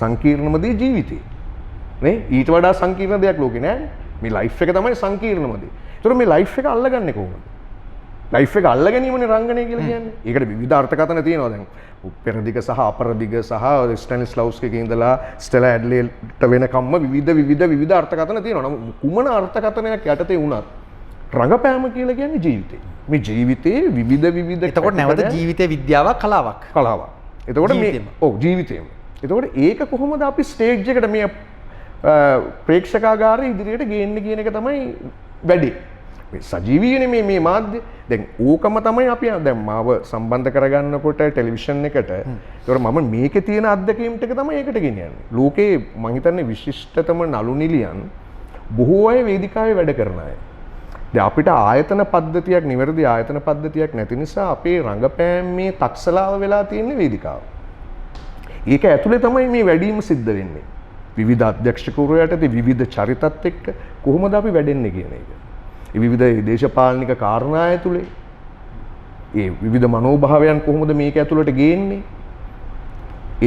Speaker 2: සංකීර්ණම දේ ජීවිතේ. නේ? ඊට වඩා සංකීර්ණ දෙයක් ලෝකේ නෑනේ. මේ ලයිෆ් එක තමයි සංකීර්ණම දේ. ඒතකොට මේ ලයිෆ් එක අල්ලගන්නේ කොහොමද? ලයිෆ් එක අල්ල ගැනීමනේ රංගනය කියලා කියන්නේ. ඒකට විවිධ අර්ථකථන තියෙනවා දැන්. පෙරදිග සහ අපරදිග සහ ස්ටැනිස්ලව්ස්කිගේ ඉඳලා ස්ටෙලා ඇඩ්ලේට වෙනකම්ම විවිධ අර්ථකථන තියෙනවා. නමුත් කුමන අර්ථකථනයක් යටතේ වුණත් රංගපෑම කියලා කියන්නේ ජීවිතේ. මේ ජීවිතේ විවිධ
Speaker 1: එතකොට නැවත ජීවිතේ විද්‍යාවක් කලාවක්.
Speaker 2: එතකොට මේ ඔව් ජීවිතේම. එතකොට ඒක කොහොමද අපි ස්ටේජ් එකට මේ ප්‍රේක්ෂකාගාරය ඉදිරියට ගේන්න කියන එක තමයි වැඩි. සජීවීනේ මේ මාධ්‍ය. දැන් ඕකම තමයි අපි දැන් මාව සම්බන්ධ කරගන්නකොට ටෙලිවිෂන් එකට. ඒතකොට මම මේකේ තියෙන අත්දැකීම් ටික තමයි ඒකට ගෙනියන්නේ. ලෝකේ මම හිතන්නේ විශිෂ්ටතම නළු නිලියන් බොහෝ අය වේදිකාවේ වැඩ කරන අය. දැන් අපිට ආයතන පද්ධතියක් නිවැරදි ආයතන පද්ධතියක් නැති නිසා අපේ රංගපෑමේ තක්සලාව වෙලා තියෙන්නේ වේදිකාව. ඒක ඇතුලේ තමයි මේ වැඩිම සිද්ධ වෙන්නේ. විවිධ අධ්‍යක්ෂකවරු යටතේ විවිධ චරිතත් එක්ක කොහොමද අපි වැඩෙන්නේ කියන එක. විවිධ දේශපාලනික කාරණා ඇතුලේ ඒ විවිධ මනෝභාවයන් කොහොමද මේක ඇතුළට ගේන්නේ?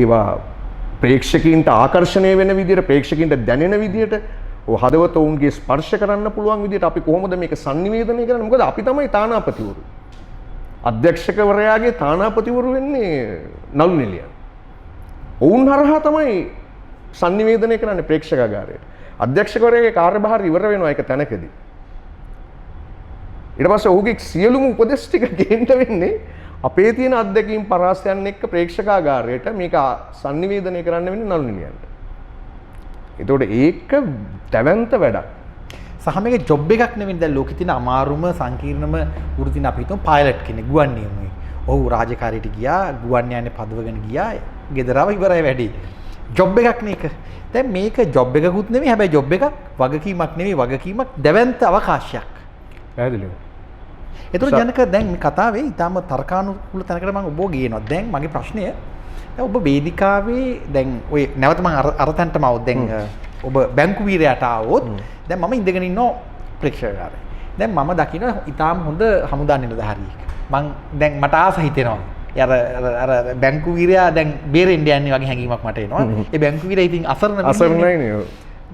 Speaker 2: ඒවා ප්‍රේක්ෂකීන්ට ආකර්ෂණය වෙන විදිහට, ප්‍රේක්ෂකීන්ට දැනෙන විදිහට, හදවත ඔවුන්ගේ ස්පර්ශ කරන්න පුළුවන් විදිහට අපි කොහොමද මේක sannivedanaya කරන්නේ? මොකද අපි තමයි තානාපතිවරු. අධ්‍යක්ෂකවරයාගේ තානාපතිවරු වෙන්නේ නළු නිලියන්. ඔවුන් හරහා තමයි sannivedanaya කරන්නේ ප්‍රේක්ෂකාගාරයට. අධ්‍යක්ෂකවරයාගේ කාර්යභාරය ඉවර වෙනවා එක තැනකදී. ඊට පස්සේ ඔහුගේ සියලුම උපදෙස් ටික ගේන්න වෙන්නේ අපේ තියෙන අත්දැකීම් පරාසයන් එක්ක ප්‍රේක්ෂකාගාරයට මේක sannivedanaya කරන්න වෙන්නේ නළු නිලියන්ට. ඒතකොට ඒක දැවැන්ත වැඩක්.
Speaker 1: සහ මේක ජොබ් එකක් නෙවෙයි. දැන් ලෝකෙ තියෙන අමාරුම සංකීර්ණම වෘත්තින අපි හිතමු පයිලට් කෙනෙක් ගුවන් නියමුවෙක්. ඔහු රාජකාරියට ගියා, ගුවන් යානේ පදවගෙන ගියා, ගෙදරව ඉවරයි වැඩි. ජොබ් එකක් නේ ඒක. දැන් මේක ජොබ් එකකුත් නෙමෙයි, හැබැයි ජොබ් එකක් වගකීමක් නෙමෙයි, වගකීමක් දැවැන්ත අවකාශයක්.
Speaker 2: පැහැදිලිව.
Speaker 1: ඒතර ජනක දැන් මේ කතාවේ ඊටම තර්කානුකූල තැනකට මම ඔබව ගේනවා. දැන් මගේ ප්‍රශ්නය දැන් ඔබ වේදිකාවේ දැන් ඔය නැවත මම අර තැනටම આવොත් දැන් ඔබ බැංකු වීරයට આવොත් දැන් මම ඉඳගෙන ඉන්නෝ ප්‍රේක්ෂකකාරය. දැන් මම දකින්න ඊටාම හොඳ හමුදා නිලධාරියෙක්. මං දැන් මට ආස හිතෙනවා. අර බැංකු වීරයා දැන් බේරෙන්න යන්නේ වගේ හැඟීමක් මට එනවා. ඒ බැංකු වීරයා ඉතින්
Speaker 2: අසරණයි නේ.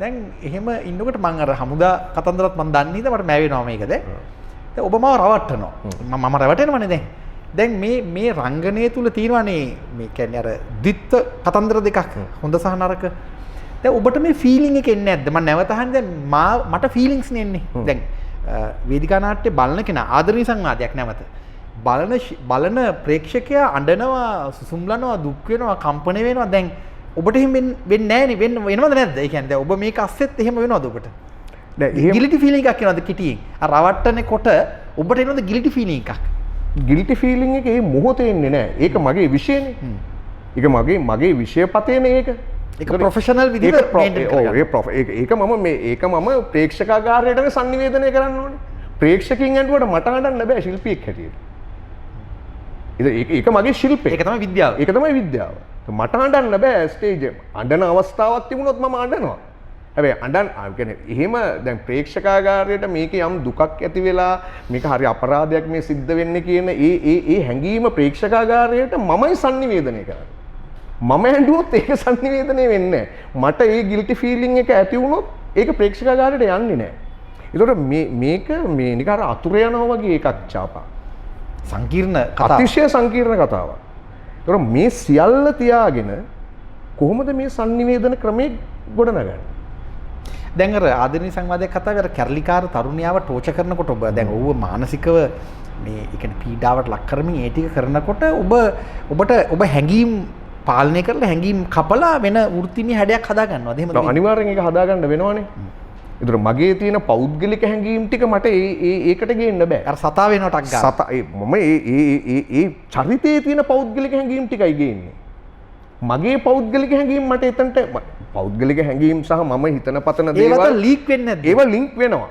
Speaker 1: දැන් එහෙම ඉන්නකොට මං අර හමුදා කතන්දරත් මං දන්නේ නැද මට මැවෙනවා මේක දැන්. දැන් ඔබ මාව රවට්ටනවා. මම රවටෙනවනේ දැන්. දැන් මේ රංගනය තුල තියෙනවානේ මේ කියන්නේ අර ද්විත්ව කතන්දර දෙකක් හොඳ සහ නරක. දැන් ඔබට මේ ෆීලිං එක එන්නේ නැද්ද? මම නැවත අහන්නේ දැන් මට ෆීලිංග්ස් නේ එන්නේ. දැන් වේදිකා නාට්‍ය බලන කෙනා ආදරණීය සංවාදයක් නැවත. බලන ප්‍රේක්ෂකයා අඬනවා, සුසුම්ලනවා, දුක් වෙනවා, කම්පන වෙනවා. දැන් ඔබට එහෙම වෙන්නේ නැහැ නේ. වෙනවද නැද්ද? ඒ කියන්නේ දැන් ඔබ මේක අස්සෙත් එහෙම වෙනවද ඔබට? ගිලිටි ෆීලිං එකක් එනවද කිටියෙන්? අර රවට්ටනේ කොට ඔබට එනවද ගිලිටි ෆීලිං එකක්?
Speaker 2: ගිලිටි ෆීලිං එක ඒ මොහොතේ එන්නේ නැහැ. ඒක මගේ විෂයනේ. ඒක මගේ විෂයපතේනේ ඒක.
Speaker 1: ඒක ප්‍රොෆෙෂනල් විදිහට මේන්ටේන් කරගන්න.
Speaker 2: ඒක මම ප්‍රේක්ෂකාගාරයටම sannivedanaya කරන්න ඕනේ. ප්‍රේක්ෂකයන් ඇඬුවට මට අඬන්න බෑ ශිල්පියෙක් හැටියට. ඒක මගේ ශිල්පය.
Speaker 1: ඒක තමයි විද්‍යාව.
Speaker 2: ඒක තමයි විද්‍යාව. මට අඬන්න බෑ ස්ටේජ් එකේ. අඬන අවස්ථාවක් තිබුණොත් මම අඬනවා. හැබැයි එහෙම දැන් ප්‍රේක්ෂකාගාරයට මේක යම් දුකක් ඇති වෙලා මේක හරි අපරාධයක් මේ සිද්ධ වෙන්නේ කියන ඒ හැඟීම ප්‍රේක්ෂකාගාරයට මමයි sannivedanaya කරන්නේ. මම ඇඬුවොත් ඒක sannivedanaya වෙන්නේ නැහැ. මට ඒ ගිල්ටි ෆීලිං එක ඇති වුණොත් ඒක ප්‍රේක්ෂකාගාරයට යන්නේ නැහැ. ඒතකොට මේක නිකන් අතුර යනවා වගේ එකක් චාපා.
Speaker 1: සංකීර්ණ කතාවක්.
Speaker 2: අතිශය සංකීර්ණ කතාවක්. ඒතකොට මේ සියල්ල තියාගෙන කොහොමද මේ sannivedana ක්‍රමේ ගොඩනගන්නේ?
Speaker 1: දැන් අර ආදරණීය සංවාදයක් කතාවේ අර කැරලිකාර තරුණියාව ටෝචර් කරනකොට ඔබ දැන් ඔව්ව මානසිකව මේ ඒ කියන්නේ පීඩාවට ලක් කරමින් ඒ ටික කරනකොට ඔබ හැඟීම් පාලනය කරලා හැඟීම් කපලා වෙන වෘත්තිමය හැඩයක් හදා ගන්නවද? එහෙමද?
Speaker 2: අනිවාර්යෙන් ඒක හදා ගන්න වෙනවනේ. ඒතර මගේ තියෙන පෞද්ගලික හැඟීම් ටික මට ඒකට ගේන්න බෑ.
Speaker 1: අර සතා වෙනවටක් ගන්න.
Speaker 2: සතා මම ඒ චරිතයේ තියෙන පෞද්ගලික හැඟීම් ටිකයි ගේන්නේ. මගේ පෞද්ගලික හැඟීම් මට එතනට පෞද්ගලික හැඟීම් සහ මම හිතන පතන දේවල්
Speaker 1: ඒවට ලීක් වෙන්නේ නැද්ද?
Speaker 2: ඒවා ලින්ක් වෙනවා.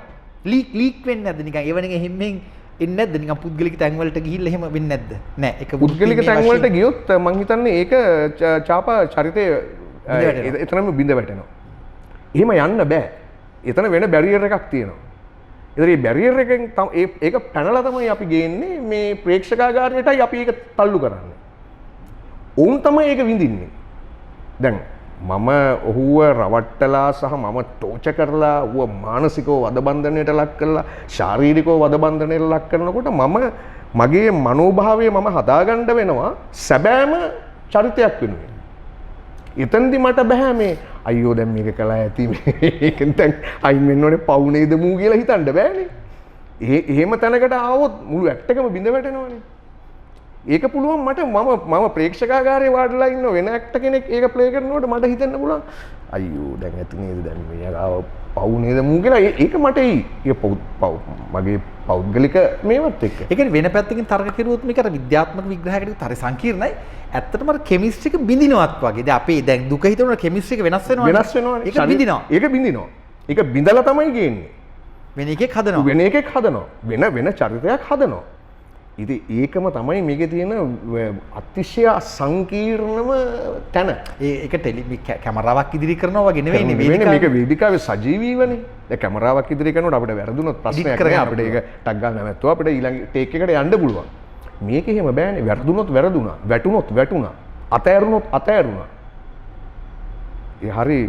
Speaker 1: ලීක් වෙන්නේ නැද්ද නිකන්? ඒව නිකන් එහෙම්ෙන් එන්නේ නැද්ද නිකන් පුද්ගලික තැන් වලට ගිහිල්ලා එහෙම වෙන්නේ නැද්ද? නෑ ඒක
Speaker 2: පුද්ගලික තැන් වලට ගියොත් මං හිතන්නේ ඒක චාපා චරිතයේ එතනම බිඳ වැටෙනවා. එහෙම යන්න බෑ. එතන වෙන බැරියර් එකක් තියෙනවා. ඒතර මේ බැරියර් එකෙන් ඒක පැනලා තමයි අපි ගේන්නේ මේ ප්‍රේක්ෂකාගාරයටයි අපි ඒක තල්ලු කරන්නේ. ඔවුන් තමයි ඒක විඳින්නේ. දැන් මම ඔහුව රවට්ටලා සහ මම ටෝචර් කරලා ඌව මානසිකව වදබන්ධනයට ලක් කරලා ශාරීරිකව වදබන්ධනයට ලක් කරනකොට මගේ මනෝභාවය මම හදාගන්න වෙනවා සැබෑම චරිතයක් වෙනුවෙන්. එතනදි මට බෑ මේ අයියෝ දැන් මේක කළා ඇති මේකෙන් දැන් අයින් වෙන්න ඕනේ පව් නේද මූ කියලා හිතන්න බෑනේ. එහෙම තැනකට ආවොත් මුළු ඇක්ට් එකම බිඳ වැටෙනවනේ. ඒක පුළුවන් මට මම ප්‍රේක්ෂකාගාරයේ වාඩිලා ඉන්න වෙන ඇක්ටර් කෙනෙක් ඒක ප්ලේ කරනකොට මට හිතෙන්න පුළුවන් අයියෝ දැන් ඇති නේද දැන් මෙයා පව් නේද මූ කියලා ඒක මට ඒක පව් මගේ පෞද්ගලික මේවත් එක්ක.
Speaker 1: ඒ කියන්නේ වෙන පැත්තකින් තර්ක කෙරුවොත් මේක අර විද්‍යාත්මක විග්‍රහයකට හරි සංකීර්ණයි. ඇත්තටම අර කෙමිස්ට්‍රි එක බිඳිනවත් වගේ. දැන් අපේ දැන් දුක හිතන කෙමිස්ට්‍රි එක වෙනස් වෙනවා.
Speaker 2: වෙනස් වෙනවානේ.
Speaker 1: ඒක බිඳිනවා.
Speaker 2: ඒක බිඳිනවා. ඒක බිඳලා තමයි ගේන්නේ.
Speaker 1: වෙන එකෙක් හදනවා.
Speaker 2: වෙන එකෙක් හදනවා. වෙන චරිතයක් හදනවා. ඉතින් ඒකම තමයි මේකේ තියෙන අතිශය සංකීර්ණම තැන.
Speaker 1: ඒක කැමරාවක් ඉදිරි කරනවා වගේ නෙවෙයිනේ වේදිකාව.
Speaker 2: මේක වේදිකාවේ සජීවීවනේ. දැන් කැමරාවක් ඉදිරි කරනකොට අපිට වැරදුනොත් ප්‍රශ්නයක් නෑ. අපිට ඒක ටක් ගන්න නැතුව අපිට ඊළඟ ටේක් එකට යන්න පුළුවන්. මේක එහෙම බෑනේ. වැරදුනොත් වැරදුනා. වැටුනොත් වැටුනා. අතෑරුනොත් අතෑරුණා. ඒ හරි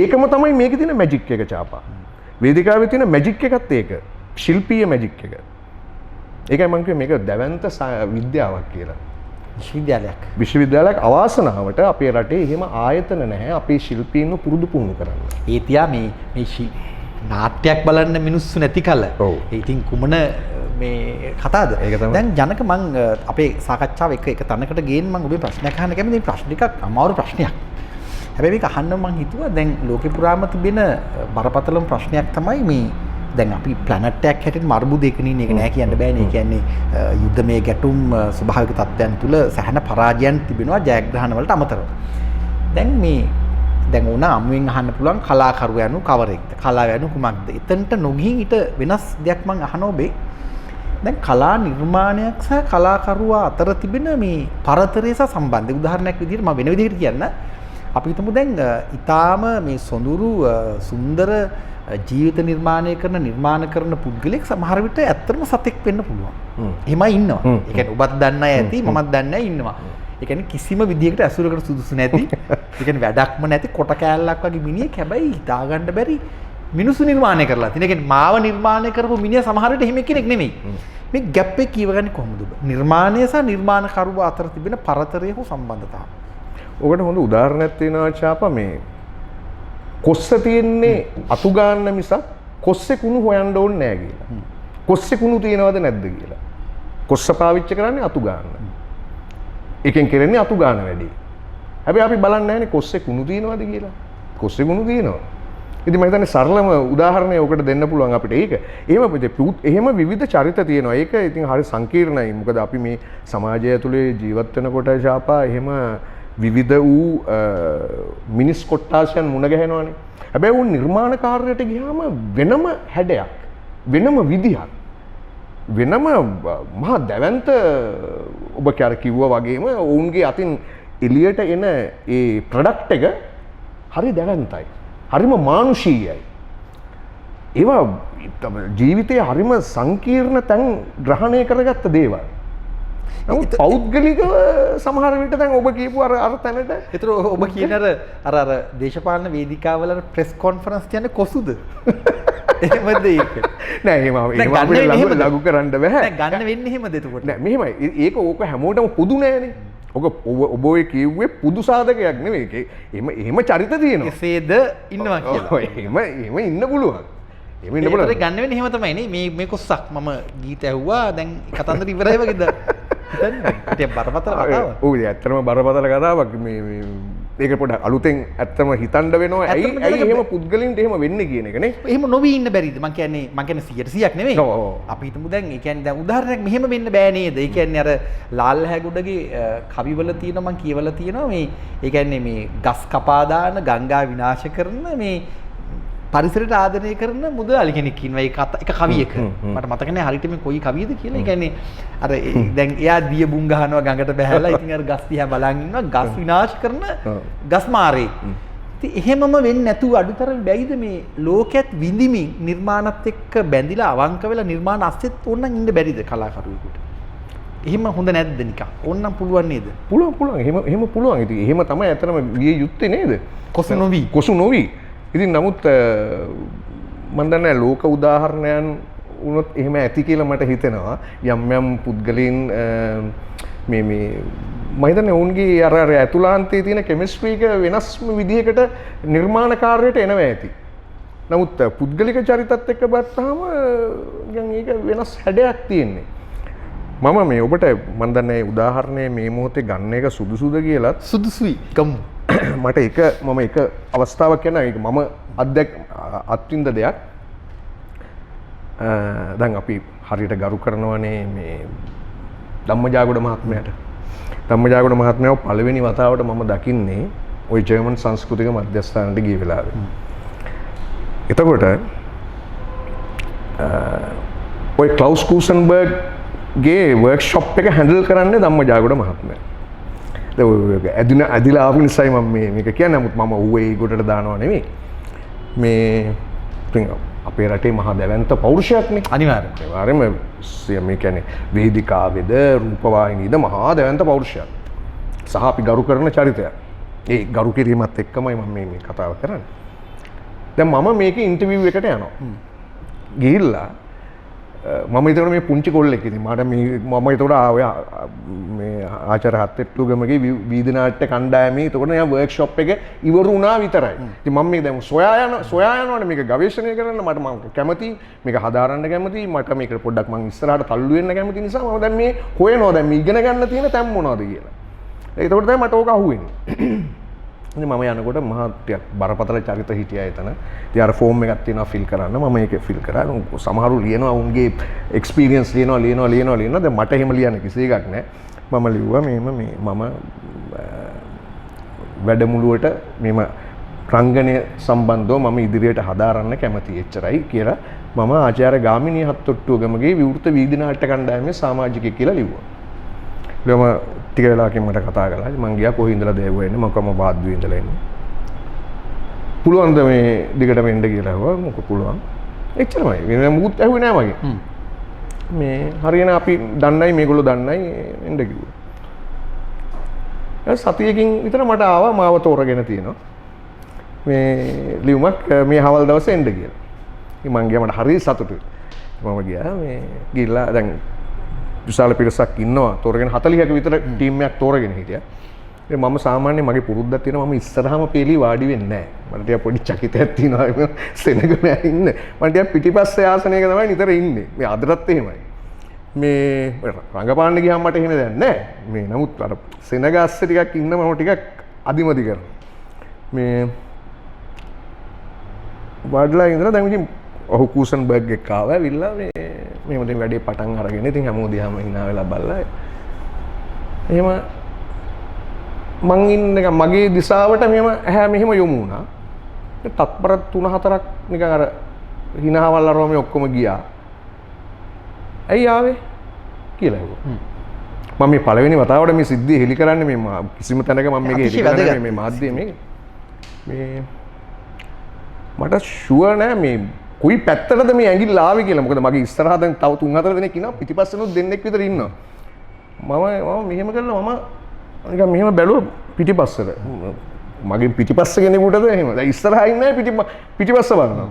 Speaker 2: ඒකම තමයි මේකේ තියෙන මැජික් එක චාපා. වේදිකාවේ තියෙන මැජික් එකත් ඒක. ශිල්පීය මැජික් එක. ඒකයි මම කිව්වේ මේක දැවැන්ත විද්‍යාවක් කියලා. විශ්වවිද්‍යාලයක් අවාසනාවට අපේ රටේ එහෙම ආයතන නැහැ අපේ ශිල්පීන්ව පුරුදු පුහුණු කරන්න.
Speaker 1: ඒ තියා මේ නාට්‍යයක් බලන්න මිනිස්සු නැති කල. ඉතින් කුමන මේ කතාවද? දැන් ජනක මං අපේ සාකච්ඡාව එක තැනකට ගේන්න මම ඔබේ ප්‍රශ්නයක් අහන්න කැමතියි. මේ ප්‍රශ්න ටිකක් අමාරු ප්‍රශ්නයක්. හැබැයි මේක අහන්න මං හිතුවා දැන් ලෝකෙ පුරාම තිබෙන බරපතලම ප්‍රශ්නයක් තමයි මේ දැන් අපි ප්ලැනට් එකක් හැටියට මර්බුදයක ඉන්නේ ඒක නෑ කියන්න බෑනේ. ඒ කියන්නේ යුද්ධමය ගැටුම් ස්වභාවික තත්ත්වයන් තුල සැහැණ පරාජයන් තිබෙනවා ජයග්‍රහණ වලට අමතරව. දැන් ඕන අමුවෙන් අහන්න පුළුවන් කලාකරු යනු කවරෙක්ද? කලාව යනු කුමක්ද? එතනට නොගිහින් ඊට වෙනස් දෙයක් මම අහන ඔබේ. දැන් කලා නිර්මාණයක් සහ කලාකරුවා අතර තිබෙන මේ පරතරය සහ සම්බන්ධය උදාහරණයක් විදිහට මම වෙන විදිහකට කියන්න. අපි හිතමු දැන් ඊටාම මේ සොඳුරු සුන්දර ජීවිත නිර්මාණ කරන පුද්ගලෙක් සමහර විට ඇත්තටම සතෙක් වෙන්න පුළුවන්. එහෙමයි ඉන්නවා. ඒ කියන්නේ ඔබත් දන්න අය ඇති මමත් දන්න අය ඉන්නවා. ඒ කියන්නේ කිසිම විදියකට ඇසුරකට සුදුසු නැති, ඒ කියන්නේ වැඩක්ම නැති කොට කෑල්ලක් වගේ මිනිහෙක් හැබැයි හිතා ගන්න බැරි මිනිස්සු නිර්මාණය කරලා තියෙන. ඒ කියන්නේ මාව නිර්මාණය කරපු මිනිහා සමහර විට එහෙම කෙනෙක් නෙමෙයි. මේ ગેප් එක කියවගන්නේ කොහොමද ඔබ? නිර්මාණය සහ නිර්මාණකරුවා අතර තිබෙන පරතරය හෝ සම්බන්ධතාව.
Speaker 2: ඔකට හොඳ උදාහරණයක් තියෙනවා චාපා මේ කොස්ස තියෙන්නේ අතු ගන්න මිසක් කොස්සේ කුණු හොයන්න ඕනේ නැහැ කියලා. කොස්සේ කුණු තියෙනවද නැද්ද කියලා. කොස්ස පාවිච්චි කරන්නේ අතු ගන්න. එකෙන් කරන්නේ අතු ගන්න වැඩි. හැබැයි අපි බලන්නේ නැහැනේ කොස්සේ කුණු තියෙනවද කියලා. කොස්සේ කුණු තියෙනවා. ඉතින් මම හිතන්නේ සරලම උදාහරණයක් ඔකට දෙන්න පුළුවන් අපිට. ඒක එහෙම විවිධ චරිත තියෙනවා. ඒක ඉතින් හරි සංකීර්ණයි. මොකද අපි මේ සමාජය ඇතුලේ ජීවත් වෙනකොට ශාපා එහෙම විවිධ වූ මිනිස් කොට්ටාසයන් මුණ ගැහෙනවානේ. හැබැයි උන් නිර්මාණ කාර්යයට ගියාම වෙනම හැඩයක්, වෙනම විදිහක්, වෙනම මහා දැවැන්ත ඔබ කිව්වා වගේම ඔවුන්ගේ අතින් එළියට එන ඒ ප්‍රොඩක්ට් එක හරි දැවැන්තයි. හරිම මානුෂීයයි. ඒවා ජීවිතයේ හරිම සංකීර්ණ තැන් ග්‍රහණය කරගත්ත දේවල්. නමුත් පෞද්ගලිකව සමහර විට දැන් ඔබ කියපු අර තැනට
Speaker 1: ඒතර ඔබ කියන අර දේශපාලන වේදිකාවල ප්‍රෙස් කොන්ෆරන්ස් කියන්නේ කොසුද? එහෙමද ඒක?
Speaker 2: නෑ එහෙම අපිට ලඝු කරන්න බෑ.
Speaker 1: නෑ ගන්න වෙන්නේ එහෙමද එතකොට?
Speaker 2: නෑ මෙහෙමයි. ඒක ඕක හැමෝටම පොදු නෑනේ. ඔබ ඔය කිව්වේ පුදු සාධකයක් නෙවෙයි. එහෙම චරිත තියෙනවා.
Speaker 1: එසේද ඉන්නවා කියලා.
Speaker 2: එහෙම ඉන්න පුළුවන්. එහෙම ඉන්න පුළුවන්.
Speaker 1: ඒතර ගන්න වෙන්නේ එහෙම තමයි නේ. මේ කොස්සක් මම ගීත ඇහුවා දැන් කතන්දර ඉවරයි වගේද? හිතන්නේ බරපතල කතාවක්.
Speaker 2: ඔව් ඇත්තටම බරපතල කතාවක්. ඒක පොඩ්ඩක් අලුතෙන් ඇත්තම හිතන්න වෙනවා. ඇයි එහෙම පුද්ගලින්ට එහෙම වෙන්නේ කියන එක නේ.
Speaker 1: එහෙම නොවි ඉන්න බැරිද? මං කියන්නේ 100%ක් නෙවෙයි. අපි හිතමු දැන් ඒ කියන්නේ දැන් උදාහරණයක් මෙහෙම වෙන්න බෑ නේද? ඒ කියන්නේ අර ලාල් හැගුඩගේ කවිවල තියෙනවා මං කියවලා තියෙනවා මේ ඒ කියන්නේ මේ ගස් කපා දාන ගංගා විනාශ කරන මේ පරිසරයට ආදරය කරන මුදලාලි කෙනෙක් ඉන්නවා. ඒක එක කවියක. මට මතක නැහැ හරියට මේ කොයි කවියද කියලා. ඒ කියන්නේ අර දැන් එයා දිය බුං ගහනවා ගඟට බහැලා. ඉතින් අර ගස් දිහා බලන් ඉන්නවා. ගස් විනාශ කරන ගස් මාරේ. ඉතින් එහෙමම වෙන්නේ නැතුව අඩුතරම බැයිද මේ ලෝකයක් විඳිමින් නිර්මාණත් එක්ක බැඳිලා අවංක වෙලා නිර්මාණ අස්සෙත් ඕනනම් ඉන්න බැරිද කලාකරුවෙකුට? එහෙම හොඳ නැද්ද නිකන්? ඕනනම් පුළුවන් නේද?
Speaker 2: පුළුවන්. එහෙම පුළුවන්. ඉතින් එහෙම තමයි ඇත්තටම විය යුත්තේ නේද? කොසු නොවි. ඉතින් නමුත් මම දන්නේ ලෝක උදාහරණයන් වුණොත් එහෙම ඇති කියලා මට හිතෙනවා. යම් පුද්ගලයන් මේ මම හිතන්නේ ඔවුන්ගේ අර ඇතුළාන්තයේ තියෙන කෙමිස්ට්‍රි එක වෙනස්ම විදිහකට නිර්මාණ කාර්යයට එනවා ඇති. නමුත් පුද්ගලික චරිතත් එක්ක බැලුවාම දැන් ඒක වෙනස් හැඩයක් තියෙන්නේ. මම මේ ඔබට මම දන්නේ උදාහරණය මේ මොහොතේ ගන්න එක සුදුසුද කියලා
Speaker 1: සුදුසුයි ගමු.
Speaker 2: මට මම එක අවස්ථාවක් කියන එක මම අත්විඳ දෙයක්. දැන් අපි හරියට ගරු කරනවනේ මේ ධම්මජාගොඩ මහත්මයාට. ධම්මජාගොඩ මහත්මයාව පළවෙනි වතාවට මම දකින්නේ ওই ජර්මන් සංස්කෘතික මධ්‍යස්ථානට ගිය වෙලාවේ. එතකොට ওই ක්ලවුස් කූසන්බර්ග් ගේ වර්ක්ෂොප් එක හැන්ඩල් කරන්නේ ධම්මජාගොඩ මහත්මයා. ඇදිලා ආපු නිසායි මම මේක කියන්නේ. නමුත් මම ඌ ඒ ගොඩට දානවා නෙමෙයි. මේ අපේ රටේ මහා දැවැන්ත පෞරුෂයක්නේ. අනිවාර්යයෙන්ම මේ කියන්නේ වේදිකාවේද රූපවාහිනීද මහා දැවැන්ත පෞරුෂයක්. සහ අපි ගරු කරන චරිතයක්. ඒ ගරු කිරීමත් එක්කමයි මම මේ කතාව කරන්නේ. දැන් මම මේකේ ඉන්ටර්විව් එකට යනවා. ගිහිල්ලා මම එතකොට මේ පුංචි කොල්ලෙක් ඉතින් මට මම එතකොට ආවේ මේ ආචාර්ය හත්තිට්ටුගමගේ වීදි නාට්‍ය කණ්ඩායමේ එතකොට යා වර්ක්ෂොප් එක ඉවර වුණා විතරයි. ඉතින් මම මේක දැන් සොයා යනවානේ මේක ගවේෂණය කරන්න මට මම කැමතියි මේක හදාරන්න කැමතියි මට මේක පොඩ්ඩක් මම ඉස්සරහට තල්ලු වෙන්න කැමති නිසා මම දැන් මේ හොයනවා දැන් මේ ඉගෙන ගන්න තියෙන තැන් මොනවද කියලා. එතකොට තමයි මට ඕක අහුවෙන්නේ. ඉතින් මම යනකොට මහා ටිකක් බරපතල චරිත හිටියා එතන. ඉතින් අර ෆෝම් එකක් තියෙනවා ෆිල් කරන්න. මම ඒක ෆිල් කරා. සමහරු ලියනවා උන්ගේ එක්ස්පීරියන්ස් ලියනවා. දැන් මට එහෙම ලියන්න කිසි එකක් නැහැ. මම ලිව්වා මම වැඩමුළුවට මෙම රංගනය සම්බන්ධව මම ඉදිරියට හදාරන්න කැමති එච්චරයි කියලා මම ආචාර්ය ගාමිණී හත්තොට්ටුවගමගේ විවෘත වීදි නාට්‍ය කණ්ඩායමේ සමාජිකයෙක් කියලා ලිව්වා. ඊළඟ ටික වෙලාවකින් මට කතා කළා. මං ගියා කොහේ ඉඳලාද එන්නේ මම වාද්දුවේ ඉඳලා එන්නේ. පුළුවන්ද මේ දිගටම එන්න කියලා ඇහුවා. මොකද පුළුවන්. එච්චරමයි. වෙන මොකුත් ඇහුවේ නෑ මගේ. මේ හරියන අපි දන්නයි මේගොල්ලෝ දන්නයි එන්න කිව්වා. සතියකින් විතර මට ආවා මාව තෝරගෙන තියෙනවා. මේ ලියුමක් මේ හවල් දවසේ එන්න කියලා. ඉතින් මං ගියා මට හරිය සතුටුයි. මම ගියා මේ ගිහිල්ලා දැන් විශාල පිරිසක් ඉන්නවා. තෝරගෙන 40ක විතර ටීම් එකක් තෝරගෙන හිටියා. ඉතින් මම සාමාන්‍යයෙන් මගේ පුරුද්දක් තියෙනවා මම ඉස්සරහම පෙළි වාඩි වෙන්නේ නැහැ. මට ටිකක් පොඩි චකිතයක් තියෙනවා සෙනග නෑ ඉන්න. මම ටිකක් පිටිපස්සේ ආසනයක තමයි නිතර ඉන්නේ. මේ අදටත් එහෙමයි. මේ රංගපාන්න ගියාම මට එහෙම දැන් නෑ. මේ නමුත් අර සෙනග ඇස්සේ ටිකක් ඉන්න මම ටිකක් අදිමදි කරනවා. මේ වඩලා ඉඳලා දැන් ඉතින් ඔහු කූසන්බර්ග් එක ආවා ඇවිල්ලා මේ මෙතන වැඩේ පටන් අරගෙන ඉතින් හැමෝම දිහාම hina වෙලා බලලා එහෙම මං ඉන්න එක මගේ දිශාවට මෙහෙම ඇහැ මෙහෙම යොමු වුණා. තත්පර 3-4ක් නිකන් අර hinaවල් අරම මේ ඔක්කොම ගියා. ඇයි ආවේ කියලා ඇහුවා. මම මේ පළවෙනි වතාවට මේ සිද්ධිය හෙලි කරන්නේ මේ කිසිම තැනක මම මේක හෙලි කරන්නේ මේ මාධ්‍යයේ මේ මට ෂුවර් නෑ මේ කොයි පැත්තටද මේ ඇඟිල්ල ආවේ කියලා. මොකද මගේ ඉස්සරහා දැන් තව 3-4 දෙනෙක් ඉන්නවා. පිටිපස්සෙනුත් දෙන්නෙක් විතර ඉන්නවා. මම මෙහෙම කළා මම නිකන් මෙහෙම බැලුවා පිටිපස්සට. මගේ පිටිපස්ස කෙනෙකුටද එහෙම. දැන් ඉස්සරහා ඉන්නේ පිටිපස්ස බලනවා.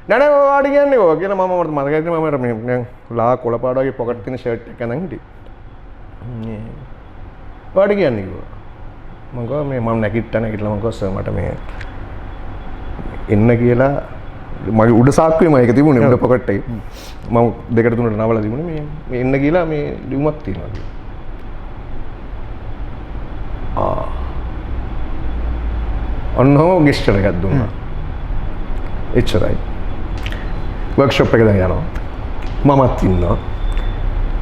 Speaker 2: නෑ වාඩි කියන්නේ කොහොමද කියලා මම මතකයි මම මේ ලා කොළපාඩ වගේ පොකට් තියෙන ෂර්ට් එක අඳන් හිටියේ. වාඩි කියන්නේ කිව්වා. මම ගා මම නැගිටලා මම ගා සර් මට මේ එන්න කියලා මගේ උඩ සාක්කුවේ මම ඒක තිබුණේ උඩ පොකට් එකේ. මම 2-3ට නවලා තිබුණේ මේ එන්න කියලා මේ ලියුමක් තියෙනවා කියලා. ඔන්නෝ ගෙස්චර් එකක් දුන්නා. එච්චරයි. වර්ක්ෂොප් එක දැන් යනවා. මමත් ඉන්නවා.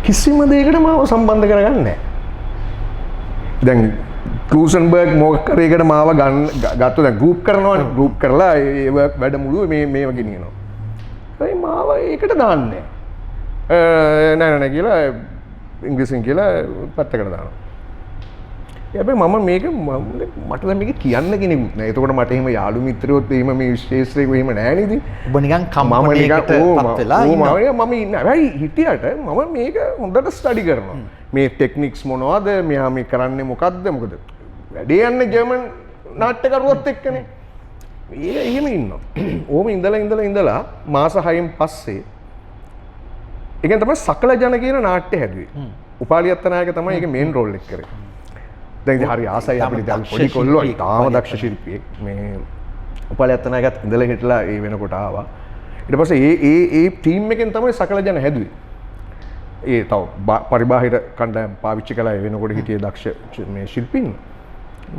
Speaker 2: කිසිම දෙයකට මාව සම්බන්ධ කරගන්නේ නැහැ. දැන් ක්ලූසන්බර්ග් මොකක් හරි එකට මාව ගත්ත දැන් ගෲප් කරනවානේ. ගෲප් කරලා ඒ වැඩමුළුව මේව ගෙනියනවා. ඒ මාව ඒකට දාන්නේ නෑ කියලා ඉංග්‍රීසියෙන් කියලා පැත්තකට දානවා. හැබැයි මම මේක මට දැන් මේක කියන්න කෙනෙකුත් නෑ. එතකොට මට එහෙම යාළු මිත්‍රයෝත් එහෙම මේ ශේෂ්ත්‍රයක එහෙම නෑ නේද?
Speaker 1: ඔබ නිකන් කම්පැනියකට පත් වෙලා ඉන්නවා.
Speaker 2: මම ඉන්නේ. හැබැයි හිටියට මම මේක හොඳට ස්ටඩි කරනවා. මේ ටෙක්නික්ස් මොනවද? මෙහා මේ කරන්නේ මොකද්ද? මොකද වැඩේ යන්නේ ජර්මන් නාට්‍යකරුවොත් එක්කනේ. ඒ එහෙම ඉන්නවා. ඕම ඉඳලා මාස 6න් පස්සේ ඒකෙන් තමයි සකල ජන කියන නාට්‍ය හැදුවේ. උපාලි අත්තනායක තමයි ඒකේ මේන් රෝල් එක කරේ. දැන් හරි ආසයි අපිට දැන් පොඩි කොල්ලෝ තාම දක්ෂ ශිල්පියෙක් මේ උපාලි අත්තනායකත් ඉඳලා හිටලා ඒ වෙනකොට ආවා. ඊට පස්සේ ඒ ටීම් එකෙන් තමයි සකල ජන හැදුවේ. ඒ තව පරිබාහිර කණ්ඩායම් පාවිච්චි කළා ඒ වෙනකොට හිටියේ දක්ෂ මේ ශිල්පීන්.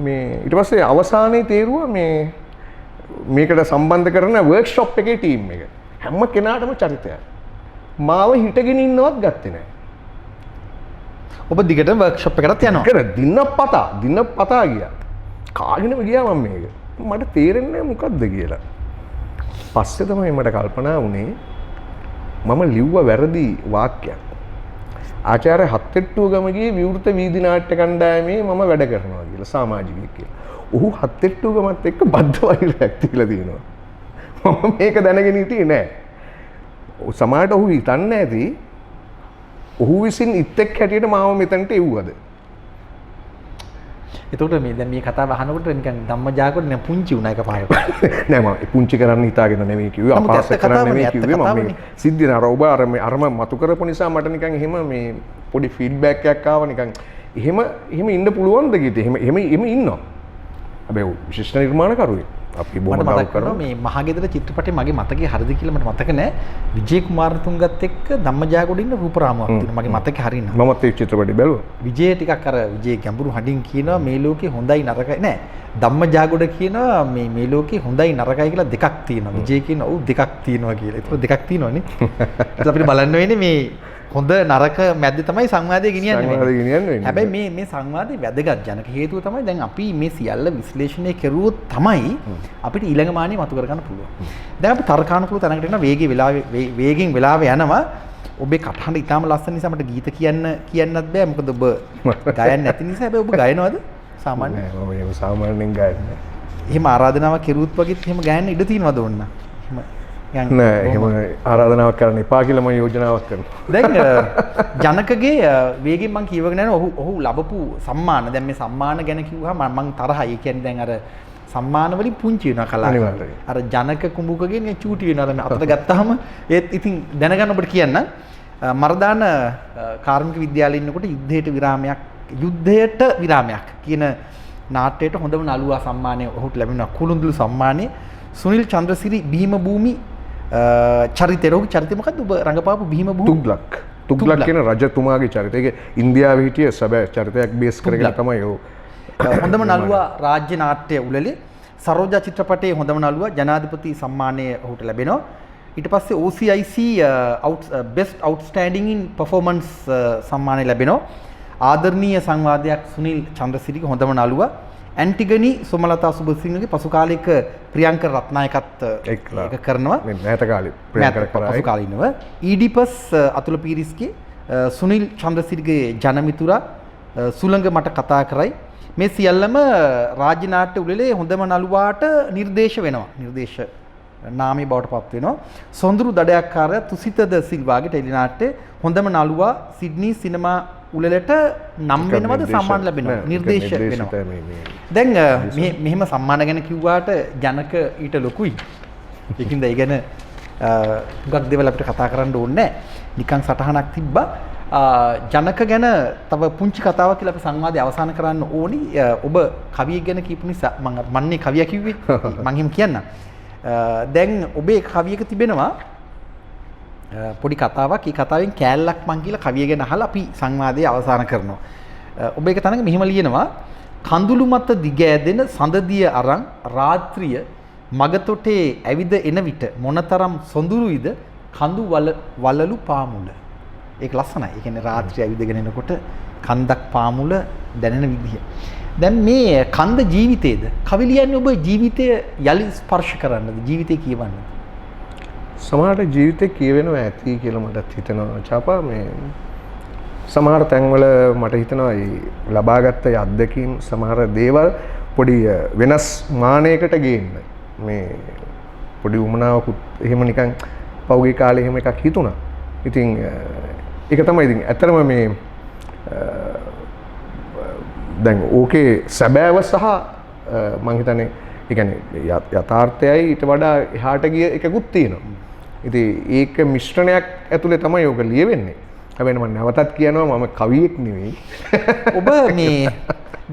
Speaker 2: මේ ඊට පස්සේ අවසානයේ තේරුවා මේකට සම්බන්ධ කරන වර්ක්ෂොප් එකේ ටීම් එක. හැම කෙනාටම චරිතයක්. මාව හිටගෙන ඉන්නවත් ගත්තේ නැහැ.
Speaker 1: ඔබ දිගට වර්ක්ෂොප් එකකට යනවා.
Speaker 2: ඒක දිනපතා ගියා. කාගෙනම ගියා මම මේක. මට තේරෙන්නේ මොකද්ද කියලා. පස්සේ තමයි මට කල්පනා වුණේ මම ලිව්ව වැරදි වාක්‍යයක්. ආචාර්ය හත්තෙට්ටුවගමගේ විවෘත වීදි නාට්‍ය කණ්ඩායමේ මම වැඩ කරනවා කියලා සමාජිකයෙක් කියලා. ඔහු හත්තෙට්ටුවගමත් එක්ක බද්ධ වෛරයක් තියලා තියෙනවා. මම මේක දැනගෙන හිටියේ නෑ. සමාජයට ඔහු හිතන්නේ නැති ඔහු විසින් ඉත්තෙක් හැටියට මාව මෙතනට එව්වද?
Speaker 1: එතකොට මේ දැන් මේ කතාව අහනකොට නිකන් ධම්මජාගරට නිකන් පුංචි වුණා එකපාරට.
Speaker 2: නෑ මම පුංචි කරන්න හිතාගෙන නෙමෙයි කිව්වේ. අපහාස කරන්න නෙමෙයි කිව්වේ. මම මේ සිද්ධිය නර ඔබ අරම මතු කරපු නිසා මට නිකන් එහෙම මේ පොඩි ෆීඩ්බැක් එකක් ආවා නිකන්. එහෙම ඉන්න පුළුවන්ද කීට? එහෙම ඉන්නවා. හැබැයි විශිෂ්ට නිර්මාණකරුවෙක්. අපි බොහොම
Speaker 1: මට
Speaker 2: ගෞරව
Speaker 1: මතක් වෙනවා මේ මහගෙදර චිත්‍රපටයේ මගේ මතකයේ හරිද කියලා මට මතක නෑ. විජේ කුමාරතුංගත් එක්ක ධම්මජාගොඩ ඉන්න රූපරාමුවක් තියෙනවා. මගේ මතකේ හරියන.
Speaker 2: මමත් ඒ චිත්‍රපටය බැලුවා.
Speaker 1: විජේ ටිකක් අර විජේ ගැඹුරු හඬින් කියනවා මේ ලෝකේ හොඳයි නරකයි නෑ. ධම්මජාගොඩ කියනවා මේ ලෝකේ හොඳයි නරකයි කියලා දෙකක් තියෙනවා. විජේ කියනවා ඔව් දෙකක් තියෙනවා කියලා. ඒක දෙකක් තියෙනවනේ. ඒක අපිට බලන්න වෙන්නේ මේ හොඳ නරක මැද්ද තමයි සංවාදය ගෙනියන්නේ. හැබැයි මේ සංවාදයේ වැදගත් ජනක හේතුව තමයි දැන් අපි මේ සියල්ල විශ්ලේෂණය කරුවොත් තමයි අපිට ඊළඟ මානිය මතු කර ගන්න පුළුවන්. දැන් අපි තර්කානුකූල තැනකට එනවා වේගෙන් වෙලාවේ යනවා. ඔබේ කටහඬ ඉතාම ලස්සන නිසා මට ගීත කියන්නත් බෑ. මොකද ඔබ ගයන්නේ නැති නිසා. හැබැයි ඔබ ගයනවද සාමාන්‍යයෙන්?
Speaker 2: නෑ මම සාමාන්‍යයෙන් ගයන්නේ.
Speaker 1: එහෙම ආරාධනාවක් කෙරුවොත් වගේත් එහෙම ගයන්න ඉඩ තියෙනවද ඕන්න?
Speaker 2: නෑ එහෙම ආරාධනාවක් කරන්න එපා කියලා මම යෝජනාවක් කරනවා.
Speaker 1: දැන් ජනකගේ වේගෙන් මම කියවගෙන යනවා ඔහු ලැබපු සම්මාන. දැන් මේ සම්මාන ගැන කිව්වහම මම තරහයි. ඒ කියන්නේ දැන් අර සම්මාන වලින් පුංචි වෙනවා කලාකාරයෙක්. අර ජනක කුඹුකගෙන් ඒ චූටි වෙනවා. දැන් අතට ගත්තාම ඒත් ඉතින් දැනගන්න ඔබට කියන්න මර්දාන කාර්මික විද්‍යාලයේ ඉන්නකොට යුද්ධයට විරාමයක් කියන නාට්‍යයට හොඳම නළුවා සම්මානය ඔහුට ලැබෙනවා. කුළුඳුළු සම්මානය. සුනිල් චන්ද්‍රසිරි බීම භූමි චරිතය මොකක්ද ඔබ රඟපාපු බීම භූමි?
Speaker 2: තුග්ලක් කියන රජතුමාගේ චරිතය. ඒක ඉන්දියාවේ හිටිය සැබෑ චරිතයක් බේස් කරගෙන තමයි ඔව්.
Speaker 1: හොඳම නළුවා රාජ්‍ය නාට්‍ය උළෙලේ සරෝජා චිත්‍රපටයේ හොඳම නළුවා ජනාධිපති සම්මානය ඔහුට ලැබෙනවා. ඊට පස්සේ OCIC best outstanding in performance සම්මානය ලැබෙනවා. ආදරණීය සංවාදයක් සුනිල් චන්ද්‍රසිරිගේ හොඳම නළුවා. ඇන්ටිගනි සොමලතා සුබසිංහගේ පසු කාලයක ප්‍රියංක රත්නායකත් ඒක කරනවා.
Speaker 2: මේ මෑත කාලේ ප්‍රියංක කරා
Speaker 1: පසු කාලිනව. ඊඩිපස් අතුල පීරිස්ගේ සුනිල් චන්ද්‍රසිරිගේ ජනමිතුරා සුළඟ මට කතා කරයි. මේ සියල්ලම රාජ්‍ය නාට්‍ය උළෙලේ හොඳම නළුවාට නිර්දේශ වෙනවා. නිර්දේශ නාමයේ බවට පත් වෙනවා. සොඳුරු දඩයක්කාර තුසිතද සිල්වාගේ ටෙලි නාට්‍යයේ හොඳම නළුවා සිඩ්නි සිනමා උළෙලට නම් වෙනවද සම්මාන ලැබෙනවා නිර්දේශ වෙනවා. දැන් මෙහෙම සම්මාන ගැන කිව්වාට ජනක ඊට ලොකුයි. ඒකින්ද ඒ ගැන හුඟක් දේවල් අපිට කතා කරන්න ඕනේ නැහැ. නිකන් සටහනක් තිබ්බා. ජනක ගැන තව පුංචි කතාවක් කියලා අපි සංවාදය අවසන් කරන්න ඕනි. ඔබ කවියෙක් ගැන කියපු නිසා මන්නේ කවියා කිව්වේ. මම එහෙම කියන්නම්. දැන් ඔබේ කවියක තිබෙනවා පොඩි කතාවක්. ඒ කතාවෙන් කෑල්ලක් මං කියලා කවිය ගැන අහලා අපි සංවාදය අවසන් කරනවා. ඔබ ඒක තනක මෙහිම ලියනවා. කඳුළු මත දිග ඇදෙන සඳදිය අරන් රාත්‍රිය මගතොටේ ඇවිද එන විට මොනතරම් සොඳුරුයිද කඳු වලලු පාමුල. ඒක ලස්සනයි. ඒ කියන්නේ රාත්‍රිය ඇවිදගෙන එනකොට කන්දක් පාමුල දැනෙන විදිහ. දැන් මේ කන්ද ජීවිතේද? කවි ලියන්නේ ඔබ ජීවිතය යලි ස්පර්ශ කරන්නද? ජීවිතේ කියවන්නද?
Speaker 2: සමහරට ජීවිතේ කියවෙනවා ඇති කියලා මටත් හිතෙනවා. චාපා මේ සමහර තැන්වල මට හිතෙනවා ලබාගත් අත්දැකීම් සමහර දේවල් පොඩි වෙනස් මානයකට ගේන්න මේ පොඩි උමනාවකුත් එහෙම නිකන් පෞගේ කාලේ එහෙම එකක් හිතුණා. ඉතින් ඒක තමයි ඉතින් ඇත්තටම මේ දැන් ඕකේ සැබෑව සහ මම හිතන්නේ ඒ කියන්නේ යථාර්ථයයි ඊට වඩා එහාට ගිය එකකුත් තියෙනවා. ඉතින් ඒක මිශ්‍රණයක් ඇතුලේ තමයි ඕක ලියවෙන්නේ. හැබැයි මම නැවතත් කියනවා මම කවියෙක් නෙවෙයි.
Speaker 1: ඔබ මේ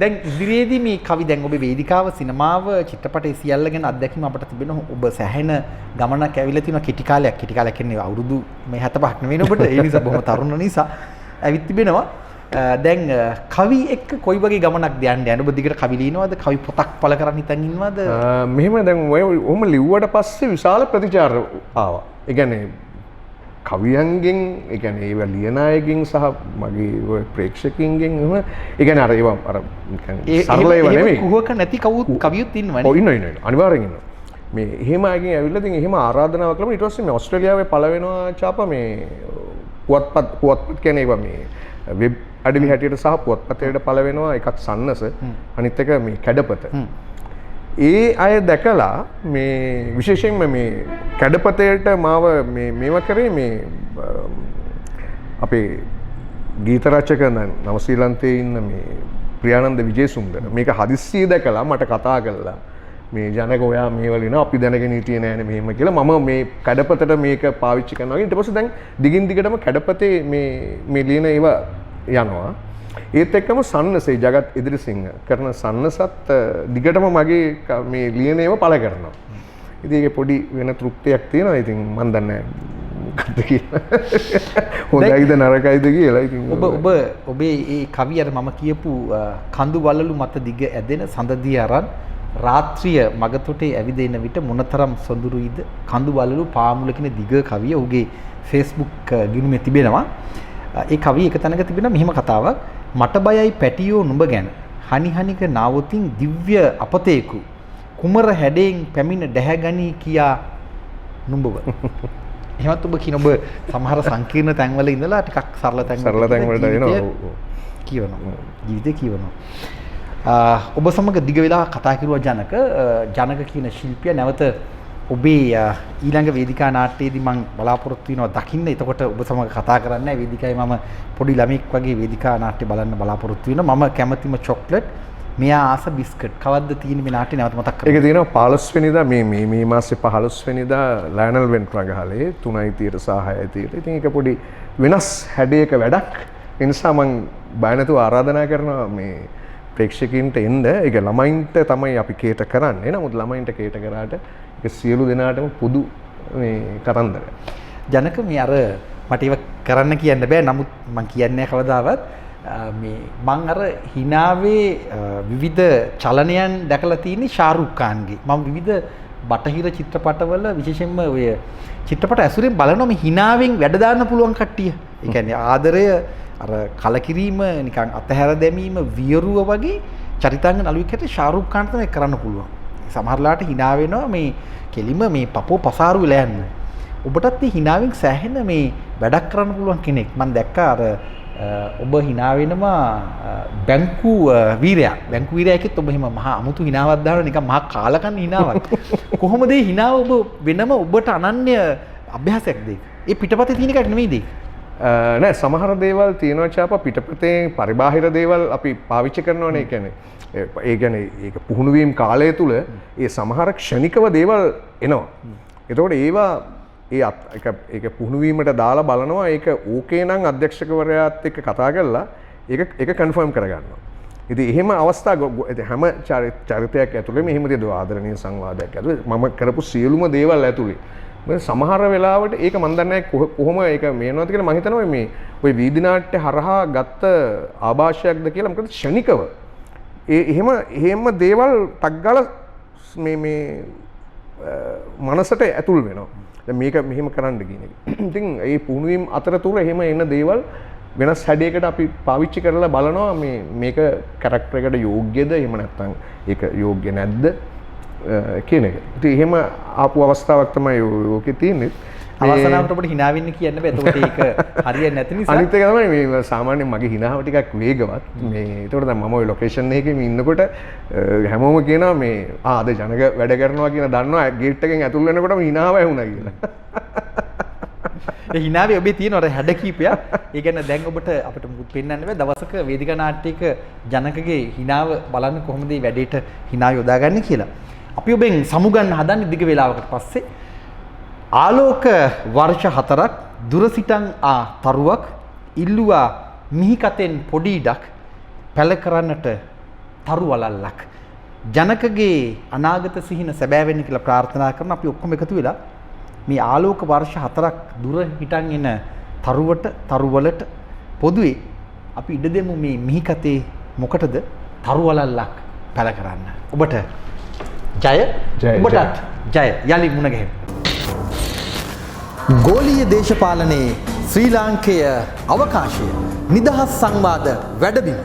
Speaker 1: දැන් ඉදිරියේදී මේ කවි දැන් ඔබේ වේදිකාව සිනමාව චිත්‍රපටයේ සියල්ල ගැන අත්දැකීම අපිට තිබෙනවා. ඔබ සැහැණ ගමනක් ඇවිල්ලා තිනවා කෙටි කාලයක්. කෙටි කාලයක් කියන්නේ අවුරුදු මේ 75ක් නෙවෙයි ඔබට. ඒ නිසා බොහොම තරුණ නිසා ඇවිත් තිබෙනවා. දැන් කවි එක්ක කොයි වගේ ගමනක්ද යන්නේ? ඔබ දිගට කවි ලියනවද? කවි පොතක් පළ කරන්න හිතන් ඉන්නවද?
Speaker 2: මෙහෙම දැන් ඔහොම ලිව්වට පස්සේ විශාල ප්‍රතිචාර ආවා. ඒ කියන්නේ කවියන්ගෙන් ඒ කියන්නේ ඒවා ලියන අයගෙන් සහ මගේ ප්‍රේක්ෂකයන්ගෙන් එහෙම ඒ කියන්නේ අර ඒවා අර නිකන් සරල ඒවා නෙමෙයි. කුහක නැති
Speaker 1: කවියොත් ඉන්නවනේ.
Speaker 2: ඔව් ඉන්නවා අනිවාර්යෙන් ඉන්නවා. මේ එහෙම අයගෙන් ඇවිල්ලා ඉතින් එහෙම ආරාධනාවක් කළා. ඊට පස්සේ මේ ඕස්ට්‍රේලියාවේ පළ වෙනවා චාපා මේ පුවත්පත් කියන්නේ ඒවා මේ වෙබ් අඩවි හැටියට සහ පුවත්පතේට පළ වෙනවා එකක් සන්නස අනිත් එක මේ කැඩපත. ඒ අය දැකලා මේ විශේෂයෙන්ම මේ කැඩපතේට මාව මේව කරේ මේ අපේ ගීත රචක නව ශ්‍රීලන්තයේ ඉන්න මේ ප්‍රියානන්ද විජේසුන්දර මේක හදිස්සියේ දැකලා මට කතා කළා. මේ ජනක ඔයා මේව ලියනවා අපි දැනගෙන හිටියේ නෑනේ මෙහෙම කියලා. මම මේ කැඩපතට මේක පාවිච්චි කරනවා. ඊට පස්සේ දැන් දිගින් දිගටම කැඩපතේ මේ ලියන ඒවා යනවා. ඒත් එක්කම සන්නසේ ජගත් ඉදිරිසිංහ කරන සන්නසත් දිගටම මගේ මේ ලියනේම පළ කරනවා. ඉතින් ඒකේ පොඩි වෙන තෘප්තියක් තියෙනවා. ඉතින් මන් දන්නේ මොකද්ද කියලා. හොඳයිද නරකයිද කියලා. ඉතින්
Speaker 1: ඔබේ ඒ කවිය අර මම කියපු කඳු වලලු මත දිග ඇදෙන සඳදී අරන් රාත්‍රිය මගතොටේ ඇවිදින විට මොනතරම් සොඳුරුයිද කඳු වලලු පාමුල කියන දිග කවිය ඔහුගේ Facebook ගිණුමේ තිබෙනවා. ඒ කවිය එක තැනක තිබෙනවා මෙහෙම කතාවක්. මට බයයි පැටියෝ නුඹ ගැන හනිහනික නාවතින් දිව්‍ය අපතේකු කුමර හැඩයෙන් පැමිණ දැහැගනී කියා නුඹව. එහෙමත් ඔබ කියන ඔබ සමහර සංකීර්ණ තැන්වල ඉඳලා ටිකක් සරල තැන්වලට
Speaker 2: එනවා
Speaker 1: කියවනවා. ජීවිතේ කියවනවා. ඔබ සමග දිග වෙලා කතා කරුවා ජනක කියන ශිල්පියා නැවත ඔබේ ඊළඟ වේදිකා නාට්‍යයේදී මම බලාපොරොත්තු වෙනවා දකින්න. එතකොට ඔබ සමග කතා කරන්නේ වේදිකාවේ මම පොඩි ළමෙක් වගේ වේදිකා නාට්‍ය බලන්න බලාපොරොත්තු වෙනවා. මම කැමතිම චොක්ලට් මෙයා ආස බිස්කට්. කවද්ද තියෙන මේ නාට්‍ය නැවත මතක් කරගන්න.
Speaker 2: ඒක තියෙනවා 15 වෙනිදා මේ මාසේ 15 වෙනිදා ලයනල් වෙන්ට්‍රගහලේ 3:30ට සහ 6:30ට. ඉතින් ඒක පොඩි වෙනස් හැඩයක වැඩක්. ඒ නිසා මම බය නැතුව ආරාධනා කරනවා මේ ප්‍රේක්ෂකයින්ට එන්න. ඒක ළමයින්ට තමයි අපි කේට කරන්නේ. නමුත් ළමයින්ට කේට කරාට ඒක සියලු දෙනාටම පොදු මේ කතන්දරයක්.
Speaker 1: ජනක මේ අර මට ඒක කරන්න කියන්න බෑ. නමුත් මම කියන්නේ කවදාවත් මේ මං අර හිනාවේ විවිධ චලනයන් දැකලා තියෙන්නේ ශාරුක් ખાන්ගේ. මම විවිධ බටහිර චිත්‍රපටවල විශේෂයෙන්ම ඔය චිත්‍රපට ඇසුරෙන් බලනවා මේ හිනාවෙන් වැඩ දාන්න පුළුවන් කට්ටිය. ඒ කියන්නේ ආදරය අර කලකිරීම නිකන් අතහැර දැමීම වියරුව වගේ චරිතාංග නළුවෙක් හැටියට ශාරුක් ખાන් තමයි කරන්න පුළුවන්. සමහරලාට hina වෙනවා මේ කෙලිම මේ පපුව පසාරු වෙලා යන්න. ඔබටත් මේ hinaවෙන් සෑහෙන මේ වැඩක් කරන්න පුළුවන් කෙනෙක්. මම දැක්කා අර ඔබ hina වෙනවා බැංකු වීරයා. බැංකු වීරයාකෙත් ඔබ එහෙම මහා අමුතු hinaවක් දානවා නිකන් මහා කාලකන් hinaවක්. කොහොමද මේ hinaව ඔබ වෙනම ඔබට අනන්‍ය අභ්‍යාසයක්ද ඒක? ඒ පිටපතේ තියෙන එකක් නෙමෙයිද ඒක?
Speaker 2: නෑ සමහර දේවල් තියෙනවා චාපා පිටපතේ පරිබාහිර දේවල් අපි පාවිච්චි කරනවනේ. ඒ කියන්නේ ඒක පුහුණු වීම කාලය තුල ඒ සමහර ක්ෂණිකව දේවල් එනවා. එතකොට ඒවා ඒක පුහුණු වීමට දාලා බලනවා. ඒක ඕකේ නම් අධ්‍යක්ෂකවරයාත් එක්ක කතා කරලා ඒක කන්ෆර්ම් කරගන්නවා. ඉතින් එහෙම අවස්ථා හැම චරිතයක් ඇතුළේම එහෙම තියෙනවා ආදරණීය සංවාදයක් ඇතුළේ මම කරපු සියලුම දේවල් ඇතුළේ. සමහර වෙලාවට ඒක මන් දන්නේ කොහොම ඒක මේනවද කියලා මම හිතනවා මේ ওই වීදි නාට්‍ය හරහා ගත්ත ආభాෂයක්ද කියලා. මොකද ක්ෂණිකව එහෙම දේවල් ටක් ගාලා මේ මනසට ඇතුල් වෙනවා. දැන් මේක මෙහෙම කරන්න කියන එක. ඉතින් ඒ පුහුණුවීම් අතරතුර එහෙම එන දේවල් වෙනස් හැඩයකට අපි පාවිච්චි කරලා බලනවා මේක කැරක්ටර් එකට යෝග්‍යද එහෙම නැත්නම් ඒක යෝග්‍ය නැද්ද කියන එක. ඉතින් එහෙම ආපු අවස්ථාවක් තමයි ඕකේ තියෙන්නේ.
Speaker 1: අවසනාවට අපිට hina වෙන්න කියන්න බෑ. එතකොට ඒක හරියන්නේ නැති නිසා.
Speaker 2: අනිත් එක තමයි මේ සාමාන්‍යයෙන් මගේ hinaව ටිකක් වේගවත්. මේ ඒතකොට දැන් මම ওই ලොකේෂන් එකේ ඉන්නකොට හැමෝම කියනවා මේ අද ජනක වැඩ කරනවා කියලා දන්නවා ගේට් එකෙන් ඇතුල් වෙනකොටම hinaව ඇහුණා කියලා.
Speaker 1: ඒ hinaවේ ඔබේ තියෙන අර හැඩ කීපයක්. ඒ කියන්නේ දැන් ඔබට අපිට මුකුත් පෙන්වන්න බෑ. දවසක වේදිකා නාට්‍යයක ජනකගේ hinaව බලන්න කොහොමද මේ වැඩේට hina යොදාගන්නේ කියලා. අපි ඔබෙන් සමුගන්න හදන්නේ දිග වේලාවකට පස්සේ ආලෝක වර්ෂ 4ක් දුර සිටන් තරුවක් ඉල්ලුවා මිහිකතෙන් පොඩි ඉඩක් පැල කරන්නට තරු වලල්ලක් ජනකගේ අනාගත සිහින සැබෑ වෙන්න කියලා ප්‍රාර්ථනා කරන අපි ඔක්කොම එකතු වෙලා මේ ආලෝක වර්ෂ 4ක් දුර හිටන් එන තරුවලට පොදුවේ අපි ඉඩ දෙමු මේ මිහිකතේ මොකටද තරු වලල්ලක් පැල කරන්න. ඔබට ජය ඔබටත් ජය යලි මුණ ගැහෙන්න. ගෝලීය දේශපාලනයේ ශ්‍රී ලාංකේය අවකාශය නිදහස් සංවාද වැඩබිම